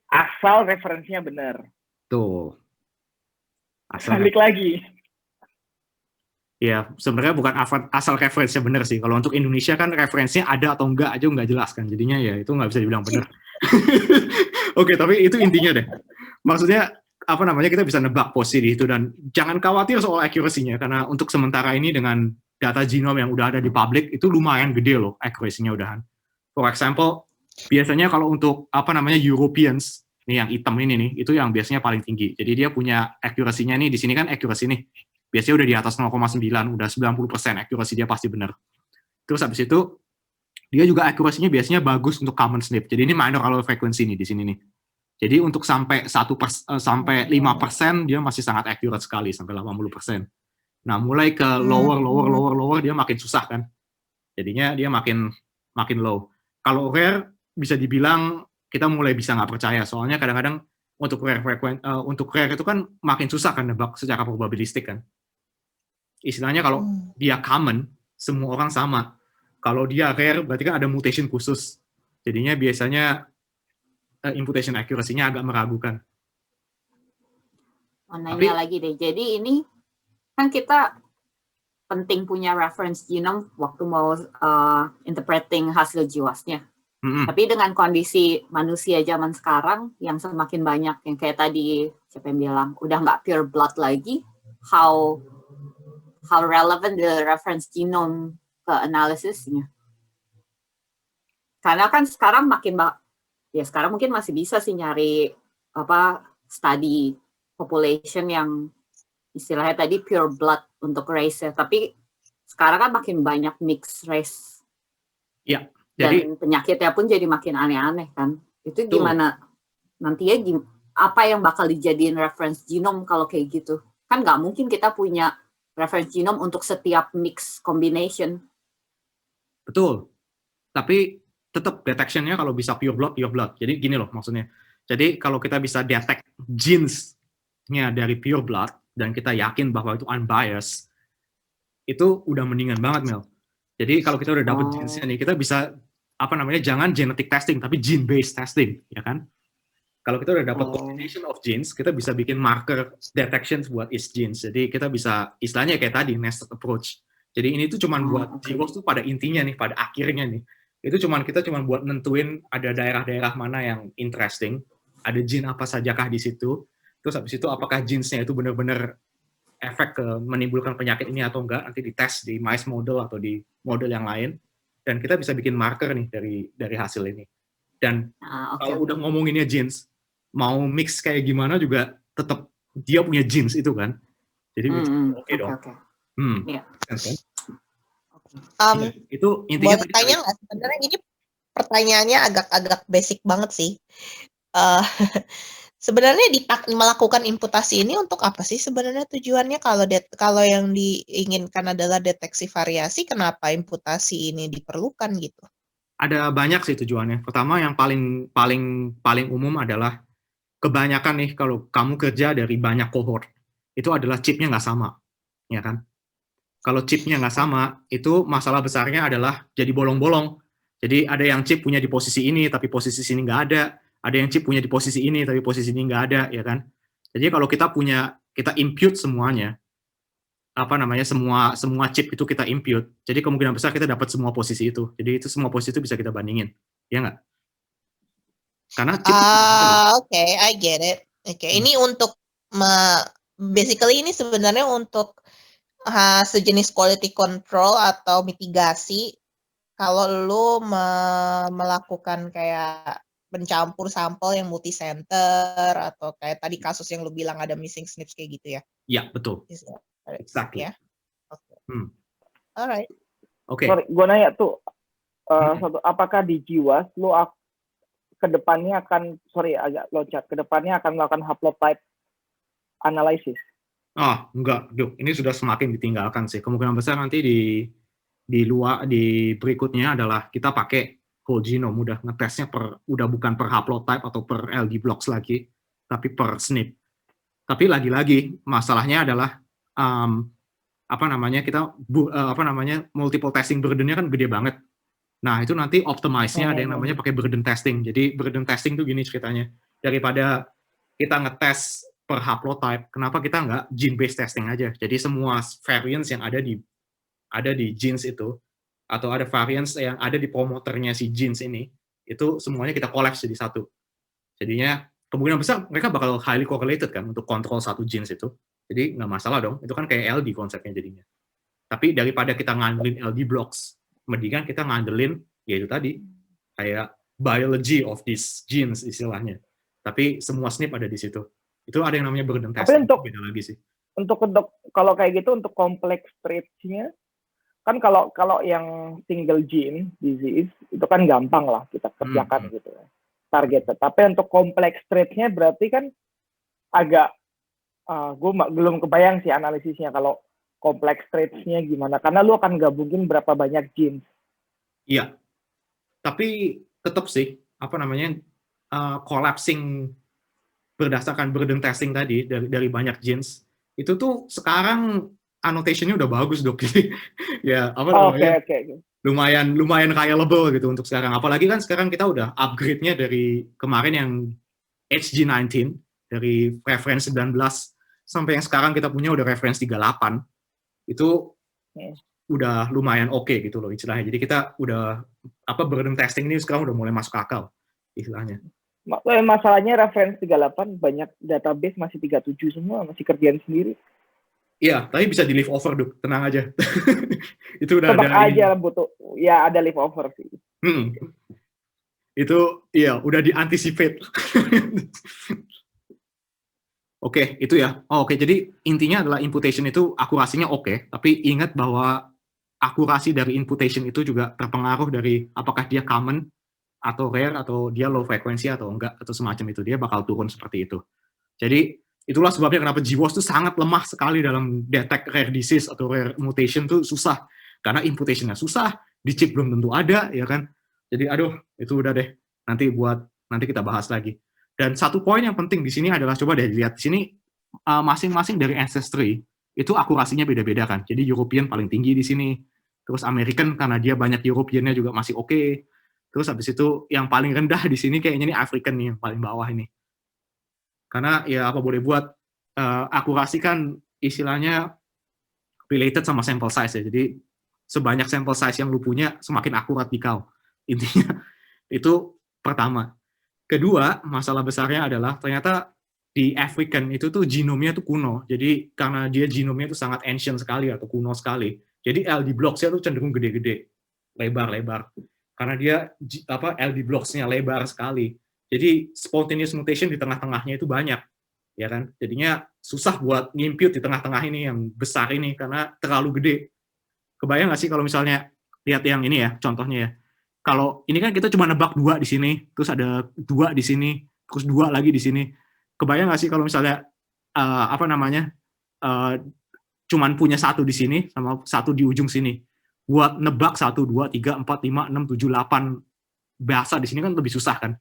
Asal referensinya benar. Tuh. Balik lagi. Ya, sebenarnya bukan asal referensinya benar sih. Kalau untuk Indonesia kan referensinya ada atau enggak aja nggak jelas kan. Jadinya ya itu nggak bisa dibilang benar. Oke, tapi itu intinya deh. Maksudnya kita bisa nebak posisi itu dan jangan khawatir soal accuracy-nya karena untuk sementara ini dengan data genom yang udah ada di publik itu lumayan gede loh accuracy-nya udahan. For example, biasanya kalau untuk Europeans nih yang hitam ini nih itu yang biasanya paling tinggi. Jadi dia punya accuracy-nya nih di sini kan accuracy nih. Biasanya udah di atas 0,9, udah 90% accuracy dia pasti benar. Terus habis itu dia juga accuracy-nya biasanya bagus untuk common SNP. Jadi ini minor allele frequency nih di sini nih. Jadi untuk sampai 5% dia masih sangat accurate sekali sampai 80%. Nah, mulai ke lower dia makin susah kan. Jadinya dia makin low. Kalau rare bisa dibilang kita mulai bisa nggak percaya soalnya kadang-kadang untuk rare itu kan makin susah kan nebak secara probabilistik kan. Istilahnya kalau dia common semua orang sama. Kalau dia rare berarti kan ada mutation khusus. Jadinya biasanya imputation accuracy-nya agak meragukan. Nanya lagi deh. Jadi ini kan kita penting punya reference genome waktu mau interpreting hasil GWAS-nya. Tapi dengan kondisi manusia zaman sekarang yang semakin banyak yang kayak tadi siapa yang bilang udah nggak pure blood lagi, how relevant the reference genome ke analisisnya? Karena kan sekarang sekarang mungkin masih bisa sih nyari study population yang istilahnya tadi pure blood untuk race ya, tapi sekarang kan makin banyak mixed race. Ya, dan penyakitnya pun jadi makin aneh-aneh kan. Itu gimana nantinya apa yang bakal dijadiin reference genome kalau kayak gitu? Kan nggak mungkin kita punya reference genome untuk setiap mix combination. Betul. Tapi tetap detection-nya kalau bisa pure blood. Jadi gini loh maksudnya. Jadi kalau kita bisa detect genes-nya dari pure blood dan kita yakin bahwa itu unbiased, itu udah mendingan banget, Mel. Jadi kalau kita udah dapet genes-nya nih, kita bisa jangan genetic testing tapi gene based testing, ya kan? Kalau kita udah dapat combination of genes, kita bisa bikin marker detection buat each genes. Jadi kita bisa istilahnya kayak tadi nested approach. Jadi ini tuh cuman buat GWAS tuh pada intinya nih, pada akhirnya nih. Itu kita cuma buat nentuin ada daerah-daerah mana yang interesting, ada gene apa sajakah di situ, Terus habis itu apakah genes-nya itu benar-benar efek ke menimbulkan penyakit ini atau enggak, nanti dites di mice model atau di model yang lain, dan kita bisa bikin marker nih dari hasil ini. Dan kalau udah ngomonginnya genes, mau mix kayak gimana juga tetap dia punya genes itu kan, jadi oke dong. Iya. Itu intinya. Boleh tanya nggak, sebenarnya ini pertanyaannya agak basic banget sih. Sebenarnya melakukan imputasi ini untuk apa sih sebenarnya tujuannya? Kalau yang diinginkan adalah deteksi variasi, kenapa imputasi ini diperlukan gitu? Ada banyak sih tujuannya. Pertama yang paling umum adalah kebanyakan nih kalau kamu kerja dari banyak cohort, itu adalah chipnya nggak sama, ya kan? Kalau chipnya nggak sama, itu masalah besarnya adalah jadi bolong-bolong. Jadi ada yang chip punya di posisi ini, tapi posisi sini nggak ada. Ada yang chip punya di posisi ini, tapi posisi ini nggak ada, ya kan? Jadi kalau kita impute semuanya, semua chip itu kita impute. Jadi kemungkinan besar kita dapat semua posisi itu. Jadi itu semua posisi itu bisa kita bandingin, ya nggak? Karena chip. Oke, I get it. Oke, ini untuk basically ini sebenarnya untuk sejenis quality control atau mitigasi kalau lu melakukan kayak mencampur sampel yang multi center atau kayak tadi kasus yang lu bilang ada missing SNPs kayak gitu ya. Iya, betul. Exactly. Ya. Oke. Alright. Oke. Sorry, gue nanya tuh apakah di GWAS lu kedepannya akan agak loncat, kedepannya akan melakukan haplotype analysis? Enggak, Duk. Ini sudah semakin ditinggalkan sih. Kemungkinan besar nanti di berikutnya adalah kita pakai whole genome, udah ngetesnya udah bukan per haplotype atau per LD blocks lagi, tapi per SNP. Tapi lagi-lagi masalahnya adalah multiple testing burden-nya kan gede banget. Nah, itu nanti optimize-nya ada yang namanya pakai burden testing. Jadi burden testing tuh gini ceritanya. Daripada kita ngetes per haplotype, kenapa kita nggak gene-based testing aja? Jadi semua variants yang ada di genes itu, atau ada variants yang ada di promoternya si genes ini, itu semuanya kita collapse jadi satu. Jadinya kemungkinan besar mereka bakal highly correlated kan untuk kontrol satu genes itu. Jadi nggak masalah dong, itu kan kayak LD konsepnya jadinya. Tapi daripada kita ngandelin LD blocks, mendingan kita ngandelin, yaitu tadi, kayak biology of these genes istilahnya. Tapi semua SNP ada di situ. Itu ada yang namanya burden testing. Tapi beda lagi sih. Untuk kalau kayak gitu untuk complex traits-nya, kan kalau yang single gene disease itu kan gampang lah kita kerjakan gitu ya, targeted. Tapi untuk complex traits-nya berarti kan agak gue belum kebayang sih analisisnya kalau complex traits-nya gimana, karena lu akan gabungin berapa banyak genes. Iya, tapi tetap sih collapsing berdasarkan burden testing tadi dari banyak genes itu tuh sekarang annotation-nya udah bagus, Dok. Ya, Okay. lumayan reliable gitu untuk sekarang. Apalagi kan sekarang kita udah upgrade-nya dari kemarin yang HG19 dari reference 19 sampai yang sekarang kita punya udah reference 38. Itu udah lumayan oke gitu loh istilahnya. Jadi kita udah burden testing ini sekarang udah mulai masuk akal istilahnya. Masalahnya reference 38 banyak database masih 37 semua, masih kerjaan sendiri. Iya, tapi bisa di live over, Duk. Tenang aja. Itu udah ada aja butuh. Ya, ada live over sih. Itu udah dianticipate. Oke, itu ya. Oke, jadi intinya adalah imputation itu akurasinya oke, tapi ingat bahwa akurasi dari imputation itu juga terpengaruh dari apakah dia common atau rare atau dia low frekuensi atau enggak atau semacam itu. Dia bakal turun seperti itu. Jadi itulah sebabnya kenapa GWAS itu sangat lemah sekali dalam detect rare disease atau rare mutation tuh susah. Karena imputationnya susah, di chip belum tentu ada, ya kan? Jadi itu udah deh. Nanti kita bahas lagi. Dan satu poin yang penting di sini adalah, coba deh lihat di sini, masing-masing dari Ancestry, itu akurasinya beda-beda kan. Jadi European paling tinggi di sini, terus American karena dia banyak European-nya juga masih oke. Terus habis itu yang paling rendah di sini kayaknya nih African nih, yang paling bawah ini. Karena ya apa boleh buat, akurasi kan istilahnya related sama sample size ya. Jadi sebanyak sample size yang lu punya, semakin akurat di kau. Intinya itu pertama. Kedua, masalah besarnya adalah ternyata di African itu tuh genomnya tuh kuno. Jadi karena dia genomnya tuh sangat ancient sekali atau kuno sekali. Jadi LD blocks-nya tuh cenderung gede-gede, lebar-lebar. Karena dia LD blocks-nya lebar sekali. Jadi spontaneous mutation di tengah-tengahnya itu banyak, ya kan? Jadinya susah buat ngimpute di tengah-tengah ini yang besar ini karena terlalu gede. Kebayang nggak sih kalau misalnya lihat yang ini ya, contohnya ya. Kalau ini kan kita cuma nebak 2 di sini, terus ada 2 di sini, terus 2 lagi di sini. Kebayang nggak sih kalau misalnya cuman punya 1 di sini sama 1 di ujung sini. Buat nebak 1, 2, 3, 4, 5, 6, 7, 8 bahasa di sini kan lebih susah kan?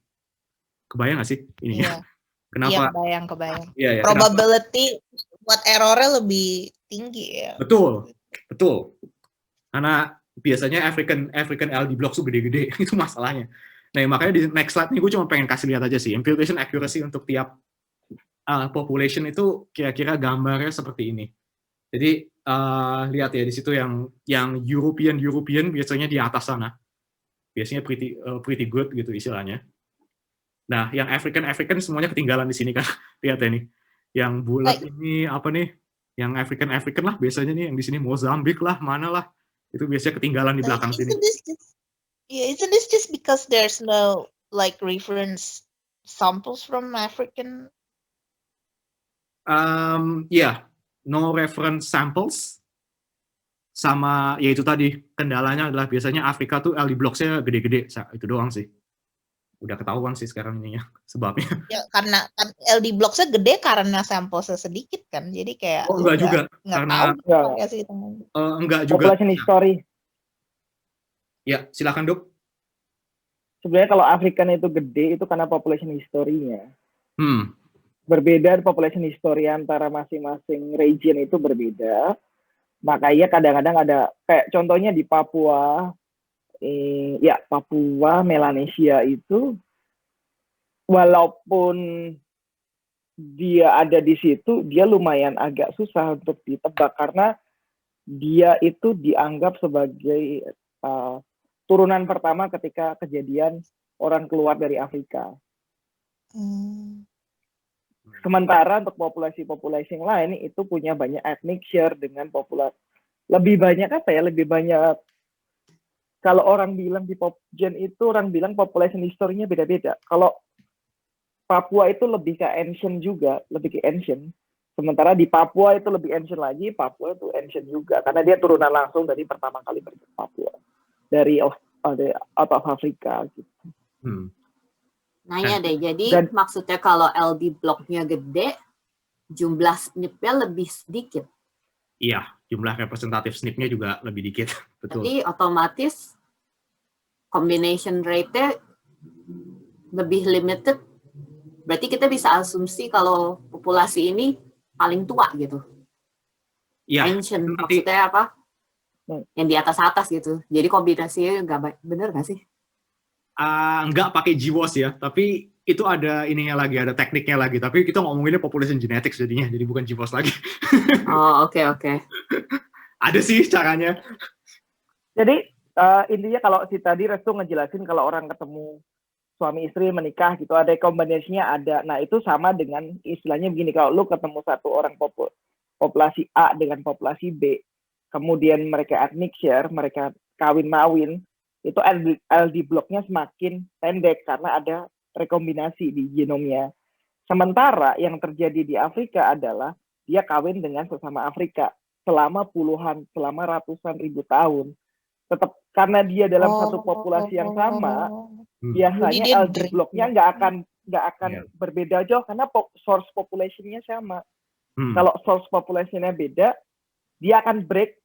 Kebayang nggak sih ininya? Iya, Kenapa? kebayang. Iya, ya, Probability buat errornya lebih tinggi ya. Betul. Karena biasanya African LD blocks tuh gede-gede, itu masalahnya. Nah, makanya di next slide nih gue cuma pengen kasih lihat aja sih, imputation accuracy untuk tiap population itu kira-kira gambarnya seperti ini. Jadi lihat ya di situ yang European biasanya di atas sana, biasanya pretty good gitu istilahnya. Nah, yang African semuanya ketinggalan di sini kan, lihat ya nih, yang bulat ini apa nih, yang African lah biasanya nih, yang di sini Mozambik lah, mana lah, itu biasanya ketinggalan di belakang sini. Isn't this just because there's no like reference samples from African? No reference samples, sama ya itu tadi kendalanya adalah biasanya Afrika tuh LD blocks-nya gede-gede, itu doang sih. Udah ketahuan sih sekarang ininya sebabnya. Ya karena LD blocks-nya gede karena sampelnya sedikit kan, jadi kayak enggak juga karena enggak juga. Population history. Ya, silakan Dok. Sebenarnya kalau African itu gede itu karena population history-nya. Berbeda population history antara masing-masing region itu berbeda. Makanya kadang-kadang ada kayak contohnya di Papua, Melanesia itu walaupun dia ada di situ, dia lumayan agak susah untuk ditebak karena dia itu dianggap sebagai turunan pertama ketika kejadian orang keluar dari Afrika. Sementara untuk populasi yang lain itu punya banyak ethnic share dengan populasi lebih banyak kalau orang bilang di Popgen itu orang bilang population history-nya beda-beda. Kalau Papua itu lebih ke ancient juga, lebih ke ancient. Sementara di Papua itu lebih ancient lagi, Papua itu ancient juga karena dia turunan langsung dari pertama kali pergi ke Papua dari out of Africa gitu. Nanya deh, jadi maksudnya kalau LD block-nya gede, jumlah SNP-nya lebih sedikit. Iya, jumlah representatif SNP-nya juga lebih dikit. Betul. Jadi otomatis combination rate-nya lebih limited. Berarti kita bisa asumsi kalau populasi ini paling tua gitu. Iya. Ancient, maksudnya apa? Yang di atas-atas gitu. Jadi kombinasinya bener nggak sih? Nggak pakai GWAS ya, tapi itu ada ininya lagi, ada tekniknya lagi. Tapi kita ngomonginnya population genetics jadinya, jadi bukan GWAS lagi. Oh, oke. Ada sih caranya. Jadi intinya kalau si tadi Restu ngejelasin kalau orang ketemu suami istri menikah gitu, ada kombinasinya ada. Nah itu sama dengan istilahnya begini, kalau lu ketemu satu orang populasi A dengan populasi B, kemudian mereka ethnic share, mereka kawin-mawin, itu LD block-nya semakin pendek karena ada rekombinasi di genomnya. Sementara yang terjadi di Afrika adalah dia kawin dengan sesama Afrika selama ratusan ribu tahun. Tetap karena dia dalam satu populasi yang sama, biasanya LD block-nya nggak akan berbeda jauh karena source population-nya sama. Kalau source population-nya beda, dia akan break.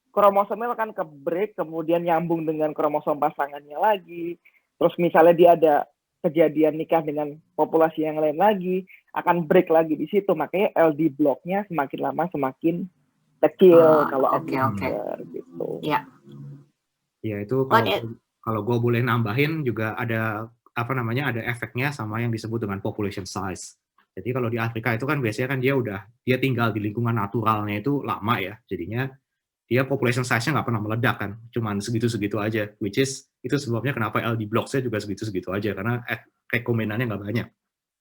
Kromosomnya akan ke-break, kemudian nyambung dengan kromosom pasangannya lagi. Terus misalnya dia ada kejadian nikah dengan populasi yang lain lagi, akan break lagi di situ. Makanya LD block-nya semakin lama semakin kecil kalau gitu. Iya. Ya itu kalau gue boleh nambahin juga ada ada efeknya sama yang disebut dengan population size. Jadi kalau di Afrika itu kan biasanya kan dia tinggal di lingkungan naturalnya itu lama ya, jadinya dia population size-nya nggak pernah meledak kan, cuman segitu-segitu aja, which is itu sebabnya kenapa LD blocks-nya juga segitu-segitu aja, karena rekomendannya nggak banyak,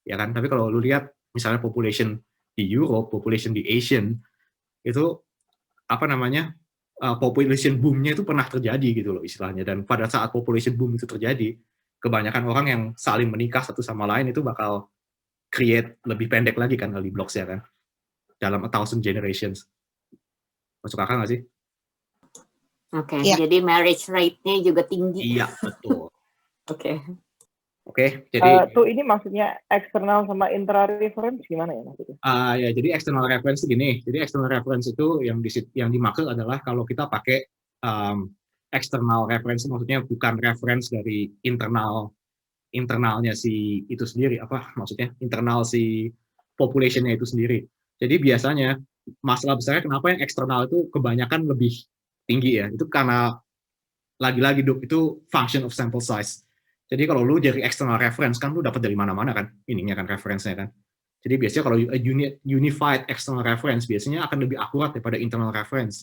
ya kan. Tapi kalau lu lihat misalnya population di Europe, population di Asian, itu population boom-nya itu pernah terjadi gitu loh istilahnya. Dan pada saat population boom itu terjadi, kebanyakan orang yang saling menikah satu sama lain itu bakal create lebih pendek lagi kan early blocks ya kan, dalam 1,000 generations. Masuk akal nggak sih? Oke, jadi marriage rate-nya juga tinggi. Iya, betul. Oke, jadi tuh ini maksudnya eksternal sama intra-reference gimana ya maksudnya? Ya, jadi external reference gini. Jadi external reference itu yang dimaksud adalah kalau kita pakai external reference, maksudnya bukan reference dari internalnya si itu sendiri, maksudnya internal si population-nya itu sendiri. Jadi biasanya masalah besarnya kenapa yang eksternal itu kebanyakan lebih tinggi ya, itu karena lagi-lagi itu function of sample size. Jadi kalau lu dari external reference kan lu dapat dari mana-mana kan ininya kan reference-nya kan. Jadi biasanya kalau unified external reference biasanya akan lebih akurat daripada internal reference.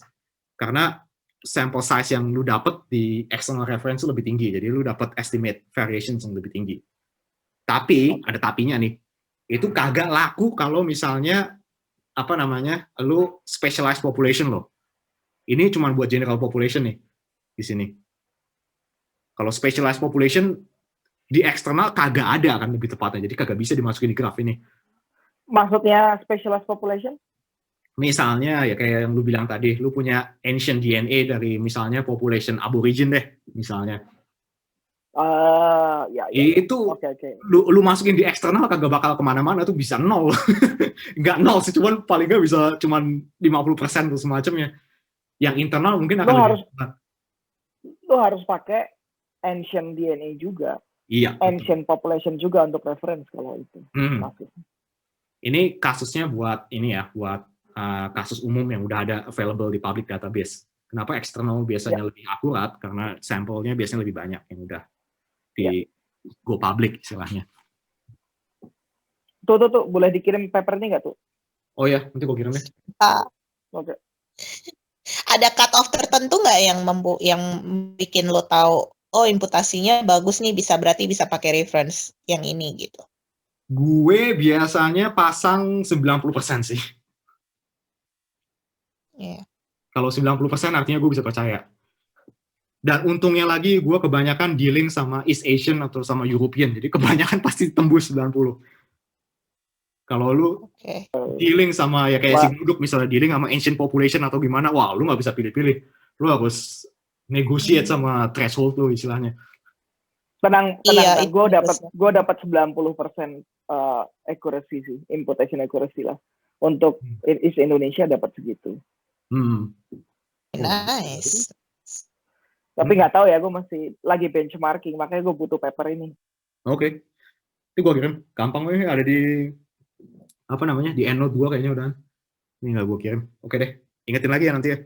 Karena sample size yang lu dapat di external reference lebih tinggi. Jadi lu dapat estimate variations yang lebih tinggi. Tapi ada tapinya nih. Itu kagak laku kalau misalnya lu specialized population lo. Ini cuma buat general population nih di sini. Kalau specialized population di eksternal kagak ada kan lebih tepatnya, jadi kagak bisa dimasukin di graf ini. Maksudnya specialized population? Misalnya ya kayak yang lu bilang tadi, lu punya ancient DNA dari misalnya population aborigin deh, misalnya. Itu okay. Lu masukin di eksternal kagak bakal kemana-mana, tuh bisa 0. Nggak 0 sih, cuman paling nggak bisa cuman 50% tuh semacamnya. Yang internal mungkin akan lu harus pakai ancient DNA juga. Iya. Ancient population juga untuk reference kalau itu. Ini kasusnya buat kasus umum yang udah ada available di public database. Kenapa eksternal biasanya lebih akurat? Karena sampelnya biasanya lebih banyak yang udah di go public istilahnya. Tuh, boleh dikirim papernya nggak tuh? Oh ya, nanti gue kirim deh. Oke. Ada cut off tertentu nggak yang bikin lo tahu? Oh, imputasinya bagus nih, berarti bisa pakai reference yang ini gitu. Gue biasanya pasang 90% sih. Kalau 90% artinya gue bisa percaya. Dan untungnya lagi gue kebanyakan dealing sama East Asian atau sama European, jadi kebanyakan pasti tembus 90. Kalau lu dealing sama ya kayak si Duduk misalnya dealing sama ancient population atau gimana, wah lu nggak bisa pilih-pilih. Lu harus negotiate sama threshold tuh istilahnya. Tenang. Gue dapat 90% accuracy sih, imputation accuracy lah. Untuk East Indonesia dapat segitu. Nice. Tapi nggak tahu ya, gue masih lagi benchmarking, makanya gue butuh paper ini. Oke. Itu gue kirim. Gampang nih, ada di di EndNote gue kayaknya udah. Ini nggak gue kirim. Oke deh. Ingetin lagi ya nanti ya.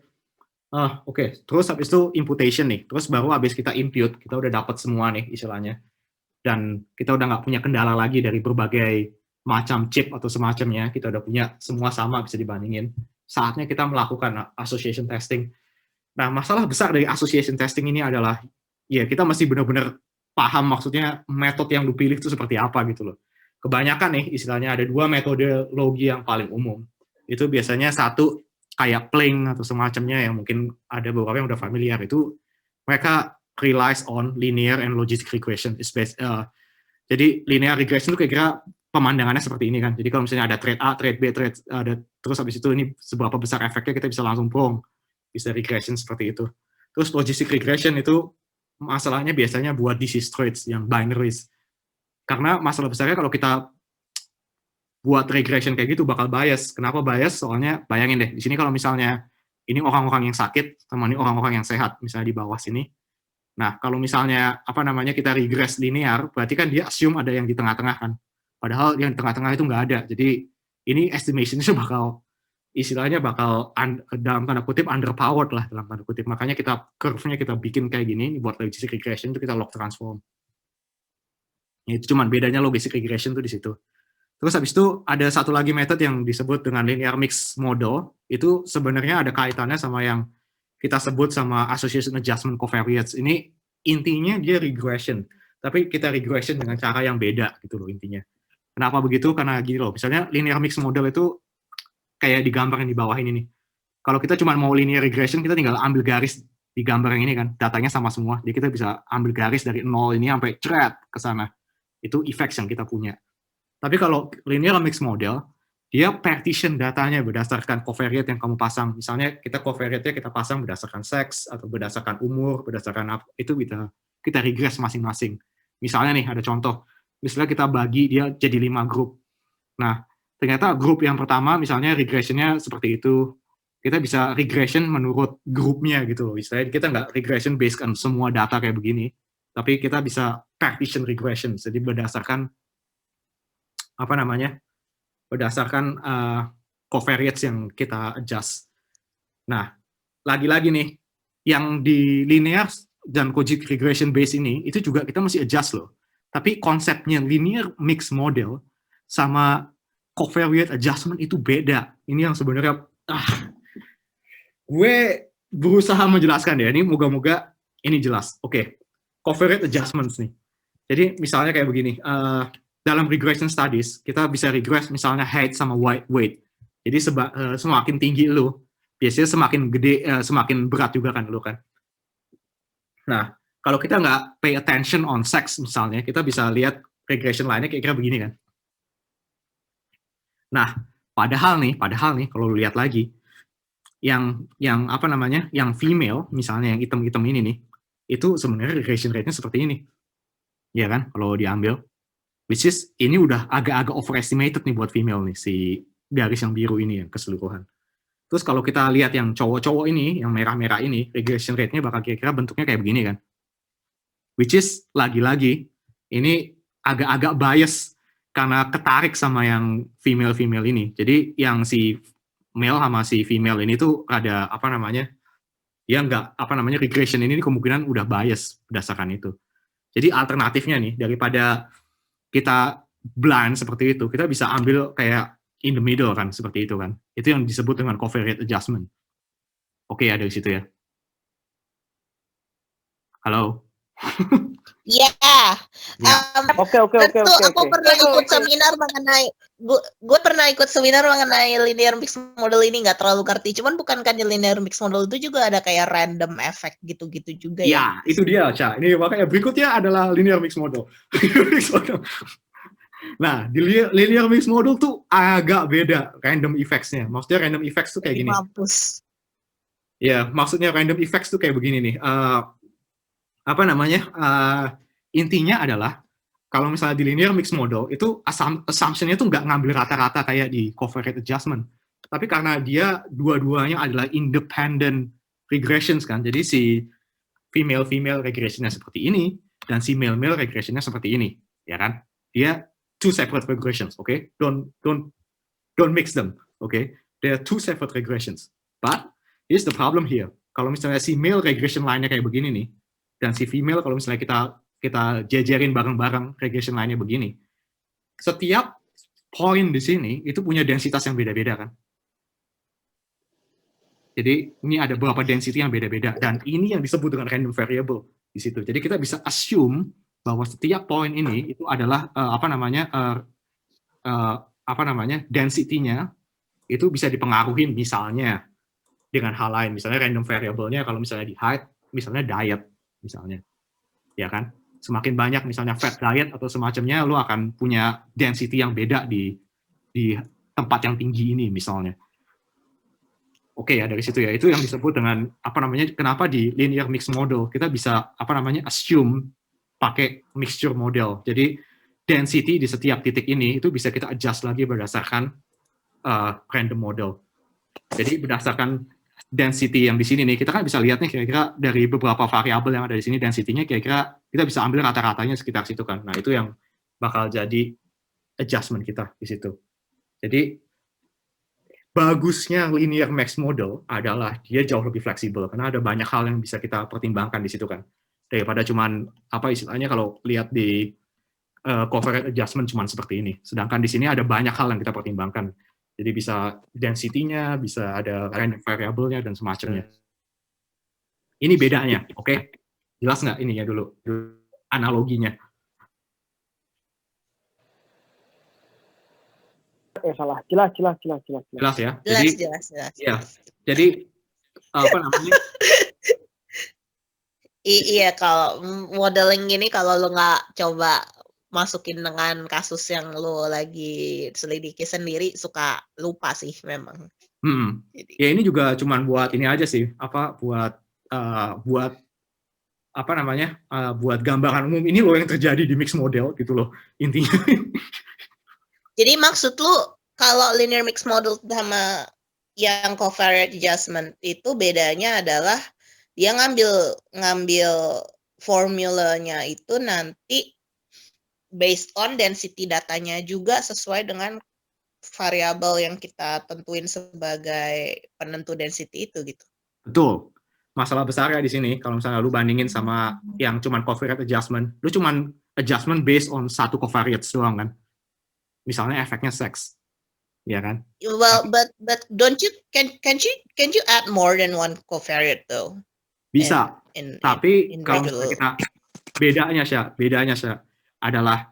Oke. Terus habis itu imputation nih. Terus baru habis kita impute, kita udah dapat semua nih istilahnya. Dan kita udah nggak punya kendala lagi dari berbagai macam chip atau semacamnya. Kita udah punya semua sama bisa dibandingin. Saatnya kita melakukan association testing. Nah, masalah besar dari association testing ini adalah, ya kita masih benar-benar paham maksudnya metode yang dipilih itu seperti apa gitu loh. Kebanyakan nih istilahnya ada 2 metodologi yang paling umum. Itu biasanya satu kayak Planck atau semacamnya yang mungkin ada beberapa yang udah familiar, itu mereka relies on linear and logistic regression. Jadi linear regression itu kira-kira pemandangannya seperti ini kan. Jadi kalau misalnya ada trade A, trade B, terus habis itu ini seberapa besar efeknya kita bisa langsung plong. Bisa regression seperti itu. Terus logistic regression itu masalahnya biasanya buat disease traits yang binaries. Karena masalah besarnya kalau kita buat regression kayak gitu bakal bias. Kenapa bias? Soalnya bayangin deh, di sini kalau misalnya ini orang-orang yang sakit sama ini orang-orang yang sehat, misalnya di bawah sini. Nah, kalau misalnya kita regress linear, berarti kan dia assume ada yang di tengah-tengah kan. Padahal yang di tengah-tengah itu nggak ada. Jadi ini estimation-nya bakal dalam tanda kutip underpowered lah dalam tanda kutip. Makanya curve-nya kita bikin kayak gini buat logistic regression itu kita log transform. Itu cuman bedanya logistic regression tuh di situ. Terus habis itu ada satu lagi metode yang disebut dengan linear mixed model. Itu sebenarnya ada kaitannya sama yang kita sebut sama association adjustment covariance. Ini intinya dia regression, tapi kita regression dengan cara yang beda gitu loh intinya. Kenapa begitu? Karena gini loh, misalnya linear mixed model itu kayak di gambar yang di bawah ini nih. Kalau kita cuma mau linear regression, kita tinggal ambil garis di gambar yang ini kan, datanya sama semua. Jadi kita bisa ambil garis dari 0 ini sampai cret ke sana. Itu effects yang kita punya. Tapi kalau linear mixed model, dia partition datanya berdasarkan covariate yang kamu pasang. Misalnya kita covariate-nya kita pasang berdasarkan seks, atau berdasarkan umur, berdasarkan apa, itu kita regress masing-masing. Misalnya nih, ada contoh. Misalnya kita bagi dia jadi 5 grup. Nah, ternyata grup yang pertama misalnya regression-nya seperti itu. Kita bisa regression menurut grupnya gitu loh. Istilahnya kita nggak regression based on semua data kayak begini, tapi kita bisa partition regression. Jadi berdasarkan berdasarkan covariates yang kita adjust. Nah, lagi-lagi nih, yang di linear dan Kojic regression base ini, itu juga kita mesti adjust loh. Tapi konsepnya linear mixed model sama covariate adjustment itu beda. Ini yang sebenarnya gue berusaha menjelaskan ya. Ini moga-moga ini jelas. Oke. Covariate adjustments nih. Jadi misalnya kayak begini. Dalam regression studies kita bisa regress misalnya height sama weight. Jadi semakin tinggi lu, biasanya semakin gede, semakin berat juga kan lu kan. Nah, kalau kita nggak pay attention on sex misalnya, kita bisa lihat regression lainnya kira-kira begini kan. Nah, padahal nih kalau lu lihat lagi, yang female misalnya yang hitam-hitam ini nih, itu sebenarnya regression rate-nya seperti ini. Ya kan, kalau diambil. Which is, ini udah agak-agak overestimated nih buat female nih, si garis yang biru ini yang keseluruhan. Terus kalau kita lihat yang cowok-cowok ini, yang merah-merah ini, regression rate-nya bakal kira-kira bentuknya kayak begini kan. Which is, lagi-lagi, ini agak-agak bias karena ketarik sama yang female-female ini. Jadi, yang si male sama si female ini tuh ada, ya nggak, regression ini kemungkinan udah bias berdasarkan itu. Jadi, alternatifnya nih, daripada kita blind seperti itu, kita bisa ambil kayak in the middle kan, seperti itu kan. Itu yang disebut dengan covariate adjustment. Oke, ada di situ ya. Halo? Iya. Oke. Aku pernah ikut seminar mengenai, gue pernah ikut seminar mengenai linear mixed model ini, nggak terlalu ngerti. Cuman bukankah di linear mixed model itu juga ada kayak random effect gitu-gitu juga ya? Ya, itu dia, Ca. Ini makanya berikutnya adalah linear mixed model. Nah, di linear mixed model tuh agak beda random effects-nya. Maksudnya random effects tuh kayak gini. Mampus. Ya, maksudnya random effects tuh kayak begini nih. Intinya adalah kalau misalnya di linear mixed model itu assumption-nya tuh nggak ngambil rata-rata kayak di covariate adjustment, tapi karena dia dua-duanya adalah independent regressions kan, jadi si female regression-nya seperti ini dan si male regression-nya seperti ini, ya kan? Dia two separate regressions, okay? Don't mix them, okay? They are two separate regressions. But here's the problem here. Kalau misalnya si male regression lainnya kayak begini nih, dan si female kalau misalnya kita jejerin bareng-bareng regression lainnya begini, setiap poin di sini itu punya densitas yang beda-beda kan. Jadi ini ada beberapa density yang beda-beda, dan ini yang disebut dengan random variable di situ. Jadi kita bisa assume bahwa setiap poin ini itu adalah density-nya itu bisa dipengaruhi misalnya dengan hal lain, misalnya random variable-nya kalau misalnya di height, misalnya diet, misalnya, ya kan? Semakin banyak misalnya fat diet atau semacamnya, lo akan punya density yang beda di tempat yang tinggi ini, misalnya. Oke ya, dari situ ya, itu yang disebut dengan kenapa di linear mixed model kita bisa assume pakai mixture model. Jadi density di setiap titik ini itu bisa kita adjust lagi berdasarkan random model. Jadi berdasarkan density yang di sini nih, kita kan bisa lihat nih kira-kira dari beberapa variabel yang ada di sini, density-nya kira-kira kita bisa ambil rata-ratanya sekitar situ kan. Nah, itu yang bakal jadi adjustment kita di situ. Jadi bagusnya linear mixed model adalah dia jauh lebih fleksibel karena ada banyak hal yang bisa kita pertimbangkan di situ kan. Daripada cuman istilahnya kalau lihat di covariate adjustment cuman seperti ini. Sedangkan di sini ada banyak hal yang kita pertimbangkan. Jadi bisa density-nya, bisa ada random variable-nya, dan semacamnya. Ini bedanya, oke? Jelas nggak ini ya dulu analoginya? jelas. Jelas ya. Jelas. Ya. Jadi apa namanya? Iya, kalau modeling gini kalau lu nggak coba masukin dengan kasus yang lu lagi selidiki sendiri suka lupa sih memang. Jadi, Ya ini juga cuman buat ini aja sih, buat apa namanya, buat gambaran umum ini loh yang terjadi di mixed model gitu loh intinya. Jadi maksud lu kalau linear mixed model sama yang covariate adjustment itu bedanya adalah dia ngambil formulanya itu nanti based on density datanya juga sesuai dengan variabel yang kita tentuin sebagai penentu density itu gitu. Betul. Masalah besarnya di sini kalau misalnya lu bandingin sama yang cuman covariate adjustment, lu cuman adjustment based on satu covariates doang kan. Misalnya efeknya seks. Ya kan? Well, but don't you can you add more than one covariate though? Bisa. Tapi kalau regular. kita bedanya Syah adalah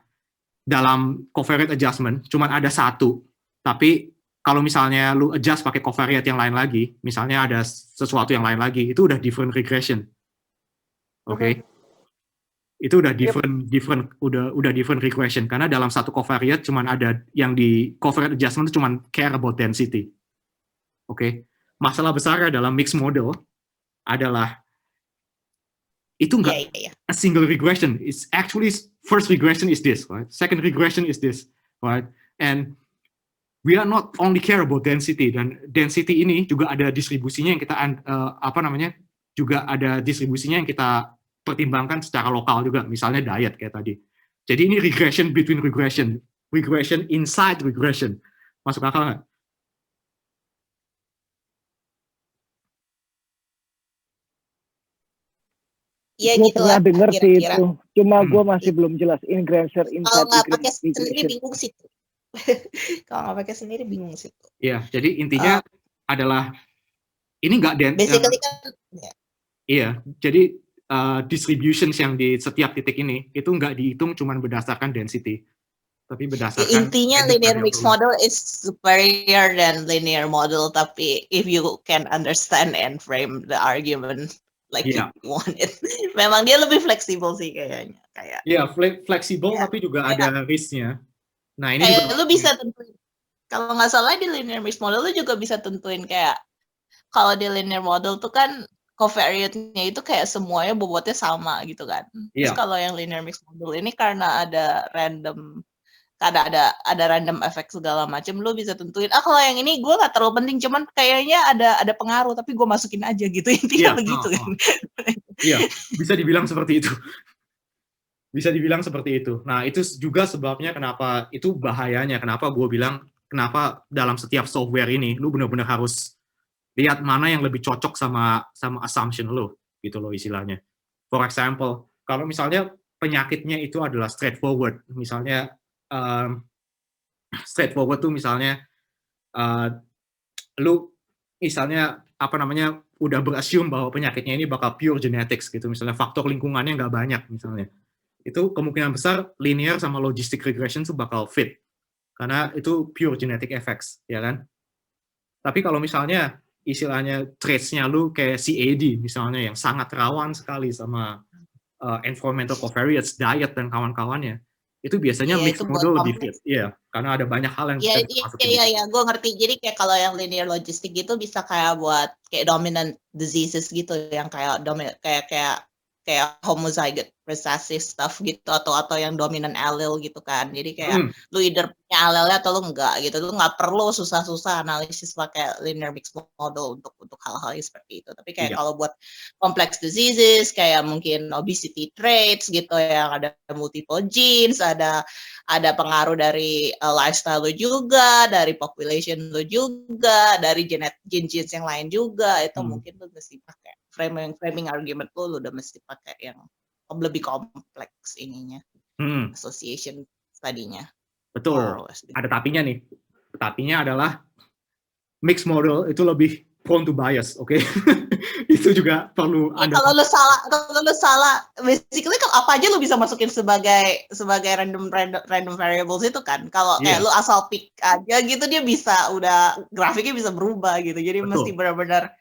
dalam covariate adjustment cuman ada satu. Tapi kalau misalnya lu adjust pakai covariate yang lain lagi, misalnya ada sesuatu yang lain lagi, itu udah different regression. Oke. Itu udah different regression karena dalam satu covariate cuman ada yang di covariate adjustment itu cuman care about density. Oke. Masalah besar dalam mixed model adalah itu enggak a single regression. It's actually first regression is this, right? Second regression is this, right? And we are not only care about density, dan density ini juga ada distribusinya yang kita juga ada distribusinya yang kita pertimbangkan secara lokal juga, misalnya diet kayak tadi. Jadi ini regression between regression inside regression. Masuk akal nggak? Iya gue gitu pernah lah. denger sih itu, cuma gue masih Gitu. belum jelas ingresser Kalau inside nggak pakai sendiri regression. bingung sih. Kalau nggak pakai sendiri bingung sih. Iya, jadi intinya adalah ini nggak Basically kan. Iya, jadi distributions yang di setiap titik ini itu nggak dihitung cuma berdasarkan density, tapi berdasarkan Intinya linear mixed model is superior than linear model, tapi if you can understand and frame the argument like you want it, memang dia lebih fleksibel sih kayaknya. Iya, fleksibel tapi juga ada risk-nya. Nah ini kayak juga lu bisa tentuin. Kalau nggak salah di linear mixed model lu juga bisa tentuin kayak kalau di linear model tuh kan covariate-nya itu kayak semuanya bobotnya sama gitu kan. Terus kalau yang linear mixed model ini karena ada random efek segala macam, lu bisa tentuin kalau yang ini gue nggak terlalu penting, cuman kayaknya ada pengaruh tapi gue masukin aja gitu, intinya begitu kan. Iya, bisa dibilang seperti itu. Bisa dibilang seperti itu. Nah itu juga sebabnya kenapa itu bahayanya, kenapa gue bilang kenapa dalam setiap software ini lu benar-benar harus lihat mana yang lebih cocok sama assumption lo gitu loh istilahnya. For example, kalau misalnya penyakitnya itu adalah straightforward, misalnya straightforward tuh misalnya lu misalnya udah berassume bahwa penyakitnya ini bakal pure genetics gitu, misalnya faktor lingkungannya nggak banyak misalnya, itu kemungkinan besar linear sama logistic regression tuh bakal fit karena itu pure genetic effects, ya kan? Tapi kalau misalnya istilahnya traits-nya lu kayak CAD misalnya yang sangat rawan sekali sama environmental covariates, diet dan kawan-kawannya, itu biasanya mixed model lebih fit. Iya, karena ada banyak hal yang bisa dimasukin. Iya, gue ngerti. Jadi kayak kalau yang linear logistic gitu bisa kayak buat kayak dominant diseases gitu yang kayak kayak homozygote recessive stuff gitu atau yang dominant allele gitu kan. Jadi kayak lu either punya allele atau lu enggak gitu. Lu nggak perlu susah-susah analisis pakai linear mixed model untuk hal-hal seperti itu. Tapi kayak kalau buat complex diseases kayak mungkin obesity traits gitu yang ada multiple genes, ada pengaruh dari lifestyle lu juga, dari population lu juga, dari genes yang lain juga, itu mungkin lu mesti pakai framing argument lu udah mesti pakai yang lebih kompleks ininya, association tadinya. Betul. Ada tapinya nih. Tapinya adalah mixed model itu lebih prone to bias, oke? Itu juga perlu Ya, Anda. kalau lu salah, basically kalau apa aja lu bisa masukin sebagai random variables itu kan. Kalau kayak lu asal pick aja gitu, dia bisa udah grafiknya bisa berubah gitu. Jadi mesti benar-benar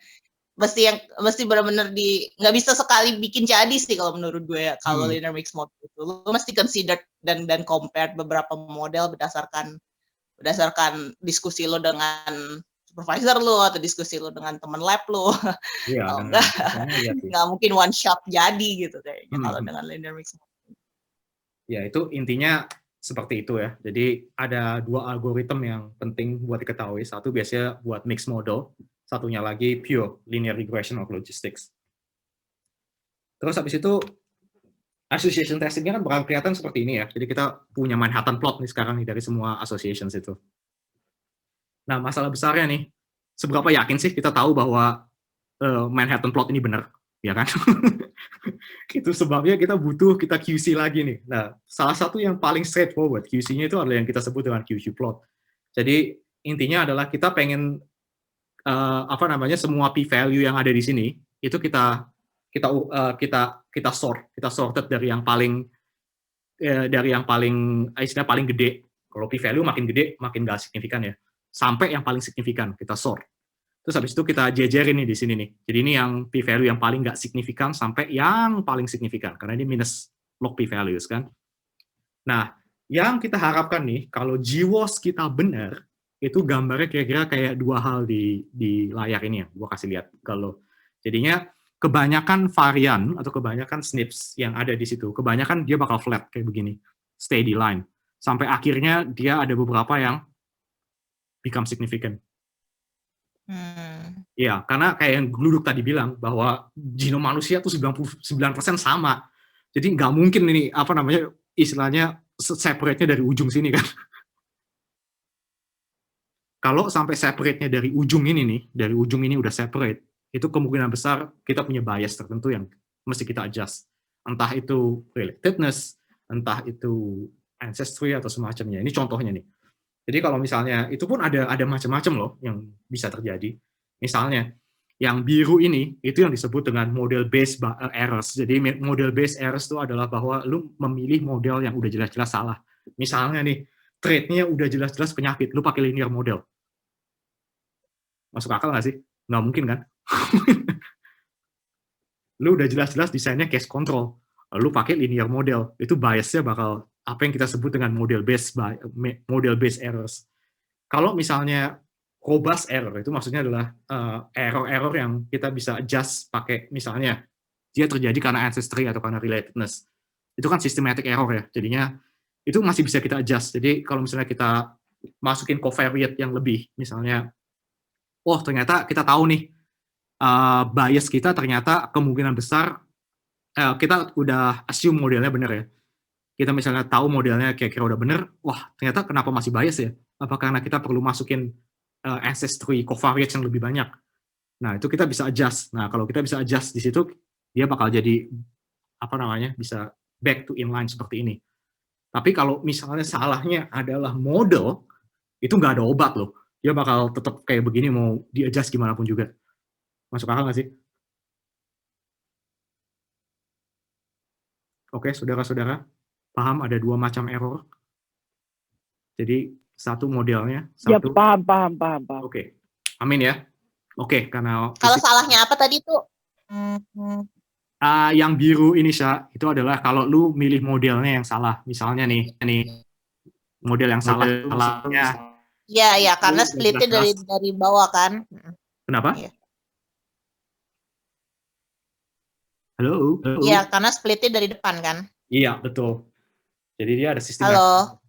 nggak bisa sekali bikin jadi sih kalau menurut gue ya, kalau linear mixed model itu lu mesti consider dan compare beberapa model berdasarkan diskusi lo dengan supervisor lo atau diskusi lo dengan teman lab lo. Iya, Kalau nggak mungkin one shot jadi gitu kayaknya kalau dengan linear mixed model. Ya, itu intinya seperti itu ya. Jadi ada 2 algoritma yang penting buat diketahui. Satu biasanya buat mixed model, satunya lagi pure linear regression of logistics. Terus habis itu association testingnya kan bakal kelihatan seperti ini ya. Jadi kita punya Manhattan plot nih sekarang nih dari semua associations itu. Nah, masalah besarnya nih, seberapa yakin sih kita tahu bahwa Manhattan plot ini benar, ya kan? Itu sebabnya kita QC lagi nih. Nah, salah satu yang paling straightforward QC-nya itu adalah yang kita sebut dengan QQ plot. Jadi intinya adalah kita pengen semua p-value yang ada di sini itu kita sorted dari yang paling istilah paling gede. Kalau p-value makin gede makin nggak signifikan ya. Sampai yang paling signifikan kita sort. Terus habis itu kita jejerin nih di sini nih. Jadi ini yang p-value yang paling nggak signifikan sampai yang paling signifikan karena ini minus log p-values kan. Nah, yang kita harapkan nih kalau GWAS kita benar, itu gambarnya kira-kira kayak 2 hal di layar ini ya. Gua kasih lihat kalau jadinya kebanyakan varian atau kebanyakan SNPs yang ada di situ, kebanyakan dia bakal flat kayak begini, steady line. Sampai akhirnya dia ada beberapa yang become significant. Ya, karena kayak yang Gluduk tadi bilang bahwa genom manusia tuh 99% sama. Jadi nggak mungkin ini istilahnya separate-nya dari ujung sini kan. Kalau sampai separate-nya dari ujung ini nih, dari ujung ini udah separate, itu kemungkinan besar kita punya bias tertentu yang mesti kita adjust. Entah itu relatedness, entah itu ancestry atau semacamnya. Ini contohnya nih. Jadi kalau misalnya itu pun ada macam-macam loh yang bisa terjadi. Misalnya yang biru ini itu yang disebut dengan model based errors. Jadi model based errors itu adalah bahwa lu memilih model yang udah jelas-jelas salah. Misalnya nih trait-nya udah jelas-jelas penyakit, lu pakai linear model. Masuk akal nggak sih? Nggak mungkin kan? Lu udah jelas-jelas desainnya case control, lu pakai linear model, itu biasnya bakal apa yang kita sebut dengan model based errors. Kalau misalnya robust error, itu maksudnya adalah error-error yang kita bisa adjust pakai, misalnya dia terjadi karena ancestry atau karena relatedness. Itu kan systematic error ya, jadinya itu masih bisa kita adjust. Jadi kalau misalnya kita masukin covariate yang lebih, misalnya, oh ternyata kita tahu nih, bias kita ternyata kemungkinan besar, kita udah assume modelnya benar ya. Kita misalnya tahu modelnya kira-kira udah benar, wah ternyata kenapa masih bias ya? Apa karena kita perlu masukin ancestry covariates yang lebih banyak? Nah itu kita bisa adjust. Nah kalau kita bisa adjust di situ, dia bakal jadi bisa back to inline seperti ini. Tapi kalau misalnya salahnya adalah model, itu nggak ada obat loh. Dia bakal tetap kayak begini mau di-adjust gimana pun juga. Masuk akal nggak sih? Oke, saudara-saudara, paham ada 2 macam error. Jadi satu modelnya, Ya, satu. paham. Oke, amin ya. Oke, karena kalau salahnya apa tadi tuh? Yang biru ini Syah, itu adalah kalau lu milih modelnya yang salah. Misalnya nih model yang salahnya. Iya, karena splitnya dari bawah kan. Kenapa? Iya. Halo? Iya, karena splitnya dari depan kan. Iya, betul. Jadi dia ada sistem. Halo.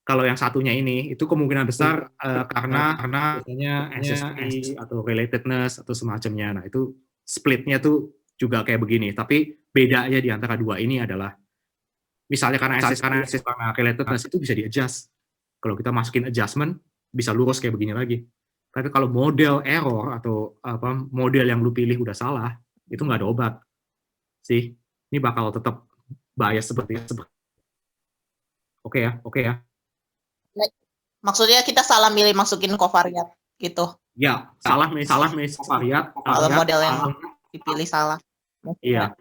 Kalau yang satunya ini, itu kemungkinan besar karena biasanya ancestry atau relatedness atau semacamnya. Nah, itu splitnya tuh juga kayak begini. Tapi bedanya di antara 2 ini adalah, misalnya karena ancestry, karena relatedness itu bisa di-adjust. Kalau kita masukin adjustment, bisa lurus kayak begini lagi. Tapi kalau model error atau model yang lu pilih udah salah, itu nggak ada obat. Sih, ini bakal tetap bias seperti itu. Oke ya. Maksudnya kita salah milih masukin covariate gitu. Ya, salah variat. Kalau model yang dipilih salah. Iya.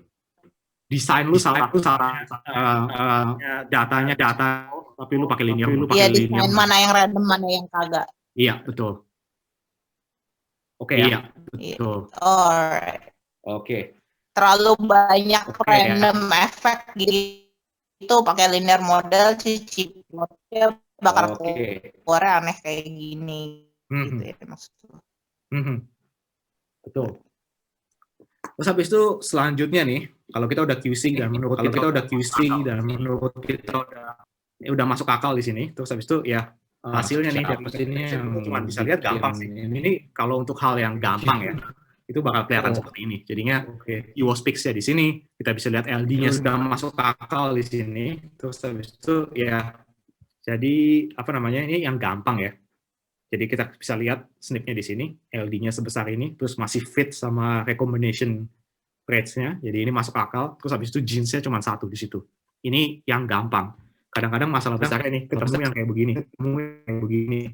Desain lu salah, datanya tapi lu pakai linear. Iya, desain mana yang random, mana yang kagak. Iya, betul. Oke, iya, betul. Alright. Oke. Terlalu banyak random effect gitu, pakai linear model, chipboardnya bakal keluar aneh kayak gini. Gitu ya maksudnya. Betul. Terus habis itu selanjutnya nih, kalau kita udah QC dan menurut kita udah masuk akal di sini, terus habis itu ya hasilnya nih dari sini yang cuma bisa lihat gampang sih. Ini kalau untuk hal yang gampang ya, itu bakal kelihatan seperti ini. Jadinya GWOS peaks-nya di sini, kita bisa lihat LD-nya sudah masuk akal di sini. Terus habis itu ya jadi ini yang gampang ya. Jadi kita bisa lihat snip-nya di sini, LD-nya sebesar ini, terus masih fit sama recombination rates-nya, jadi ini masuk akal, terus habis itu genes-nya cuma 1 di situ. Ini yang gampang. Kadang-kadang masalah besarnya nih, ketemu yang kayak begini.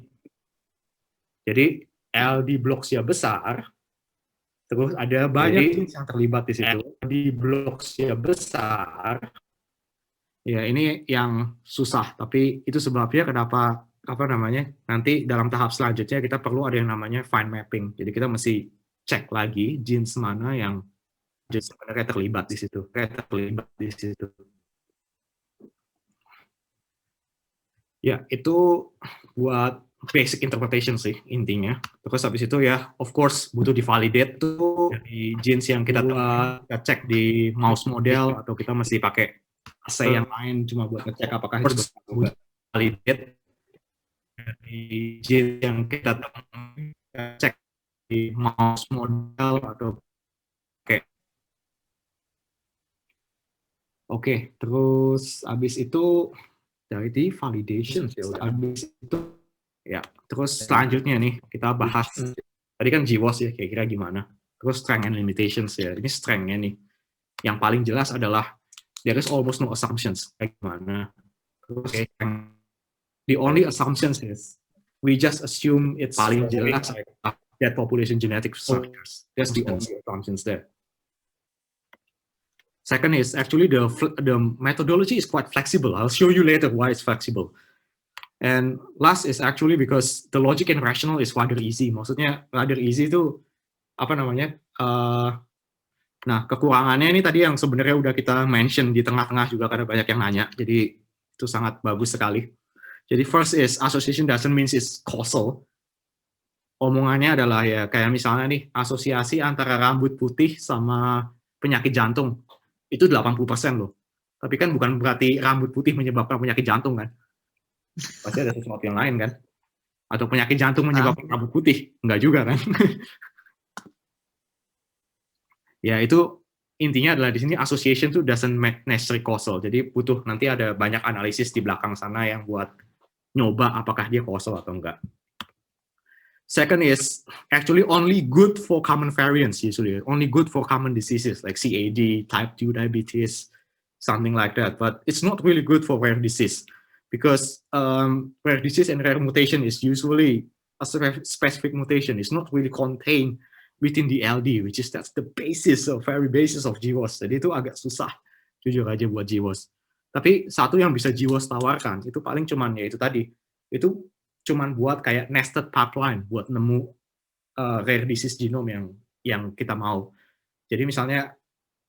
Jadi LD blocks-nya besar, terus ada banyak genes yang terlibat di situ. LD blocks-nya besar, ya ini yang susah, tapi itu sebabnya kenapa nanti dalam tahap selanjutnya kita perlu ada yang namanya fine mapping. Jadi kita mesti cek lagi genes mana yang sebenarnya terlibat di situ. Ya, itu buat basic interpretation sih intinya. Terus habis itu ya, of course butuh divalidate tuh dari genes yang kita cek di mouse model, atau kita mesti pakai assay yang lain cuma buat ngecek apakah itu butuh validate dari genes yang kita cek di mouse model atau Oke, terus habis itu dari validation habis itu ya, terus selanjutnya nih kita bahas tadi kan GWOS ya, kira-kira gimana. Terus strength and limitations ya. Ini strength-nya nih. Yang paling jelas adalah there is almost no assumptions. Kayak gimana. Terus the only assumptions is we just assume it's paling jelas that population genetic structures. That's the only assumptions there. Second is actually the methodology is quite flexible. I'll show you later why it's flexible. And last is actually because the logic and rational is rather easy. Maksudnya rather easy itu nah, kekurangannya ini tadi yang sebenarnya udah kita mention di tengah-tengah juga karena banyak yang nanya. Jadi itu sangat bagus sekali. Jadi first is association doesn't mean it's causal. Omongannya adalah ya kayak misalnya nih asosiasi antara rambut putih sama penyakit jantung. Itu 80% loh. Tapi kan bukan berarti rambut putih menyebabkan penyakit jantung kan. Pasti ada sesuatu yang lain kan. Atau penyakit jantung menyebabkan rambut putih. Enggak juga kan. Ya itu intinya adalah di sini association itu doesn't make necessarily causal. Jadi butuh nanti ada banyak analisis di belakang sana yang buat nyoba apakah dia causal atau enggak. Second is actually only good for common variants usually, only good for common diseases like CAD, type 2 diabetes, something like that. But it's not really good for rare disease because rare disease and rare mutation is usually a specific mutation. It's not really contained within the LD, which is that's the basis of very basis of GWOS. Jadi itu agak susah jujur aja buat GWOS. Tapi satu yang bisa GWOS tawarkan itu paling cuman ya itu tadi, itu cuman buat kayak nested pipeline buat nemu rare disease genome yang kita mau. Jadi misalnya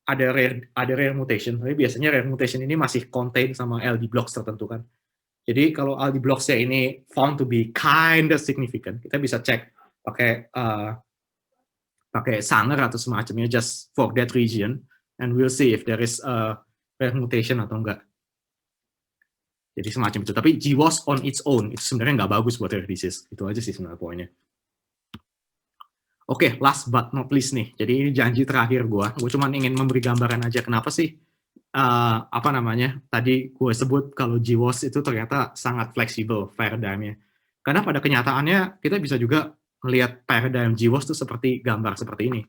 ada rare mutation, tapi biasanya rare mutation ini masih contain sama LD blocks tertentu kan. Jadi kalau LD blocks-nya ini found to be kind of significant, kita bisa cek pakai Sanger atau semacamnya just for that region, and we'll see if there is a rare mutation atau enggak. Jadi semacam itu. Tapi GWOS on its own itu sebenarnya nggak bagus buat rare disease. Itu aja sih sebenarnya poinnya. Oke, last but not least nih. Jadi ini janji terakhir gue. Gue cuma ingin memberi gambaran aja kenapa sih tadi gue sebut kalau GWOS itu ternyata sangat fleksibel paradigmnya. Karena pada kenyataannya kita bisa juga melihat paradigm GWOS itu seperti gambar seperti ini.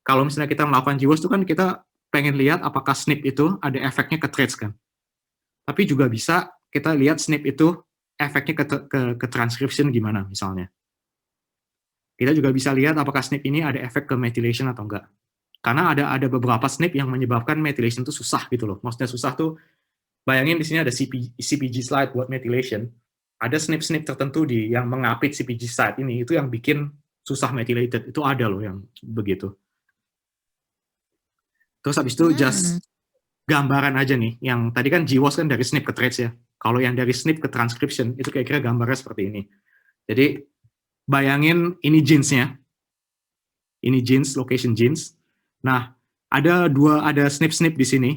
Kalau misalnya kita melakukan GWOS itu kan kita pengen lihat apakah SNP itu ada efeknya ke traits kan. Tapi juga bisa kita lihat SNP itu efeknya ke transcription gimana misalnya. Kita juga bisa lihat apakah SNP ini ada efek ke methylation atau enggak. Karena ada beberapa SNP yang menyebabkan methylation itu susah gitu loh. Maksudnya susah tuh, bayangin di sini ada CpG site buat methylation. Ada SNP tertentu yang mengapit CpG site ini, itu yang bikin susah methylated. Itu ada loh yang begitu. Terus habis itu just gambaran aja nih. Yang tadi kan GWAS kan dari SNP ke traits ya. Kalau yang dari SNP ke transcription, itu kira-kira gambarnya seperti ini. Jadi, bayangin ini genes-nya. Ini genes, location genes. Nah, ada SNP di sini.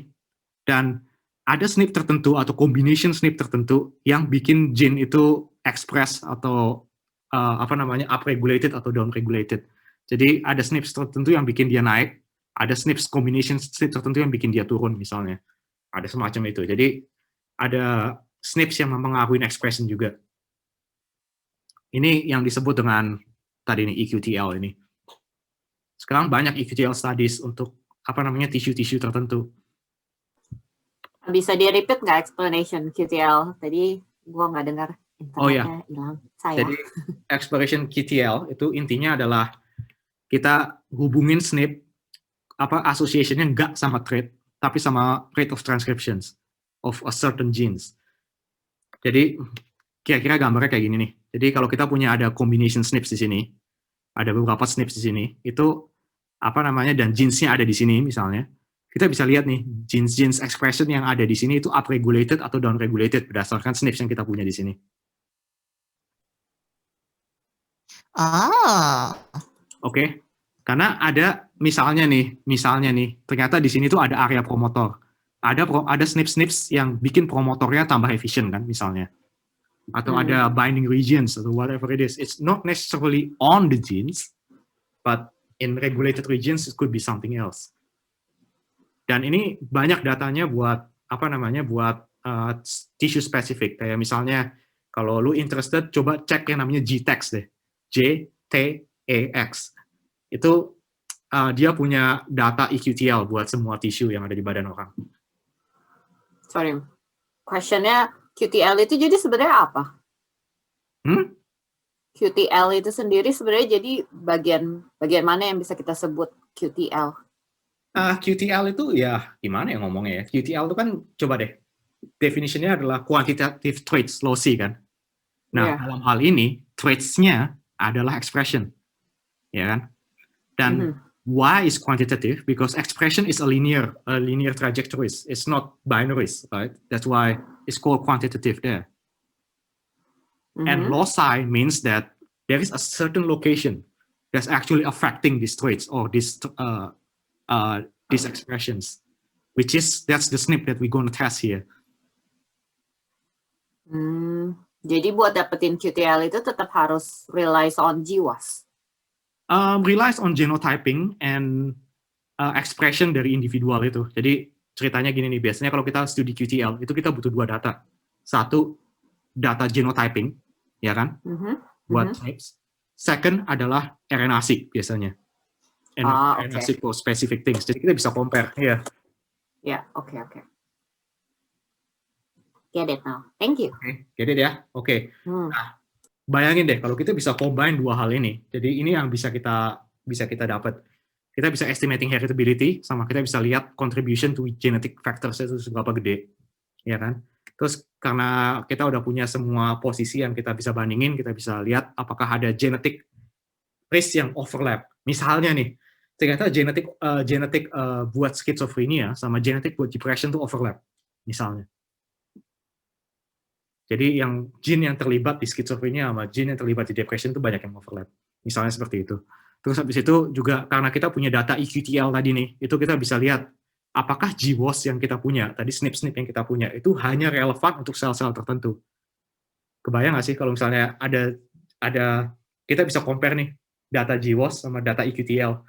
Dan ada SNP tertentu atau combination SNP tertentu yang bikin gene itu express atau upregulated atau downregulated. Jadi ada SNP tertentu yang bikin dia naik, ada combination SNP tertentu yang bikin dia turun misalnya. Ada semacam itu. Jadi ada SNP yang mempengaruhi expression juga. Ini yang disebut dengan tadi ini EQTL ini. Sekarang banyak EQTL studies untuk tisu-tisu tertentu. Bisa di-repeat nggak explanation QTL? Tadi gua nggak dengar, internetnya hilang. Jadi expression QTL itu intinya adalah kita hubungin SNP association-nya nggak sama trait, tapi sama rate of transcriptions of a certain genes. Jadi kira-kira gambarnya kayak gini nih. Jadi kalau kita punya ada combination SNPs di sini, ada beberapa SNPs di sini, itu dan genes-nya ada di sini misalnya, kita bisa lihat nih genes expression yang ada di sini itu upregulated atau downregulated berdasarkan SNPs yang kita punya di sini. Oke. Karena ada misalnya nih, ternyata di sini tuh ada area promotor. Ada SNPs yang bikin promotornya tambah efisien kan misalnya. Atau ada binding regions atau whatever it is. It's not necessarily on the genes, but in regulated regions it could be something else. Dan ini banyak datanya buat tissue specific. Kayak misalnya kalau lu interested, coba cek yang namanya GTEx deh. GTEx. Itu dia punya data EQTL buat semua tisu yang ada di badan orang. Sorry, questionnya QTL itu jadi sebenarnya apa? QTL itu sendiri sebenarnya jadi bagian mana yang bisa kita sebut QTL? QTL itu ya gimana ya ngomongnya ya? QTL itu kan coba deh definitionnya adalah quantitative traits loci kan. Nah dalam hal ini traits-nya adalah expression, ya kan? Dan why is quantitative? Because expression is a linear trajectories. It's not binaries, right? That's why it's called quantitative there. And loci means that there is a certain location that's actually affecting these traits or these expressions, that's the SNP that we're going to test here. Jadi buat dapetin QTL itu tetap harus relies on GWAS. Relies on genotyping and expression dari individual itu. Jadi ceritanya gini nih, biasanya kalau kita studi QTL itu kita butuh dua data. Satu, data genotyping, ya kan? Buat types. Second adalah RNA-seq biasanya. RNA-seq for specific things. Jadi kita bisa compare. Ya, oke. Get it now. Thank you. Get it ya? Oke. Nah, bayangin deh kalau kita bisa combine dua hal ini. Jadi ini yang bisa kita dapat. Kita bisa estimating heritability sama kita bisa lihat contribution to genetic factors itu seberapa gede. Ya kan? Terus karena kita udah punya semua posisi yang kita bisa bandingin, kita bisa lihat apakah ada genetic risk yang overlap. Misalnya nih, ternyata genetik buat skizofrenia sama genetik buat depression itu overlap. Misalnya. Jadi yang gene yang terlibat di skizofrenia sama gene yang terlibat di depression itu banyak yang overlap. Misalnya seperti itu. Terus habis itu juga karena kita punya data EQTL tadi nih, itu kita bisa lihat apakah GWAS yang kita punya, tadi SNP yang kita punya, itu hanya relevan untuk sel-sel tertentu. Kebayang nggak sih kalau misalnya ada kita bisa compare nih data GWAS sama data EQTL.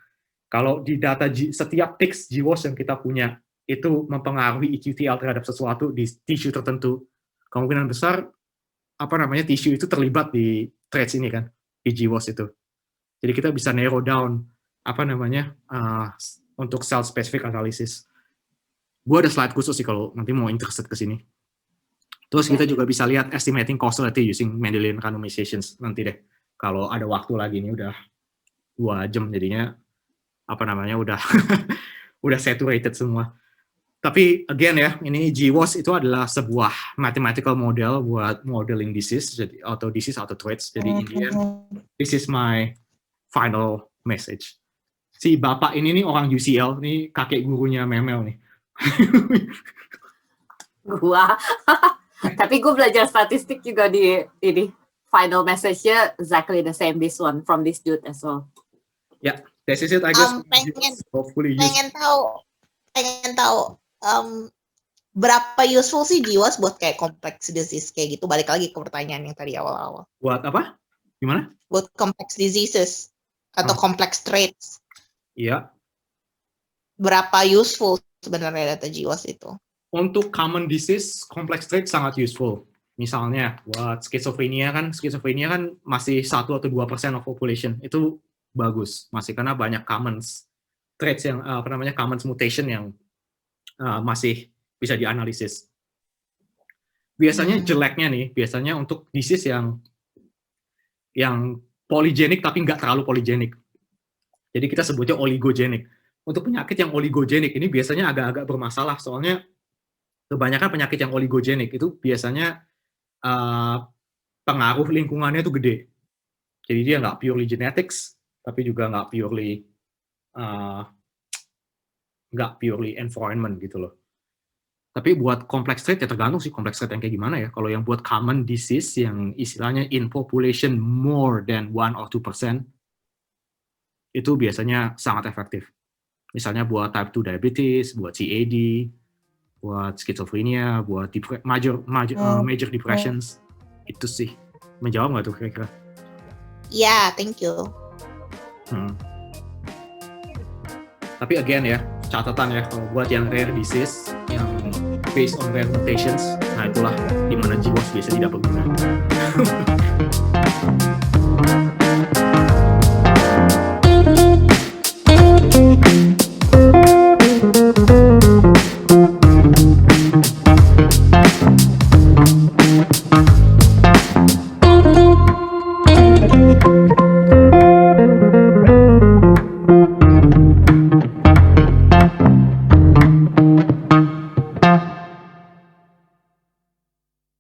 Kalau di data setiap tics GWAS yang kita punya itu mempengaruhi EQTL terhadap sesuatu di tisu tertentu, kemungkinan besar tisu itu terlibat di traits ini kan, di GWAS itu. Jadi kita bisa narrow down untuk cell specific analysis. Gue ada slide khusus sih kalau nanti mau interested ke sini. Terus kita juga bisa lihat estimating causality using Mendelian randomizations nanti deh. Kalau ada waktu lagi, ini udah 2 jam jadinya udah udah saturated semua. Tapi again ya, ini GWAS itu adalah sebuah mathematical model buat modeling disease atau traits. Jadi in the end, this is my final message. Si bapak ini nih orang UCL, nih kakek gurunya Memel nih. Gua. Tapi gue belajar statistik juga di ini. Final message-nya exactly the same this one from this dude as well. Yeah, this is it I guess. Pengen tahu berapa useful sih GWAS buat kayak complex disease kayak gitu? Balik lagi ke pertanyaan yang tadi awal-awal. Buat apa? Gimana? Buat complex diseases atau complex traits. Iya. Berapa useful sebenarnya data GWAS itu? Untuk common disease, complex trait sangat useful. Misalnya buat skizofrenia kan masih 1 atau 2% of population. Itu bagus, masih karena banyak common traits yang common mutation yang masih bisa dianalisis. Biasanya jeleknya nih, biasanya untuk disease yang polygenik tapi nggak terlalu polygenik. Jadi kita sebutnya oligogenik. Untuk penyakit yang oligogenik ini biasanya agak-agak bermasalah, soalnya kebanyakan penyakit yang oligogenik itu biasanya pengaruh lingkungannya itu gede. Jadi dia nggak purely genetics, tapi juga nggak purely environment gitu loh. Tapi buat complex trait ya tergantung sih complex trait yang kayak gimana ya. Kalau yang buat common disease yang istilahnya in population more than 1 or 2%, itu biasanya sangat efektif. Misalnya buat type 2 diabetes, buat CAD, buat schizophrenia, buat major depressions. Itu sih. Menjawab nggak tuh kira-kira? Ya, thank you. Tapi again ya, catatan ya, kalau buat yang rare disease, yang based on rare mutations, nah itulah dimana GWAS biasa tidak berguna.